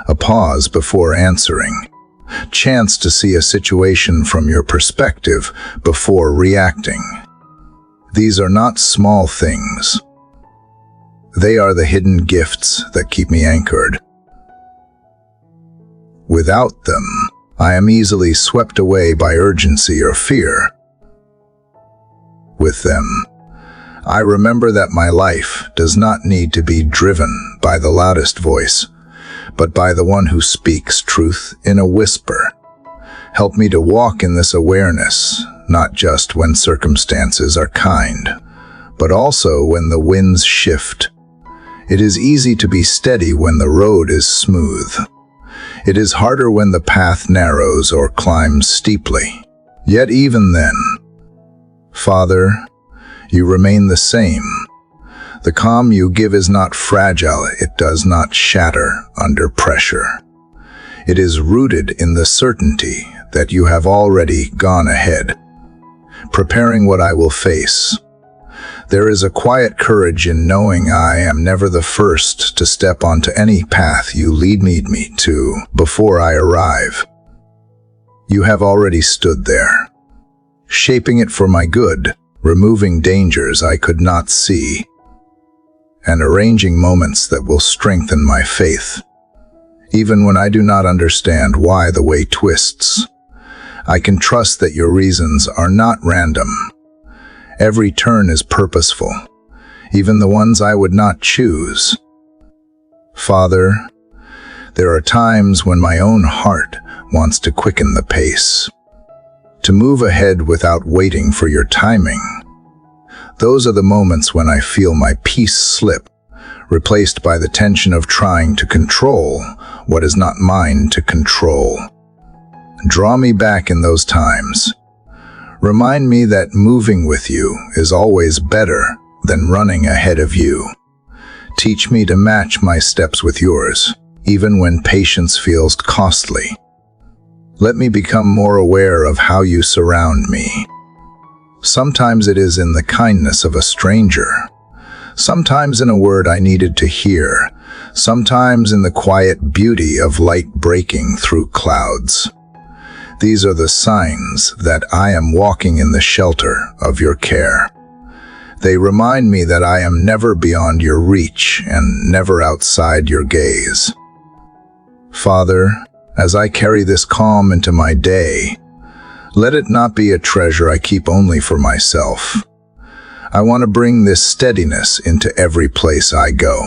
a pause before answering, chance to see a situation from your perspective before reacting. These are not small things. They are the hidden gifts that keep me anchored. Without them, I am easily swept away by urgency or fear. With them, I remember that my life does not need to be driven by the loudest voice, but by the one who speaks truth in a whisper. Help me to walk in this awareness, not just when circumstances are kind, but also when the winds shift. It is easy to be steady when the road is smooth. It is harder when the path narrows or climbs steeply. Yet even then, Father, you remain the same. The calm you give is not fragile, it does not shatter under pressure. It is rooted in the certainty that you have already gone ahead, preparing what I will face. There is a quiet courage in knowing I am never the first to step onto any path you lead me to before I arrive. You have already stood there, shaping it for my good, removing dangers I could not see, and arranging moments that will strengthen my faith. Even when I do not understand why the way twists, I can trust that your reasons are not random. Every turn is purposeful, even the ones I would not choose. Father, there are times when my own heart wants to quicken the pace, to move ahead without waiting for your timing. Those are the moments when I feel my peace slip, replaced by the tension of trying to control what is not mine to control. Draw me back in those times. Remind me that moving with you is always better than running ahead of you. Teach me to match my steps with yours, even when patience feels costly. Let me become more aware of how you surround me. Sometimes it is in the kindness of a stranger, sometimes in a word I needed to hear, sometimes in the quiet beauty of light breaking through clouds. These are the signs that I am walking in the shelter of your care. They remind me that I am never beyond your reach and never outside your gaze. Father, as I carry this calm into my day, let it not be a treasure I keep only for myself. I want to bring this steadiness into every place I go.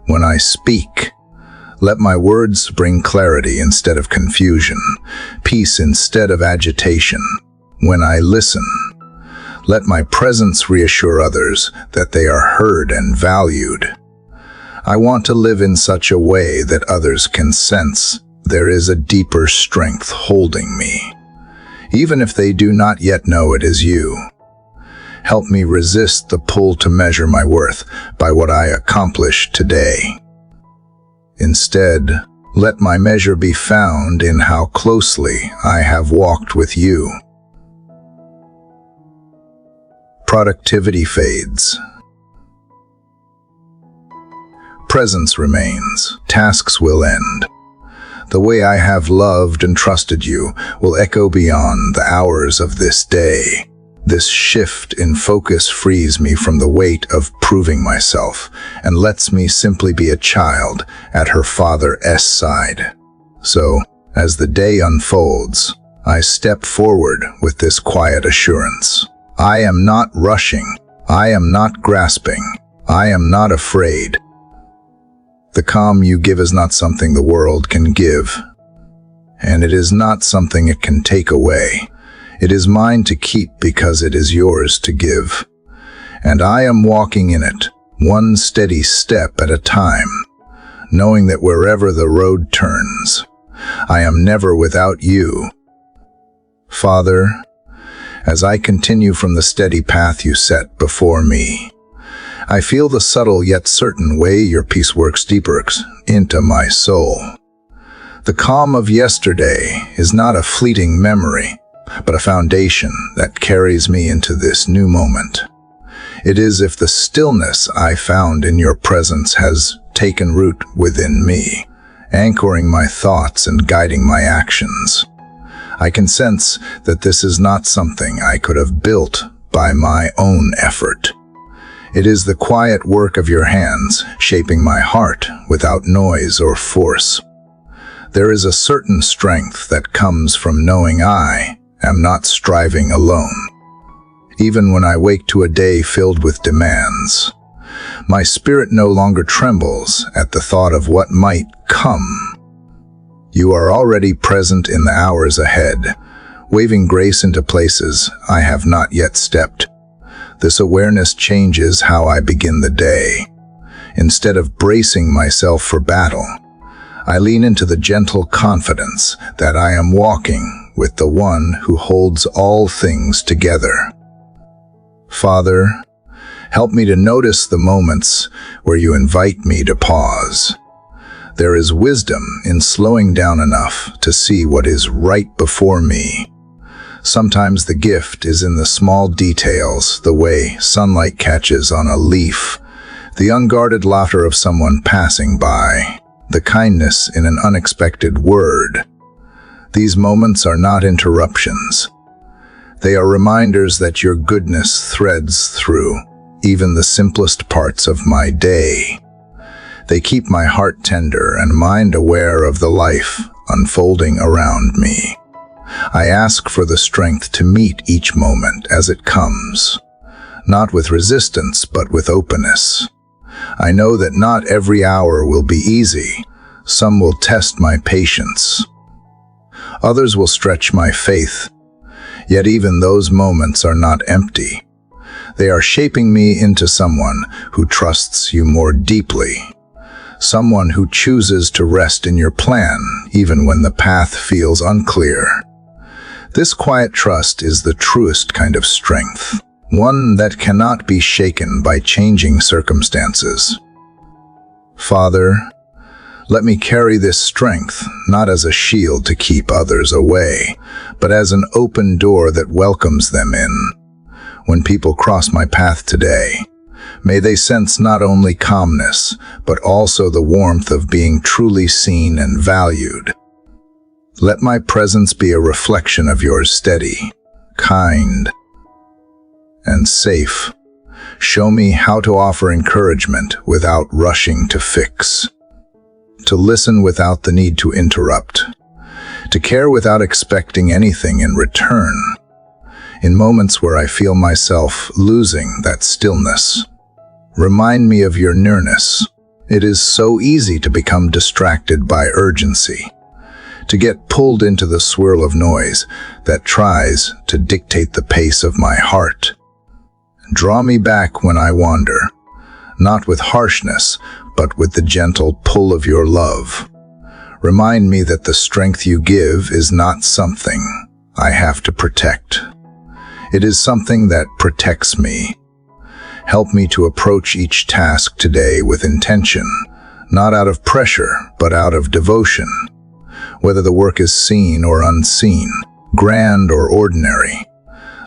When I speak, Let my words bring clarity instead of confusion, peace instead of agitation. When I listen, let my presence reassure others that they are heard and valued. I want to live in such a way that others can sense there is a deeper strength holding me, even if they do not yet know it is you. Help me resist the pull to measure my worth by what I accomplish today. Instead, let my measure be found in how closely I have walked with you. Productivity fades. Presence remains. Tasks will end. The way I have loved and trusted you will echo beyond the hours of this day. This shift in focus frees me from the weight of proving myself and lets me simply be a child at her father's side. So, as the day unfolds, I step forward with this quiet assurance. I am not rushing. I am not grasping. I am not afraid. The calm you give is not something the world can give, and it is not something it can take away. It is mine to keep because it is yours to give, and I am walking in it, one steady step at a time, knowing that wherever the road turns, I am never without you. Father, as I continue from the steady path you set before me, I feel the subtle yet certain way your peace works deeper into my soul. The calm of yesterday is not a fleeting memory, but a foundation that carries me into this new moment. It is as if the stillness I found in your presence has taken root within me, anchoring my thoughts and guiding my actions. I can sense that this is not something I could have built by my own effort. It is the quiet work of your hands shaping my heart without noise or force. There is a certain strength that comes from knowing I am not striving alone. Even when I wake to a day filled with demands, my spirit no longer trembles at the thought of what might come. You are already present in the hours ahead, waving grace into places I have not yet stepped. This awareness changes how I begin the day. Instead of bracing myself for battle, I lean into the gentle confidence that I am walking with the one who holds all things together. Father, help me to notice the moments where you invite me to pause. There is wisdom in slowing down enough to see what is right before me. Sometimes the gift is in the small details, the way sunlight catches on a leaf, the unguarded laughter of someone passing by, the kindness in an unexpected word. These moments are not interruptions. They are reminders that your goodness threads through even the simplest parts of my day. They keep my heart tender and mind aware of the life unfolding around me. I ask for the strength to meet each moment as it comes, not with resistance but with openness. I know that not every hour will be easy. Some will test my patience. Others will stretch my faith. Yet even those moments are not empty. They are shaping me into someone who trusts you more deeply. Someone who chooses to rest in your plan even when the path feels unclear. This quiet trust is the truest kind of strength, one that cannot be shaken by changing circumstances. Father, let me carry this strength not as a shield to keep others away, but as an open door that welcomes them in. When people cross my path today, may they sense not only calmness, but also the warmth of being truly seen and valued. Let my presence be a reflection of yours, steady, kind, and safe. Show me how to offer encouragement without rushing to fix, to listen without the need to interrupt, to care without expecting anything in return. In moments where I feel myself losing that stillness, remind me of your nearness, It is so easy to become distracted by urgency, to get pulled into the swirl of noise that tries to dictate the pace of my heart. Draw me back when I wander, not with harshness, but with the gentle pull of your love. Remind me that the strength you give is not something I have to protect. It is something that protects me. Help me to approach each task today with intention, not out of pressure, but out of devotion. Whether the work is seen or unseen, grand or ordinary,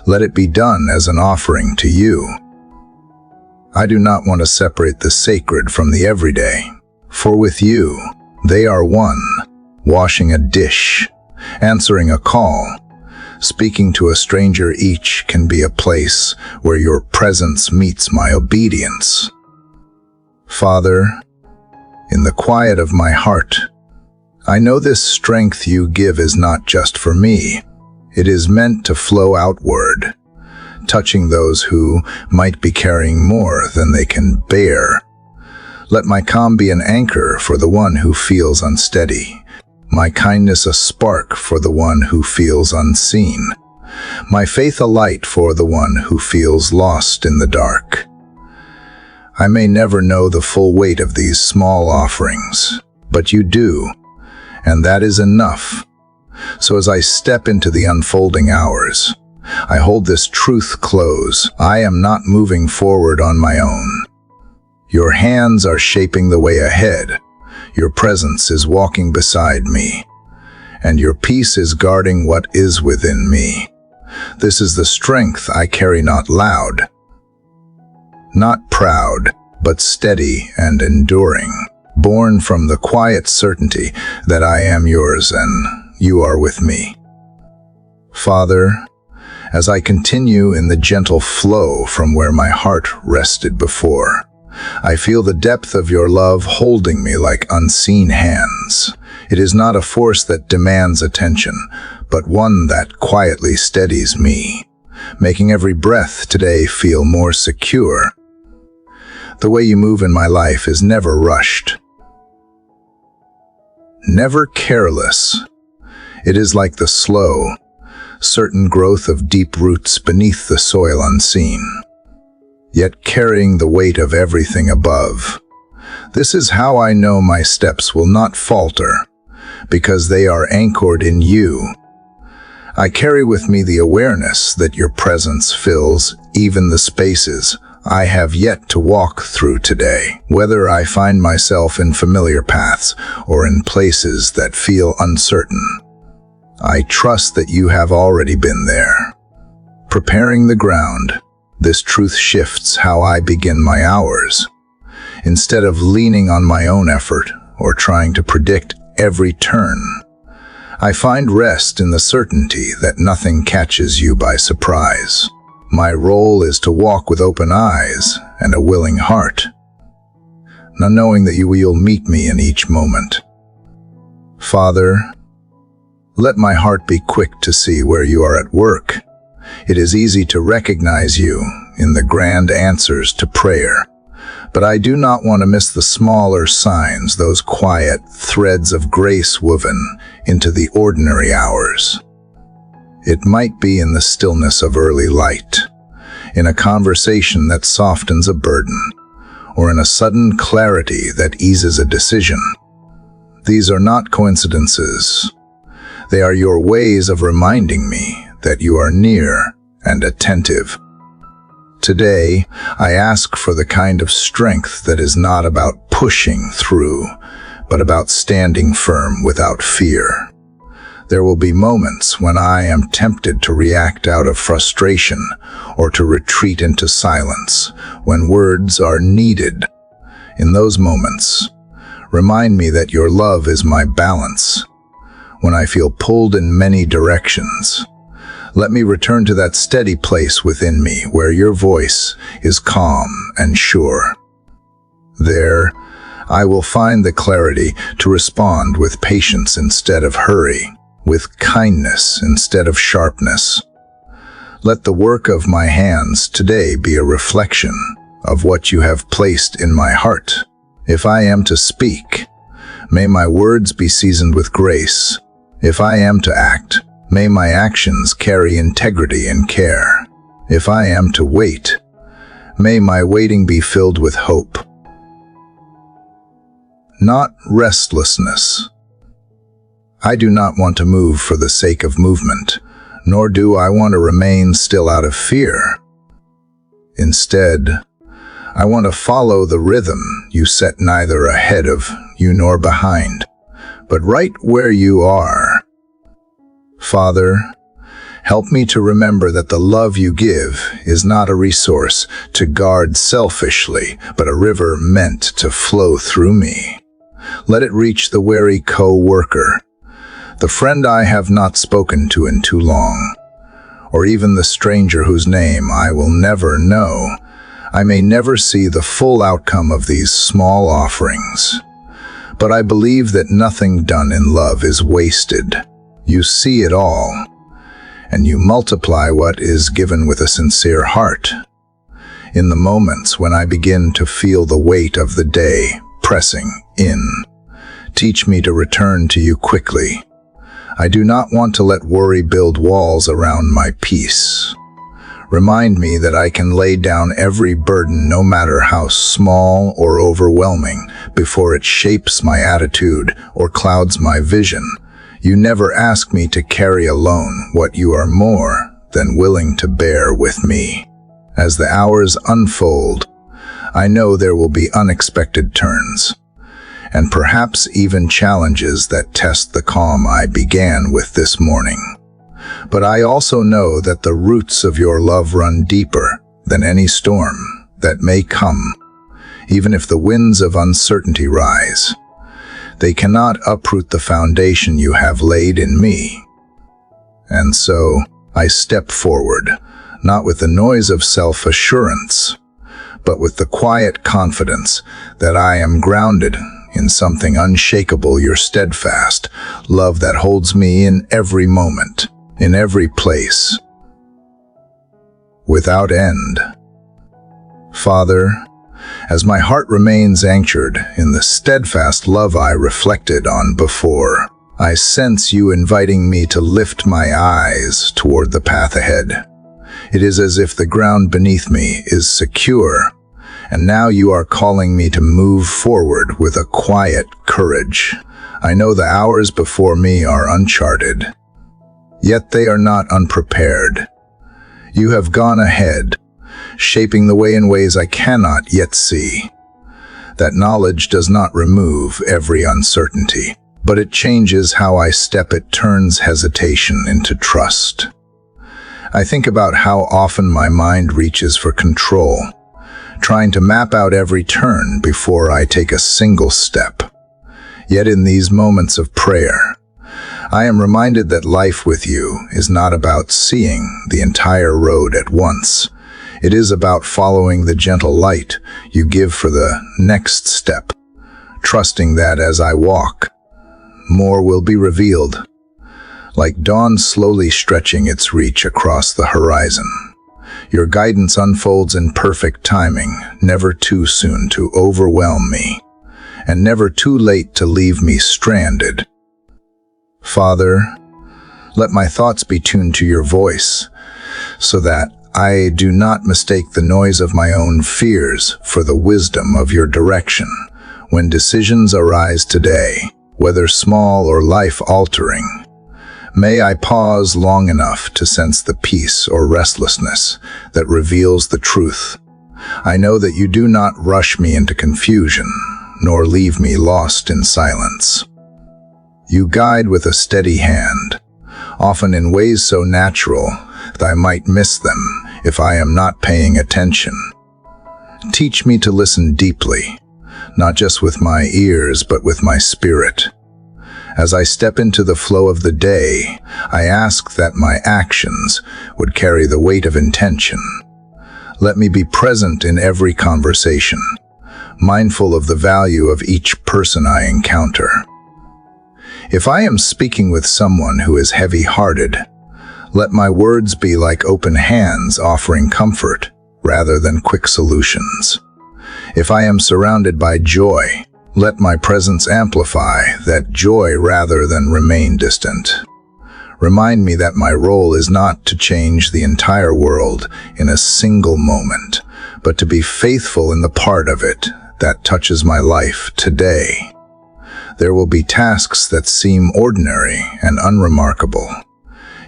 let it be done as an offering to you. I do not want to separate the sacred from the everyday, for with you, they are one. Washing a dish, answering a call, speaking to a stranger, each can be a place where your presence meets my obedience. Father, in the quiet of my heart, I know this strength you give is not just for me. It is meant to flow outward, touching those who might be carrying more than they can bear. Let my calm be an anchor for the one who feels unsteady, my kindness a spark for the one who feels unseen, my faith a light for the one who feels lost in the dark. I may never know the full weight of these small offerings, but you do, and that is enough. So as I step into the unfolding hours, I hold this truth close. I am not moving forward on my own. Your hands are shaping the way ahead. Your presence is walking beside me, and your peace is guarding what is within me. This is the strength I carry, not loud, not proud, but steady and enduring, born from the quiet certainty that I am yours and you are with me. Father, as I continue in the gentle flow from where my heart rested before, I feel the depth of your love holding me like unseen hands. It is not a force that demands attention, but one that quietly steadies me, making every breath today feel more secure. The way you move in my life is never rushed, never careless. It is like the slow, certain growth of deep roots beneath the soil unseen, yet carrying the weight of everything above. This is how I know my steps will not falter, because they are anchored in you. I carry with me the awareness that your presence fills even the spaces I have yet to walk through today. Whether I find myself in familiar paths or in places that feel uncertain, I trust that you have already been there, preparing the ground. This truth shifts how I begin my hours. Instead of leaning on my own effort or trying to predict every turn, I find rest in the certainty that nothing catches you by surprise. My role is to walk with open eyes and a willing heart, not knowing that you will meet me in each moment. Father, let my heart be quick to see where you are at work. It is easy to recognize you in the grand answers to prayer, but I do not want to miss the smaller signs, those quiet threads of grace woven into the ordinary hours. It might be in the stillness of early light, in a conversation that softens a burden, or in a sudden clarity that eases a decision. These are not coincidences. They are your ways of reminding me that you are near and attentive. Today, I ask for the kind of strength that is not about pushing through, but about standing firm without fear. There will be moments when I am tempted to react out of frustration or to retreat into silence, when words are needed. In those moments, remind me that your love is my balance. When I feel pulled in many directions, let me return to that steady place within me where your voice is calm and sure. There, I will find the clarity to respond with patience instead of hurry, with kindness instead of sharpness. Let the work of my hands today be a reflection of what you have placed in my heart. If I am to speak, may my words be seasoned with grace. If I am to act, may my actions carry integrity and care. If I am to wait, may my waiting be filled with hope, not restlessness. I do not want to move for the sake of movement, nor do I want to remain still out of fear. Instead, I want to follow the rhythm you set, neither ahead of you nor behind, but right where you are. Father, help me to remember that the love you give is not a resource to guard selfishly, but a river meant to flow through me. Let it reach the weary co-worker, the friend I have not spoken to in too long, or even the stranger whose name I will never know. I may never see the full outcome of these small offerings, but I believe that nothing done in love is wasted. You see it all, and you multiply what is given with a sincere heart. In the moments when I begin to feel the weight of the day pressing in, teach me to return to you quickly. I do not want to let worry build walls around my peace. Remind me that I can lay down every burden, no matter how small or overwhelming, before it shapes my attitude or clouds my vision. You never ask me to carry alone what you are more than willing to bear with me. As the hours unfold, I know there will be unexpected turns, and perhaps even challenges that test the calm I began with this morning. But I also know that the roots of your love run deeper than any storm that may come. Even if the winds of uncertainty rise, they cannot uproot the foundation you have laid in me. And so I step forward, not with the noise of self-assurance, but with the quiet confidence that I am grounded in something unshakable, your steadfast love that holds me in every moment, in every place, without end. Father, as my heart remains anchored in the steadfast love I reflected on before, I sense you inviting me to lift my eyes toward the path ahead. It is as if the ground beneath me is secure, and now you are calling me to move forward with a quiet courage. I know the hours before me are uncharted, yet they are not unprepared. You have gone ahead, shaping the way in ways I cannot yet see. That knowledge does not remove every uncertainty, but it changes how I step. It turns hesitation into trust. I think about how often my mind reaches for control, trying to map out every turn before I take a single step. Yet in these moments of prayer, I am reminded that life with you is not about seeing the entire road at once. It is about following the gentle light you give for the next step, trusting that as I walk, more will be revealed, like dawn slowly stretching its reach across the horizon. Your guidance unfolds in perfect timing, never too soon to overwhelm me, and never too late to leave me stranded. Father, let my thoughts be tuned to your voice, so that I do not mistake the noise of my own fears for the wisdom of your direction. When decisions arise today, whether small or life-altering, may I pause long enough to sense the peace or restlessness that reveals the truth. I know that you do not rush me into confusion, nor leave me lost in silence. You guide with a steady hand, often in ways so natural that I might miss them if I am not paying attention. Teach me to listen deeply, not just with my ears, but with my spirit. As I step into the flow of the day, I ask that my actions would carry the weight of intention. Let me be present in every conversation, mindful of the value of each person I encounter. If I am speaking with someone who is heavy-hearted, let my words be like open hands offering comfort rather than quick solutions. If I am surrounded by joy, let my presence amplify that joy rather than remain distant. Remind me that my role is not to change the entire world in a single moment, but to be faithful in the part of it that touches my life today. There will be tasks that seem ordinary and unremarkable,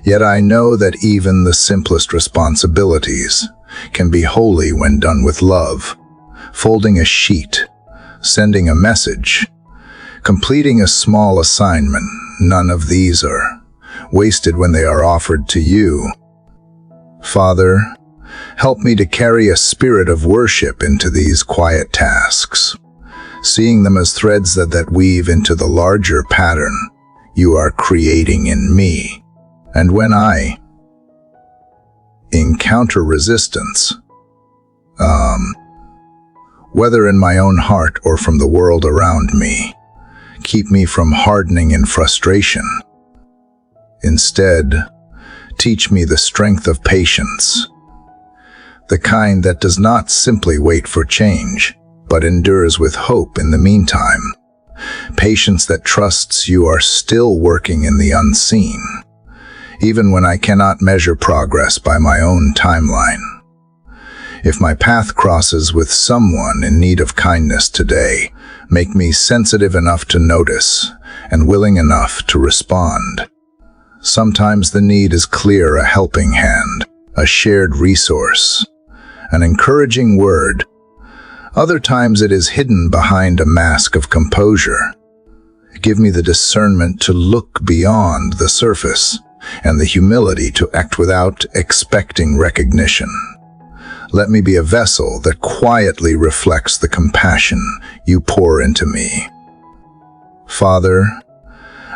yet I know that even the simplest responsibilities can be holy when done with love. Folding a sheet, sending a message, completing a small assignment, none of these are wasted when they are offered to you. Father, help me to carry a spirit of worship into these quiet tasks, seeing them as threads that weave into the larger pattern you are creating in me. And when I encounter resistance, whether in my own heart or from the world around me, keep me from hardening in frustration. Instead, teach me the strength of patience, the kind that does not simply wait for change, but endures with hope in the meantime. Patience that trusts you are still working in the unseen, even when I cannot measure progress by my own timeline. If my path crosses with someone in need of kindness today, make me sensitive enough to notice and willing enough to respond. Sometimes the need is clear: a helping hand, a shared resource, an encouraging word. Other times it is hidden behind a mask of composure. Give me the discernment to look beyond the surface and the humility to act without expecting recognition. Let me be a vessel that quietly reflects the compassion you pour into me. Father,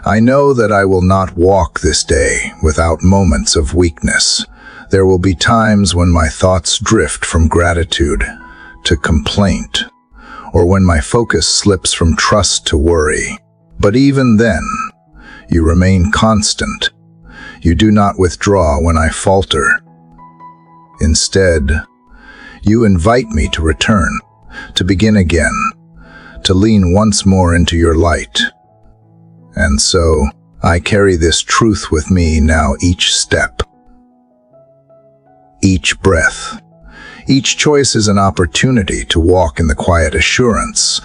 I know that I will not walk this day without moments of weakness. There will be times when my thoughts drift from gratitude to complaint, or when my focus slips from trust to worry. But even then, you remain constant. You do not withdraw when I falter. Instead, you invite me to return, to begin again, to lean once more into your light. And so, I carry this truth with me now: each step, each breath, each choice is an opportunity to walk in the quiet assurance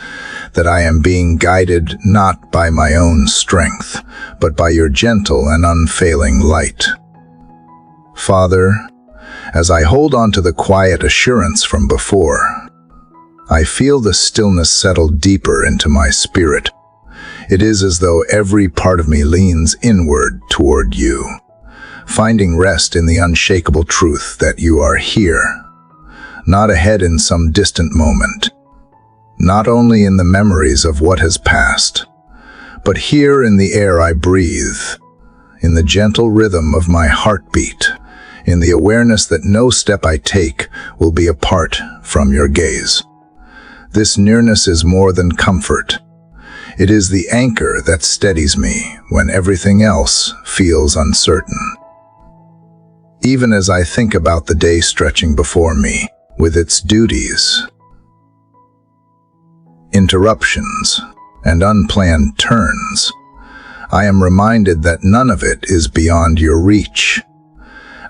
that I am being guided not by my own strength, but by your gentle and unfailing light. Father, as I hold on to the quiet assurance from before, I feel the stillness settle deeper into my spirit. It is as though every part of me leans inward toward you, finding rest in the unshakable truth that you are here, not ahead in some distant moment, not only in the memories of what has passed, but here in the air I breathe, in the gentle rhythm of my heartbeat, in the awareness that no step I take will be apart from your gaze. This nearness is more than comfort. It is the anchor that steadies me when everything else feels uncertain. Even as I think about the day stretching before me, with its duties, interruptions, and unplanned turns, I am reminded that none of it is beyond your reach.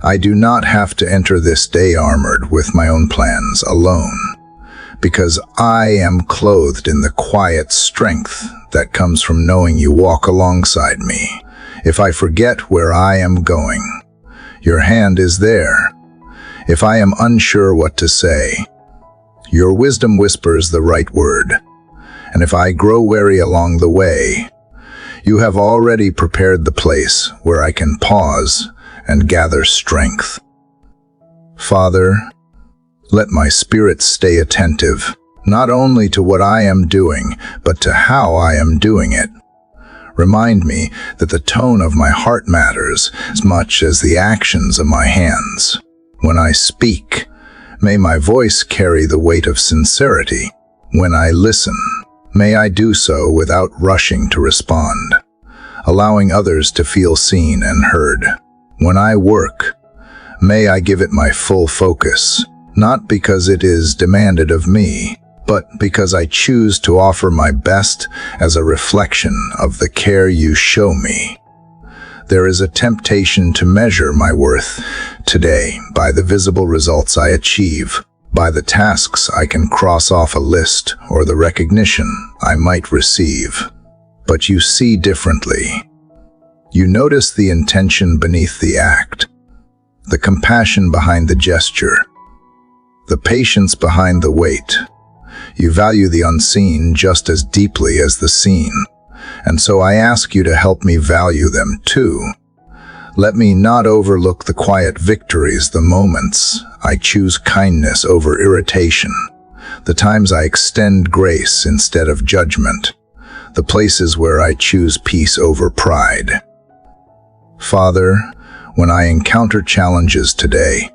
I do not have to enter this day armored with my own plans alone, because I am clothed in the quiet strength that comes from knowing you walk alongside me. If I forget where I am going, your hand is there. If I am unsure what to say, your wisdom whispers the right word. And if I grow weary along the way, you have already prepared the place where I can pause and gather strength. Father, let my spirit stay attentive, not only to what I am doing, but to how I am doing it. Remind me that the tone of my heart matters as much as the actions of my hands. When I speak, may my voice carry the weight of sincerity. When I listen, may I do so without rushing to respond, allowing others to feel seen and heard. When I work, may I give it my full focus, not because it is demanded of me, but because I choose to offer my best as a reflection of the care you show me. There is a temptation to measure my worth today by the visible results I achieve, by the tasks I can cross off a list, or the recognition I might receive. But you see differently. You notice the intention beneath the act, the compassion behind the gesture, the patience behind the wait. You value the unseen just as deeply as the seen, and so I ask you to help me value them too. Let me not overlook the quiet victories, the moments I choose kindness over irritation, the times I extend grace instead of judgment, the places where I choose peace over pride. Father, when I encounter challenges today,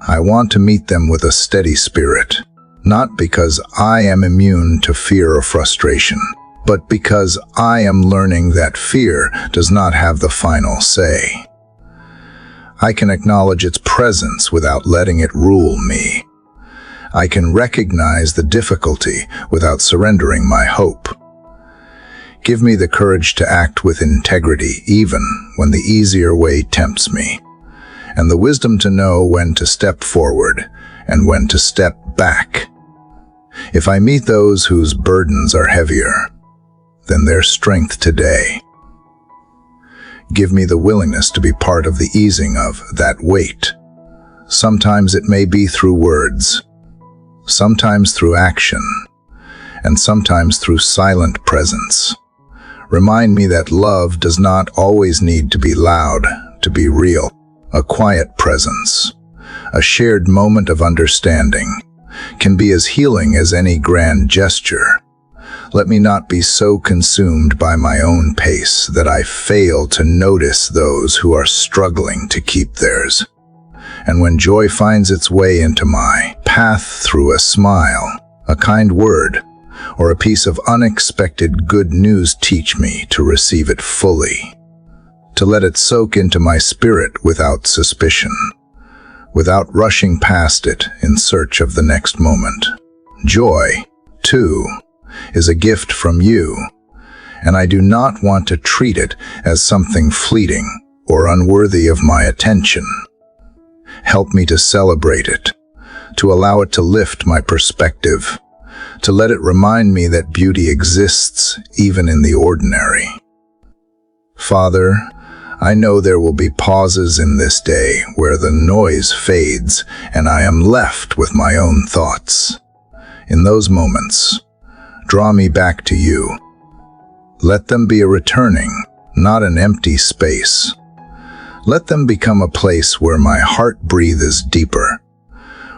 I want to meet them with a steady spirit, not because I am immune to fear or frustration, but because I am learning that fear does not have the final say. I can acknowledge its presence without letting it rule me. I can recognize the difficulty without surrendering my hope. Give me the courage to act with integrity even when the easier way tempts me, and the wisdom to know when to step forward and when to step back. If I meet those whose burdens are heavier than their strength today, give me the willingness to be part of the easing of that weight. Sometimes it may be through words, sometimes through action, and sometimes through silent presence. Remind me that love does not always need to be loud to be real. A quiet presence, a shared moment of understanding, can be as healing as any grand gesture. Let me not be so consumed by my own pace that I fail to notice those who are struggling to keep theirs. And when joy finds its way into my path through a smile, a kind word, or a piece of unexpected good news, teach me to receive it fully, to let it soak into my spirit without suspicion, without rushing past it in search of the next moment. Joy, too, is a gift from you, and I do not want to treat it as something fleeting or unworthy of my attention. Help me to celebrate it, to allow it to lift my perspective, to let it remind me that beauty exists even in the ordinary. Father, I know there will be pauses in this day where the noise fades and I am left with my own thoughts. In those moments, draw me back to you. Let them be a returning, not an empty space. Let them become a place where my heart breathes deeper,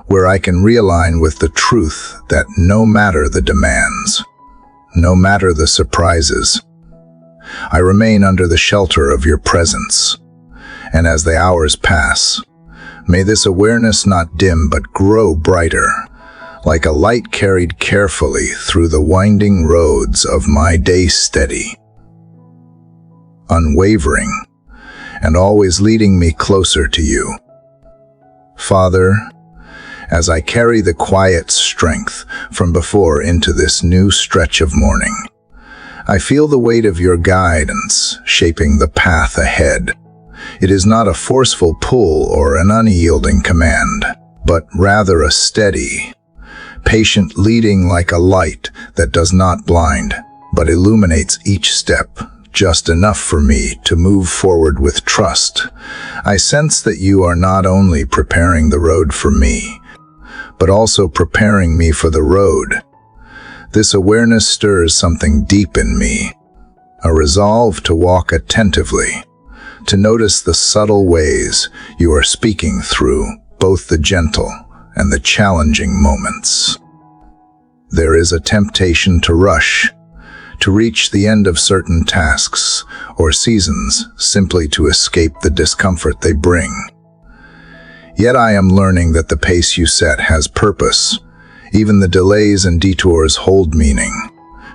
where I can realign with the truth that no matter the demands, no matter the surprises, I remain under the shelter of your presence. And as the hours pass, may this awareness not dim but grow brighter, like a light carried carefully through the winding roads of my day, steady, unwavering, and always leading me closer to you. Father, as I carry the quiet strength from before into this new stretch of morning, I feel the weight of your guidance shaping the path ahead. It is not a forceful pull or an unyielding command, but rather a steady, patient leading, like a light that does not blind, but illuminates each step just enough for me to move forward with trust. I sense that you are not only preparing the road for me, but also preparing me for the road. This awareness stirs something deep in me, a resolve to walk attentively, to notice the subtle ways you are speaking through both the gentle and the challenging moments. There is a temptation to rush, to reach the end of certain tasks or seasons simply to escape the discomfort they bring. Yet I am learning that the pace you set has purpose. Even the delays and detours hold meaning,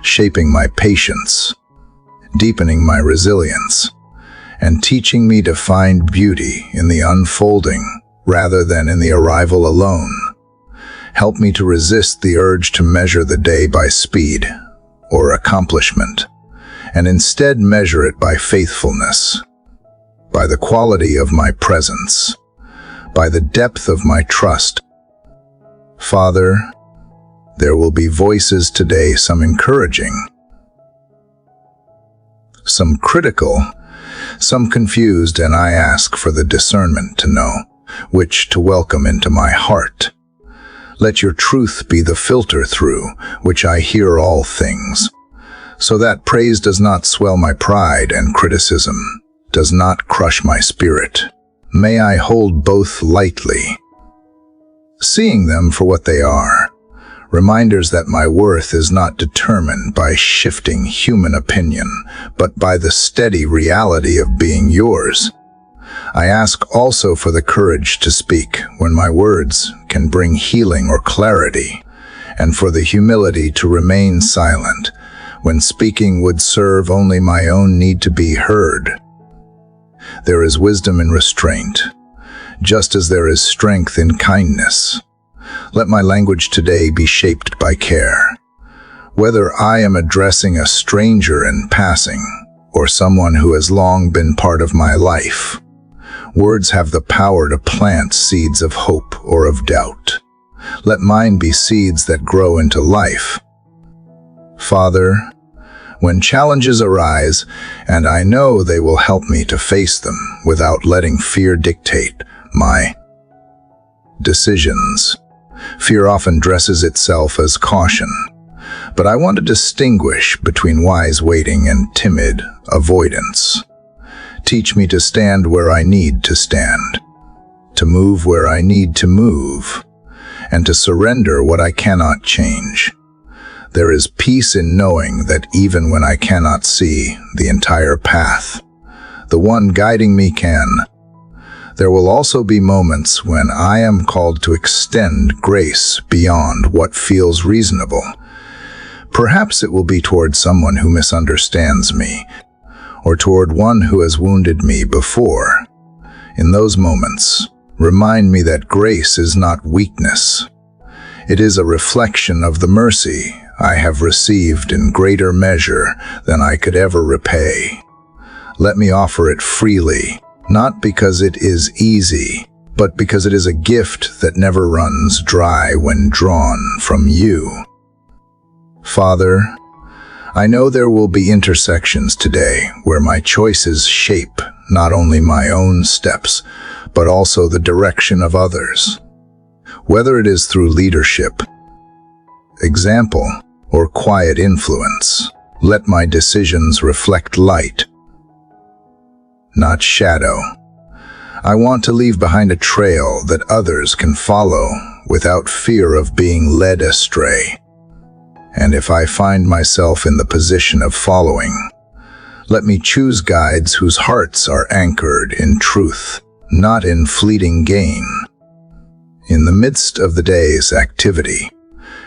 shaping my patience, deepening my resilience, and teaching me to find beauty in the unfolding rather than in the arrival alone. Help me to resist the urge to measure the day by speed or accomplishment, and instead measure it by faithfulness, by the quality of my presence, by the depth of my trust. Father, there will be voices today, some encouraging, some critical, some confused, and I ask for the discernment to know which to welcome into my heart. Let your truth be the filter through which I hear all things, so that praise does not swell my pride and criticism does not crush my spirit. May I hold both lightly, seeing them for what they are, reminders that my worth is not determined by shifting human opinion, but by the steady reality of being yours. I ask also for the courage to speak when my words can bring healing or clarity, and for the humility to remain silent when speaking would serve only my own need to be heard. There is wisdom in restraint, just as there is strength in kindness. Let my language today be shaped by care. Whether I am addressing a stranger in passing or someone who has long been part of my life, words have the power to plant seeds of hope or of doubt. Let mine be seeds that grow into life. Father, when challenges arise, and I know they will help me to face them without letting fear dictate my decisions. Fear often dresses itself as caution, but I want to distinguish between wise waiting and timid avoidance. Teach me to stand where I need to stand, to move where I need to move, and to surrender what I cannot change. There is peace in knowing that even when I cannot see the entire path, the one guiding me can. There will also be moments when I am called to extend grace beyond what feels reasonable. Perhaps it will be toward someone who misunderstands me, or toward one who has wounded me before. In those moments, remind me that grace is not weakness. It is a reflection of the mercy I have received in greater measure than I could ever repay. Let me offer it freely, not because it is easy, but because it is a gift that never runs dry when drawn from you. Father, I know there will be intersections today where my choices shape not only my own steps, but also the direction of others. Whether it is through leadership, example, or quiet influence, let my decisions reflect light, not shadow. I want to leave behind a trail that others can follow without fear of being led astray. And if I find myself in the position of following, let me choose guides whose hearts are anchored in truth, not in fleeting gain. In the midst of the day's activity,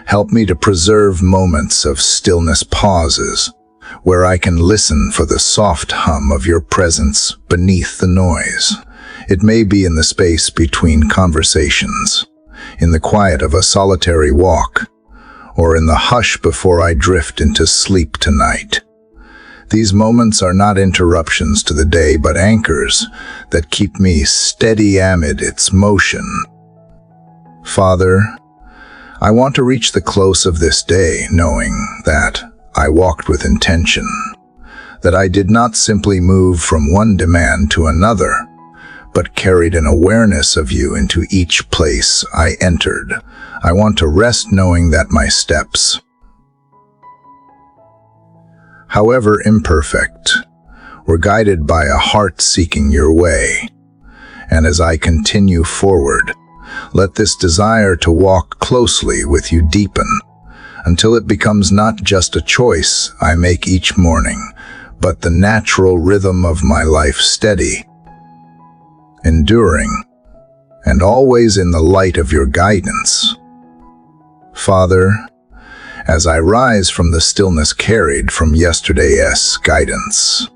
help me to preserve moments of stillness, pauses, where I can listen for the soft hum of your presence beneath the noise. It may be in the space between conversations, in the quiet of a solitary walk, or in the hush before I drift into sleep tonight. These moments are not interruptions to the day, but anchors that keep me steady amid its motion. Father, I want to reach the close of this day knowing that I walked with intention, that I did not simply move from one demand to another, but carried an awareness of you into each place I entered. I want to rest knowing that my steps, however imperfect, were guided by a heart seeking your way. And as I continue forward, let this desire to walk closely with you deepen, until it becomes not just a choice I make each morning, but the natural rhythm of my life, steady, enduring, and always in the light of your guidance. Father, as I rise from the stillness carried from yesterday's guidance,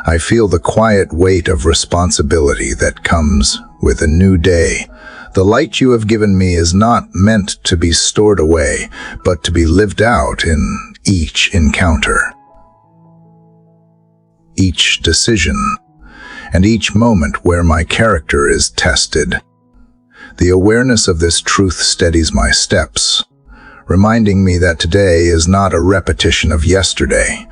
I feel the quiet weight of responsibility that comes with a new day. The light you have given me is not meant to be stored away, but to be lived out in each encounter, each decision, and each moment where my character is tested. The awareness of this truth steadies my steps, reminding me that today is not a repetition of yesterday,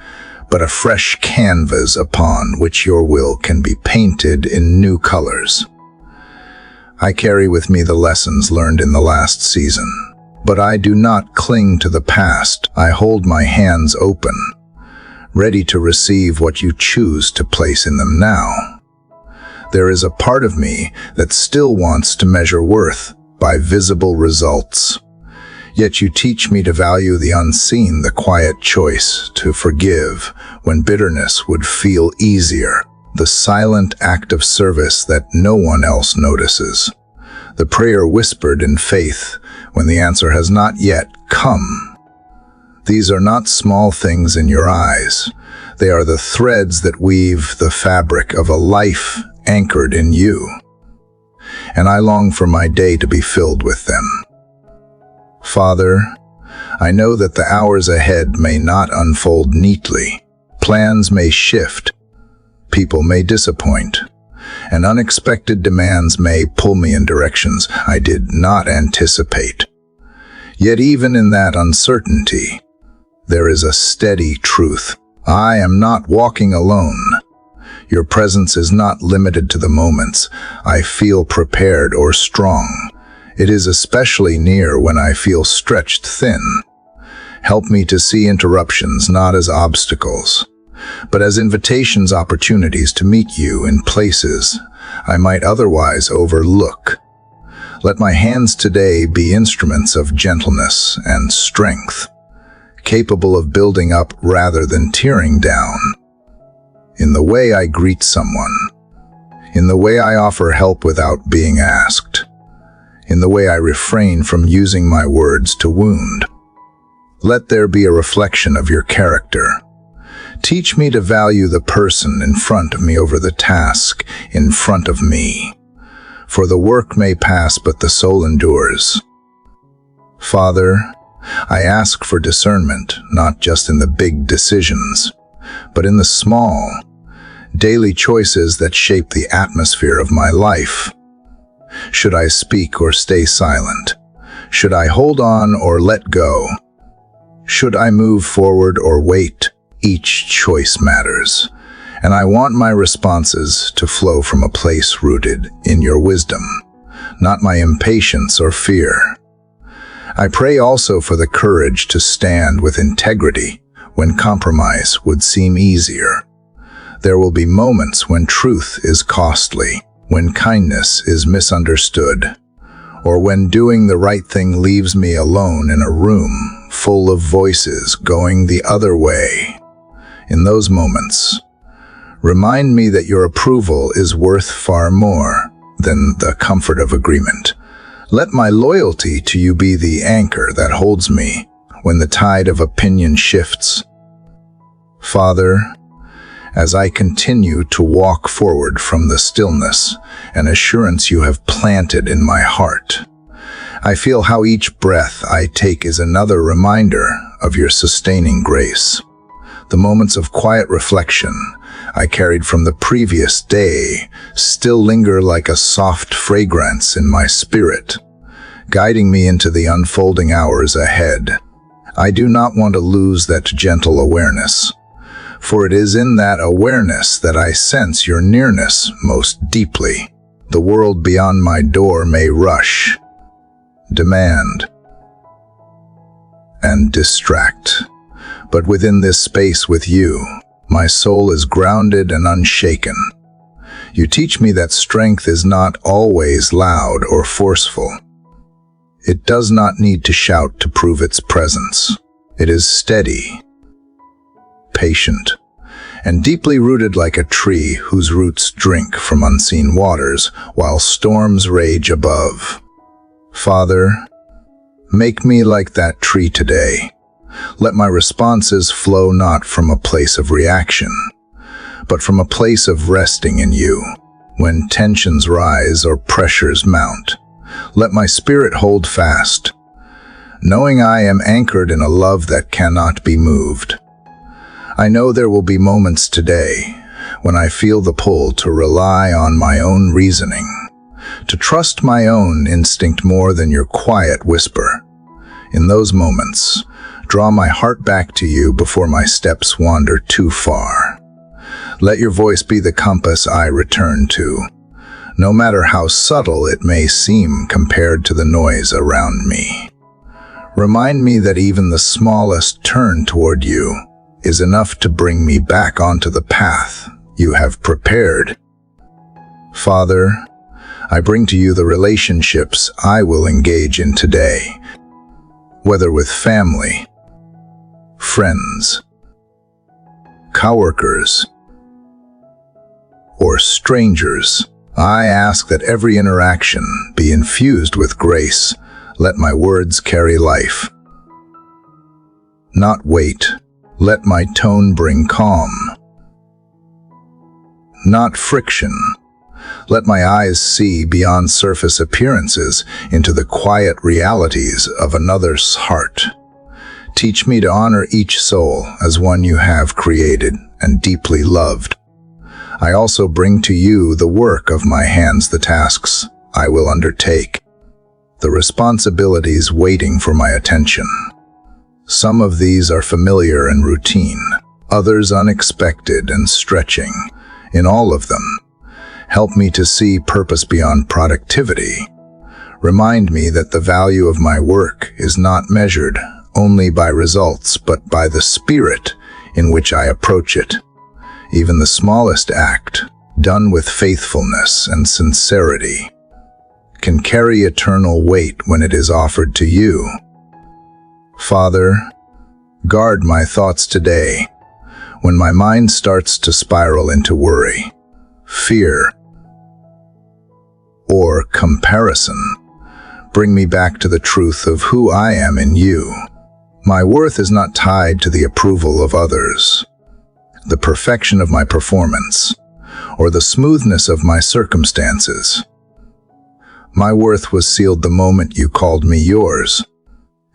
but a fresh canvas upon which your will can be painted in new colors. I carry with me the lessons learned in the last season, but I do not cling to the past. I hold my hands open, ready to receive what you choose to place in them now. There is a part of me that still wants to measure worth by visible results. Yet you teach me to value the unseen, the quiet choice to forgive when bitterness would feel easier, the silent act of service that no one else notices, the prayer whispered in faith when the answer has not yet come. These are not small things in your eyes. They are the threads that weave the fabric of a life anchored in you. And I long for my day to be filled with them. Father, I know that the hours ahead may not unfold neatly. Plans may shift, people may disappoint, and unexpected demands may pull me in directions I did not anticipate. Yet even in that uncertainty, there is a steady truth. I am not walking alone. Your presence is not limited to the moments I feel prepared or strong. It is especially near when I feel stretched thin. Help me to see interruptions not as obstacles, but as invitations, opportunities to meet you in places I might otherwise overlook. Let my hands today be instruments of gentleness and strength, capable of building up rather than tearing down. In the way I greet someone, in the way I offer help without being asked, in the way I refrain from using my words to wound. Let there be a reflection of your character. Teach me to value the person in front of me over the task in front of me. For the work may pass, but the soul endures. Father, I ask for discernment, not just in the big decisions, but in the small, daily choices that shape the atmosphere of my life. Should I speak or stay silent? Should I hold on or let go? Should I move forward or wait? Each choice matters, and I want my responses to flow from a place rooted in your wisdom, not my impatience or fear. I pray also for the courage to stand with integrity when compromise would seem easier. There will be moments when truth is costly, when kindness is misunderstood, or when doing the right thing leaves me alone in a room full of voices going the other way. In those moments, remind me that your approval is worth far more than the comfort of agreement. Let my loyalty to you be the anchor that holds me when the tide of opinion shifts. Father, as I continue to walk forward from the stillness and assurance you have planted in my heart, I feel how each breath I take is another reminder of your sustaining grace. The moments of quiet reflection I carried from the previous day still linger like a soft fragrance in my spirit, guiding me into the unfolding hours ahead. I do not want to lose that gentle awareness, for it is in that awareness that I sense your nearness most deeply. The world beyond my door may rush, demand, and distract, but within this space with you, my soul is grounded and unshaken. You teach me that strength is not always loud or forceful. It does not need to shout to prove its presence. It is steady, patient, and deeply rooted like a tree whose roots drink from unseen waters while storms rage above. Father, make me like that tree today. Let my responses flow not from a place of reaction, but from a place of resting in you. When tensions rise or pressures mount, Let my spirit hold fast, knowing I am anchored in a love that cannot be moved. I know there will be moments today when I feel the pull to rely on my own reasoning, to trust my own instinct more than your quiet whisper. In those moments, draw my heart back to you before my steps wander too far. Let your voice be the compass I return to, no matter how subtle it may seem compared to the noise around me. Remind me that even the smallest turn toward you is enough to bring me back onto the path you have prepared. Father, I bring to you the relationships I will engage in today, whether with family, friends, coworkers, or strangers. I ask that every interaction be infused with grace. Let my words carry life, not weight. Let my tone bring calm, not friction. Let my eyes see beyond surface appearances into the quiet realities of another's heart. Teach me to honor each soul as one you have created and deeply loved. I also bring to you the work of my hands, the tasks I will undertake, the responsibilities waiting for my attention. Some of these are familiar and routine, others unexpected and stretching. In all of them, help me to see purpose beyond productivity. Remind me that the value of my work is not measured only by results, but by the spirit in which I approach it. Even the smallest act, done with faithfulness and sincerity, can carry eternal weight when it is offered to you. Father, guard my thoughts today when my mind starts to spiral into worry, fear, or comparison. Bring me back to the truth of who I am in you. My worth is not tied to the approval of others, the perfection of my performance, or the smoothness of my circumstances. My worth was sealed the moment you called me yours,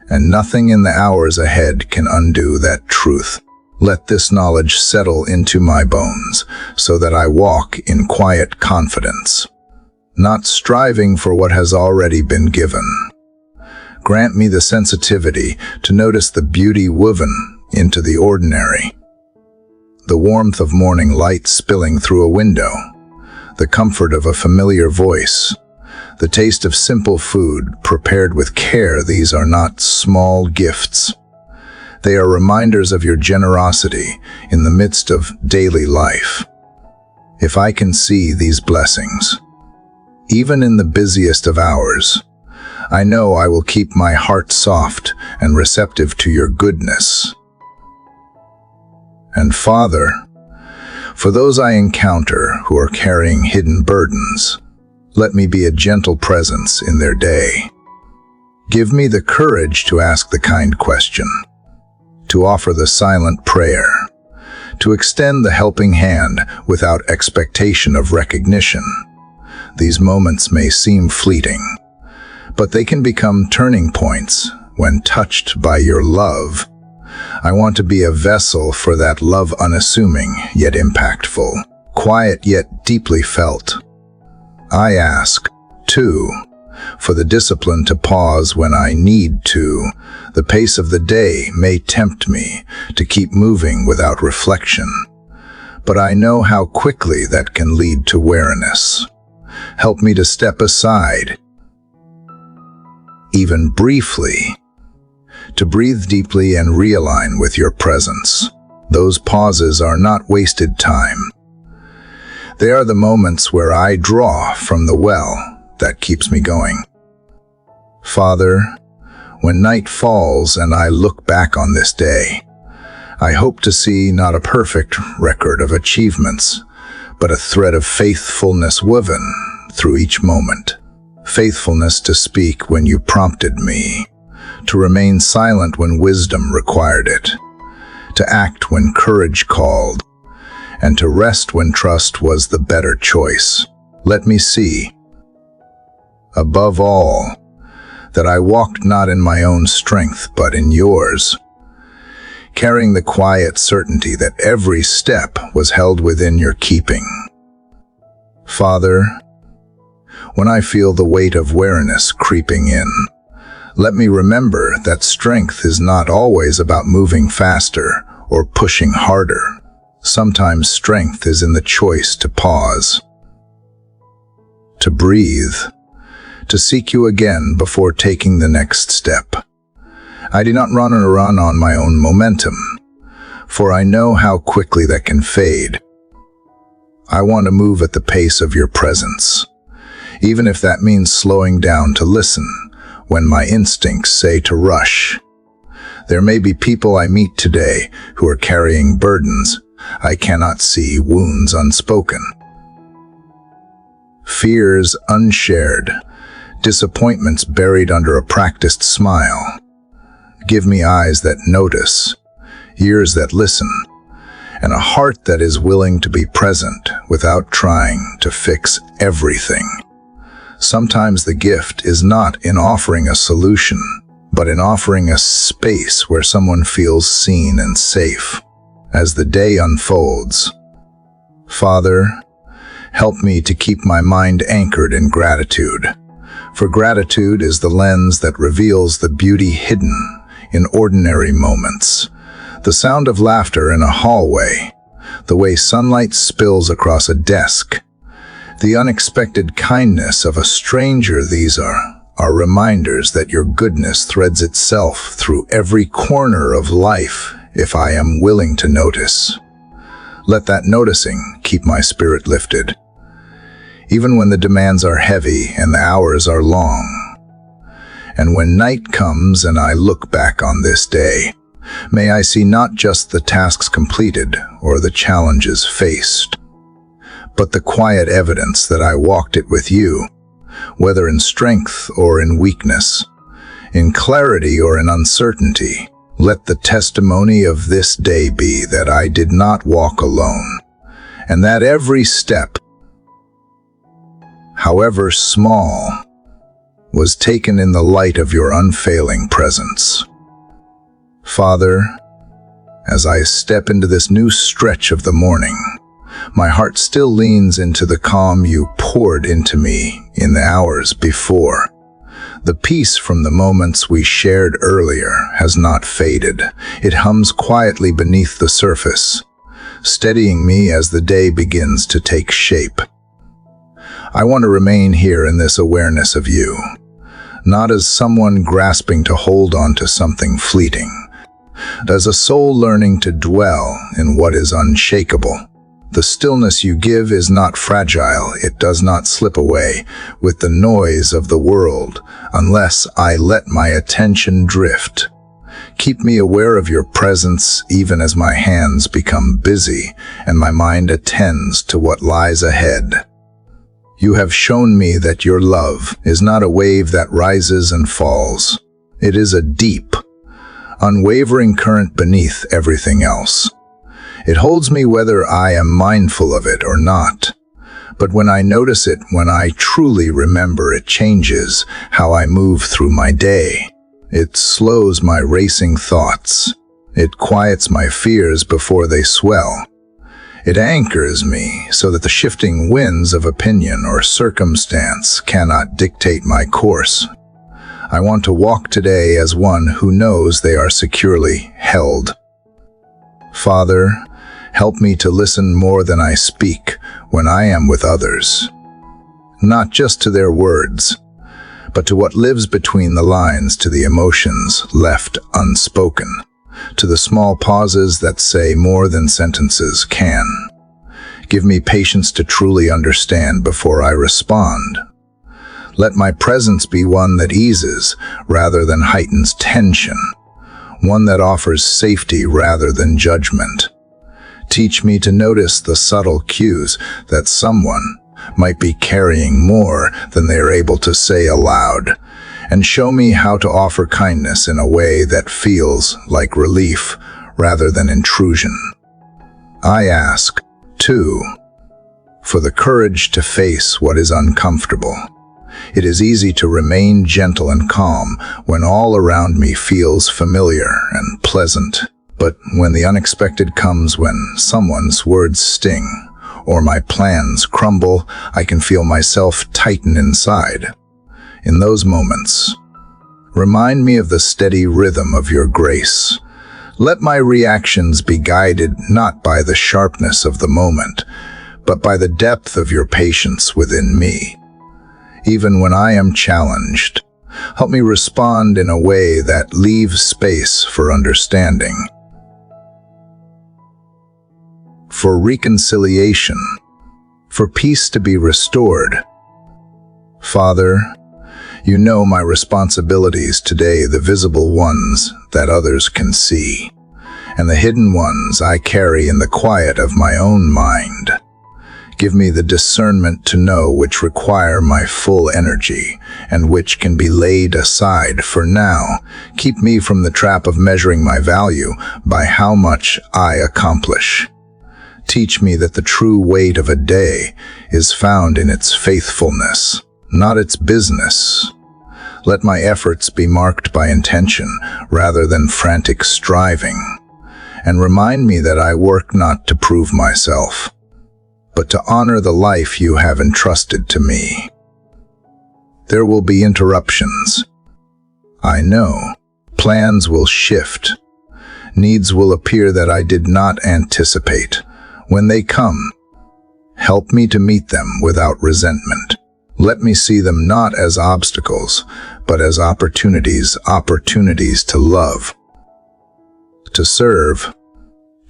and nothing in the hours ahead can undo that truth. Let this knowledge settle into my bones so that I walk in quiet confidence, not striving for what has already been given. Grant me the sensitivity to notice the beauty woven into the ordinary, the warmth of morning light spilling through a window, the comfort of a familiar voice, the taste of simple food prepared with care. These are not small gifts. They are reminders of your generosity in the midst of daily life. If I can see these blessings, even in the busiest of hours, I know I will keep my heart soft and receptive to your goodness. And Father, for those I encounter who are carrying hidden burdens, let me be a gentle presence in their day. Give me the courage to ask the kind question, to offer the silent prayer, to extend the helping hand without expectation of recognition. These moments may seem fleeting, but they can become turning points when touched by your love. I want to be a vessel for that love, unassuming yet impactful, quiet yet deeply felt. I ask, too, for the discipline to pause when I need to. The pace of the day may tempt me to keep moving without reflection, but I know how quickly that can lead to weariness. Help me to step aside, even briefly, to breathe deeply and realign with your presence. Those pauses are not wasted time. They are the moments where I draw from the well that keeps me going. Father, when night falls and I look back on this day, I hope to see not a perfect record of achievements, but a thread of faithfulness woven through each moment. Faithfulness to speak when you prompted me, to remain silent when wisdom required it, to act when courage called, and to rest when trust was the better choice. Let me see Above all, that I walked not in my own strength, but in yours, carrying the quiet certainty that every step was held within your keeping. Father, when I feel the weight of weariness creeping in, let me remember that strength is not always about moving faster or pushing harder. Sometimes strength is in the choice to pause, to breathe, to seek you again before taking the next step. I do not run on my own momentum, for I know how quickly that can fade. I want to move at the pace of your presence, even if that means slowing down to listen when my instincts say to rush. There may be people I meet today who are carrying burdens I cannot see, wounds unspoken, fears unshared, disappointments buried under a practiced smile. Give me eyes that notice, ears that listen, and a heart that is willing to be present without trying to fix everything. Sometimes the gift is not in offering a solution, but in offering a space where someone feels seen and safe. As the day unfolds, Father, help me to keep my mind anchored in gratitude, for gratitude is the lens that reveals the beauty hidden in ordinary moments. The sound of laughter in a hallway, the way sunlight spills across a desk, the unexpected kindness of a stranger. These are reminders that your goodness threads itself through every corner of life if I am willing to notice. Let that noticing keep my spirit lifted, even when the demands are heavy and the hours are long. And when night comes and I look back on this day, may I see not just the tasks completed or the challenges faced, but the quiet evidence that I walked it with you, whether in strength or in weakness, in clarity or in uncertainty. Let the testimony of this day be that I did not walk alone, and that every step, however small, was taken in the light of your unfailing presence. Father, as I step into this new stretch of the morning, my heart still leans into the calm you poured into me in the hours before. The peace from the moments we shared earlier has not faded. It hums quietly beneath the surface, steadying me as the day begins to take shape. I want to remain here in this awareness of you, not as someone grasping to hold on to something fleeting, but as a soul learning to dwell in what is unshakable. The stillness you give is not fragile. It does not slip away with the noise of the world unless I let my attention drift. Keep me aware of your presence even as my hands become busy and my mind attends to what lies ahead. You have shown me that your love is not a wave that rises and falls. It is a deep, unwavering current beneath everything else. It holds me whether I am mindful of it or not. But when I notice it, when I truly remember, it changes how I move through my day. It slows my racing thoughts. It quiets my fears before they swell. It anchors me so that the shifting winds of opinion or circumstance cannot dictate my course. I want to walk today as one who knows they are securely held. Father, help me to listen more than I speak when I am with others, not just to their words, but to what lives between the lines, to the emotions left unspoken, to the small pauses that say more than sentences can. Give me patience to truly understand before I respond. Let my presence be one that eases rather than heightens tension, one that offers safety rather than judgment. Teach me to notice the subtle cues that someone might be carrying more than they are able to say aloud, and show me how to offer kindness in a way that feels like relief rather than intrusion. I ask, too, for the courage to face what is uncomfortable, It is easy to remain gentle and calm when all around me feels familiar and pleasant. But when the unexpected comes, when someone's words sting, or my plans crumble, I can feel myself tighten inside. In those moments, remind me of the steady rhythm of your grace. Let my reactions be guided not by the sharpness of the moment, but by the depth of your patience within me. Even when I am challenged, help me respond in a way that leaves space for understanding, for reconciliation, for peace to be restored. Father, you know my responsibilities today, the visible ones that others can see, and the hidden ones I carry in the quiet of my own mind. Give me the discernment to know which require my full energy and which can be laid aside for now. Keep me from the trap of measuring my value by how much I accomplish. Teach me that the true weight of a day is found in its faithfulness, not its business. Let my efforts be marked by intention rather than frantic striving, and remind me that I work not to prove myself, but to honor the life you have entrusted to me. There will be interruptions. I know. Plans will shift. Needs will appear that I did not anticipate. When they come, help me to meet them without resentment. Let me see them not as obstacles, but as opportunities to love, to serve,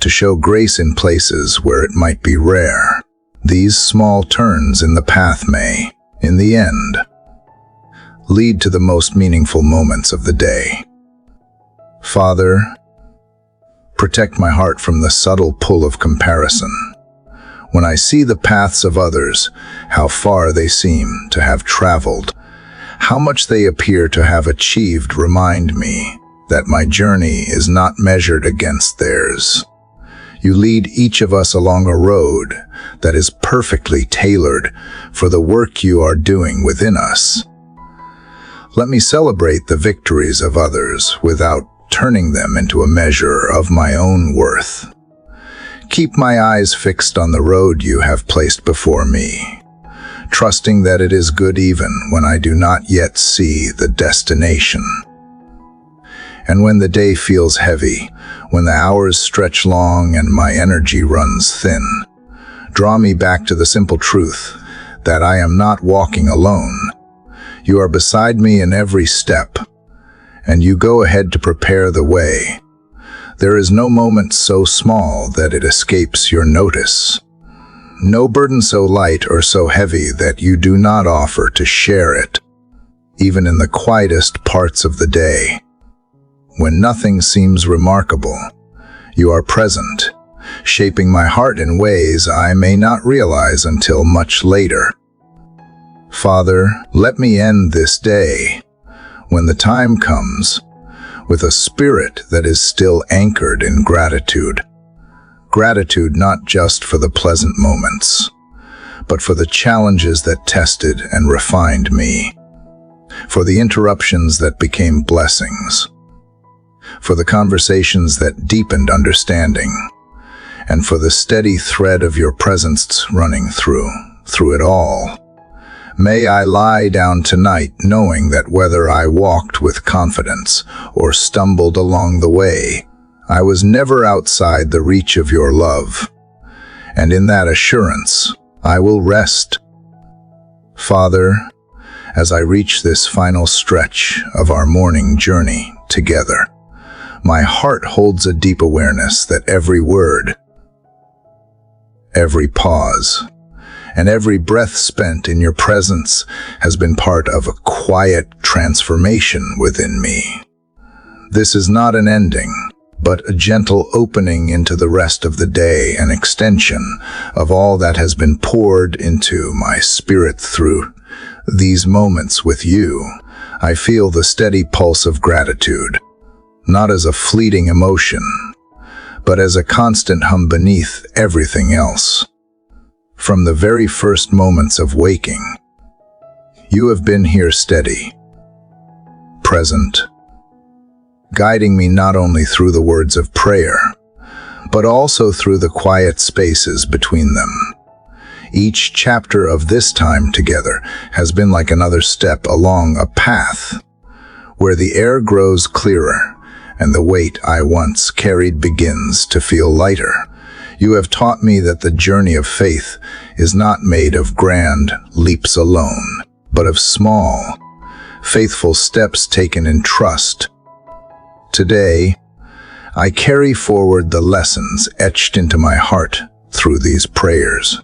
to show grace in places where it might be rare. These small turns in the path may, in the end, lead to the most meaningful moments of the day. Father, protect my heart from the subtle pull of comparison. When I see the paths of others, how far they seem to have traveled, how much they appear to have achieved, remind me that my journey is not measured against theirs. You lead each of us along a road that is perfectly tailored for the work you are doing within us. Let me celebrate the victories of others without turning them into a measure of my own worth. Keep my eyes fixed on the road you have placed before me, trusting that it is good even when I do not yet see the destination. And when the day feels heavy, when the hours stretch long and my energy runs thin, draw me back to the simple truth that I am not walking alone. You are beside me in every step, and you go ahead to prepare the way. There is no moment so small that it escapes your notice, no burden so light or so heavy that you do not offer to share it, even in the quietest parts of the day. When nothing seems remarkable, you are present, shaping my heart in ways I may not realize until much later. Father, let me end this day, when the time comes, with a spirit that is still anchored in gratitude. Gratitude not just for the pleasant moments, but for the challenges that tested and refined me, for the interruptions that became blessings, for the conversations that deepened understanding, and for the steady thread of your presence running through it all. May I lie down tonight knowing that whether I walked with confidence or stumbled along the way, I was never outside the reach of your love, and in that assurance, I will rest. Father, as I reach this final stretch of our morning journey together, my heart holds a deep awareness that every word, every pause, and every breath spent in your presence has been part of a quiet transformation within me. This is not an ending, but a gentle opening into the rest of the day, an extension of all that has been poured into my spirit through these moments with you. I feel the steady pulse of gratitude, not as a fleeting emotion, but as a constant hum beneath everything else. From the very first moments of waking, You have been here steady, present, guiding me not only through the words of prayer, but also through the quiet spaces between them. Each chapter of this time together has been like another step along a path where the air grows clearer and the weight I once carried begins to feel lighter. You have taught me that the journey of faith is not made of grand leaps alone, but of small, faithful steps taken in trust. Today, I carry forward the lessons etched into my heart through these prayers.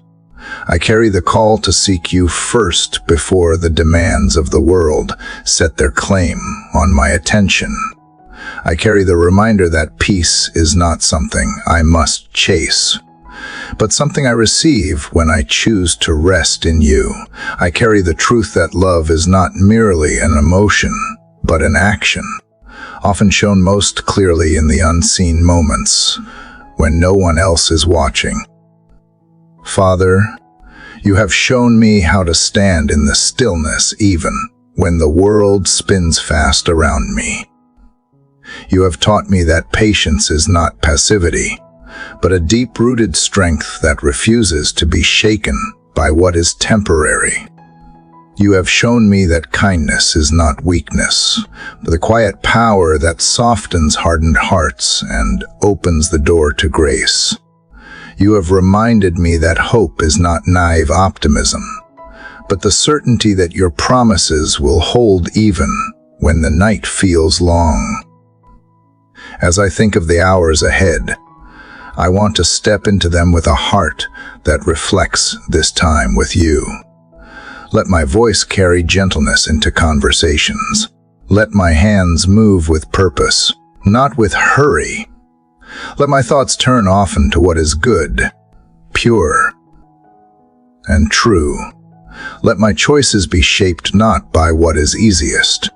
I carry the call to seek you first before the demands of the world set their claim on my attention. I carry the reminder that peace is not something I must chase, but something I receive when I choose to rest in you. I carry the truth that love is not merely an emotion, but an action, often shown most clearly in the unseen moments when no one else is watching. Father, you have shown me how to stand in the stillness even when the world spins fast around me. You have taught me that patience is not passivity, but a deep-rooted strength that refuses to be shaken by what is temporary. You have shown me that kindness is not weakness, but the quiet power that softens hardened hearts and opens the door to grace. You have reminded me that hope is not naive optimism, but the certainty that your promises will hold even when the night feels long. As I think of the hours ahead, I want to step into them with a heart that reflects this time with you. Let my voice carry gentleness into conversations. Let my hands move with purpose, not with hurry. Let my thoughts turn often to what is good, pure, and true. Let my choices be shaped not by what is easiest,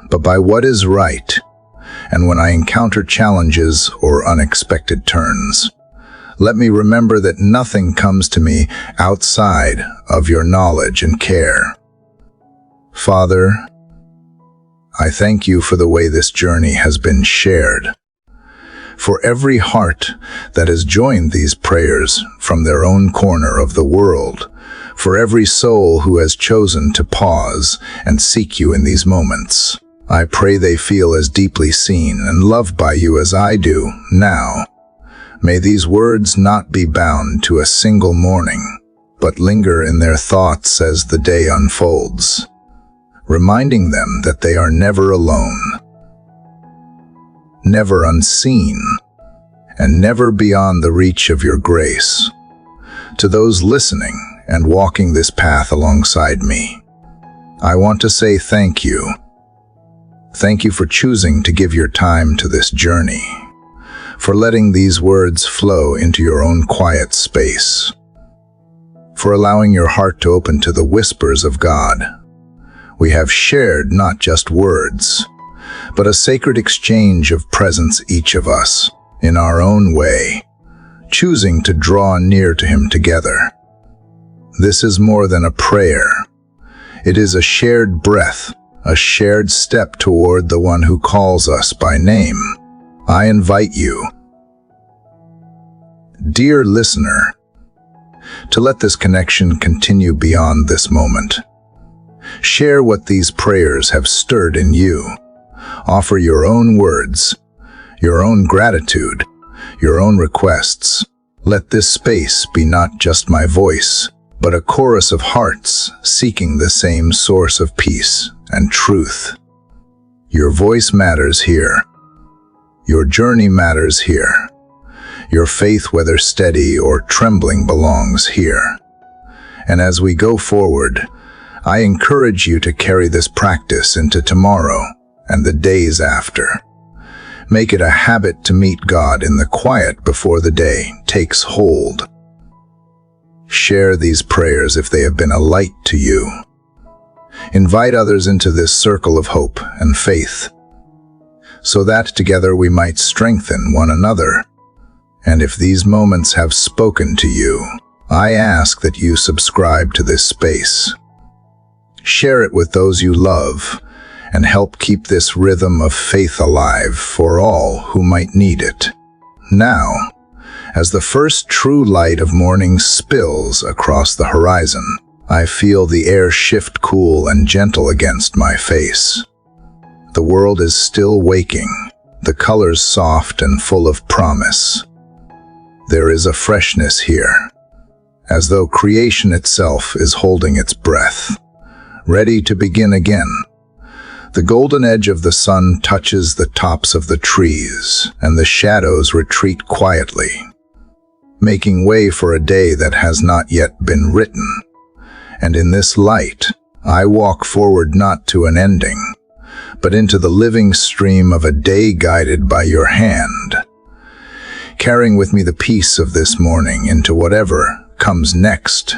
but by what is right. And when I encounter challenges or unexpected turns, let me remember that nothing comes to me outside of your knowledge and care. Father, I thank you for the way this journey has been shared, for every heart that has joined these prayers from their own corner of the world, for every soul who has chosen to pause and seek you in these moments. I pray they feel as deeply seen and loved by you as I do now. May these words not be bound to a single morning, but linger in their thoughts as the day unfolds, reminding them that they are never alone, never unseen, and never beyond the reach of your grace. To those listening and walking this path alongside me, I want to say thank you. Thank you for choosing to give your time to this journey, for letting these words flow into your own quiet space, for allowing your heart to open to the whispers of God. We have shared not just words, but a sacred exchange of presence, each of us, in our own way, choosing to draw near to Him together. This is more than a prayer. It is a shared breath, a shared step toward the one who calls us by name. I invite you, dear listener, to let this connection continue beyond this moment. Share what these prayers have stirred in you. Offer your own words, your own gratitude, your own requests. Let this space be not just my voice, but a chorus of hearts seeking the same source of peace and truth. Your voice matters here. Your journey matters here. Your faith, whether steady or trembling, belongs here. And as we go forward, I encourage you to carry this practice into tomorrow and the days after. Make it a habit to meet God in the quiet before the day takes hold. Share these prayers if they have been a light to you. Invite others into this circle of hope and faith, so that together we might strengthen one another. And if these moments have spoken to you, I ask that you subscribe to this space. Share share it with those you love, and help keep this rhythm of faith alive for all who might need it. Now, as the first true light of morning spills across the horizon, I feel the air shift cool and gentle against my face. The world is still waking, the colors soft and full of promise. There is a freshness here, as though creation itself is holding its breath, ready to begin again. The golden edge of the sun touches the tops of the trees, and the shadows retreat quietly, making way for a day that has not yet been written. And in this light, I walk forward not to an ending, but into the living stream of a day guided by your hand, carrying with me the peace of this morning into whatever comes next.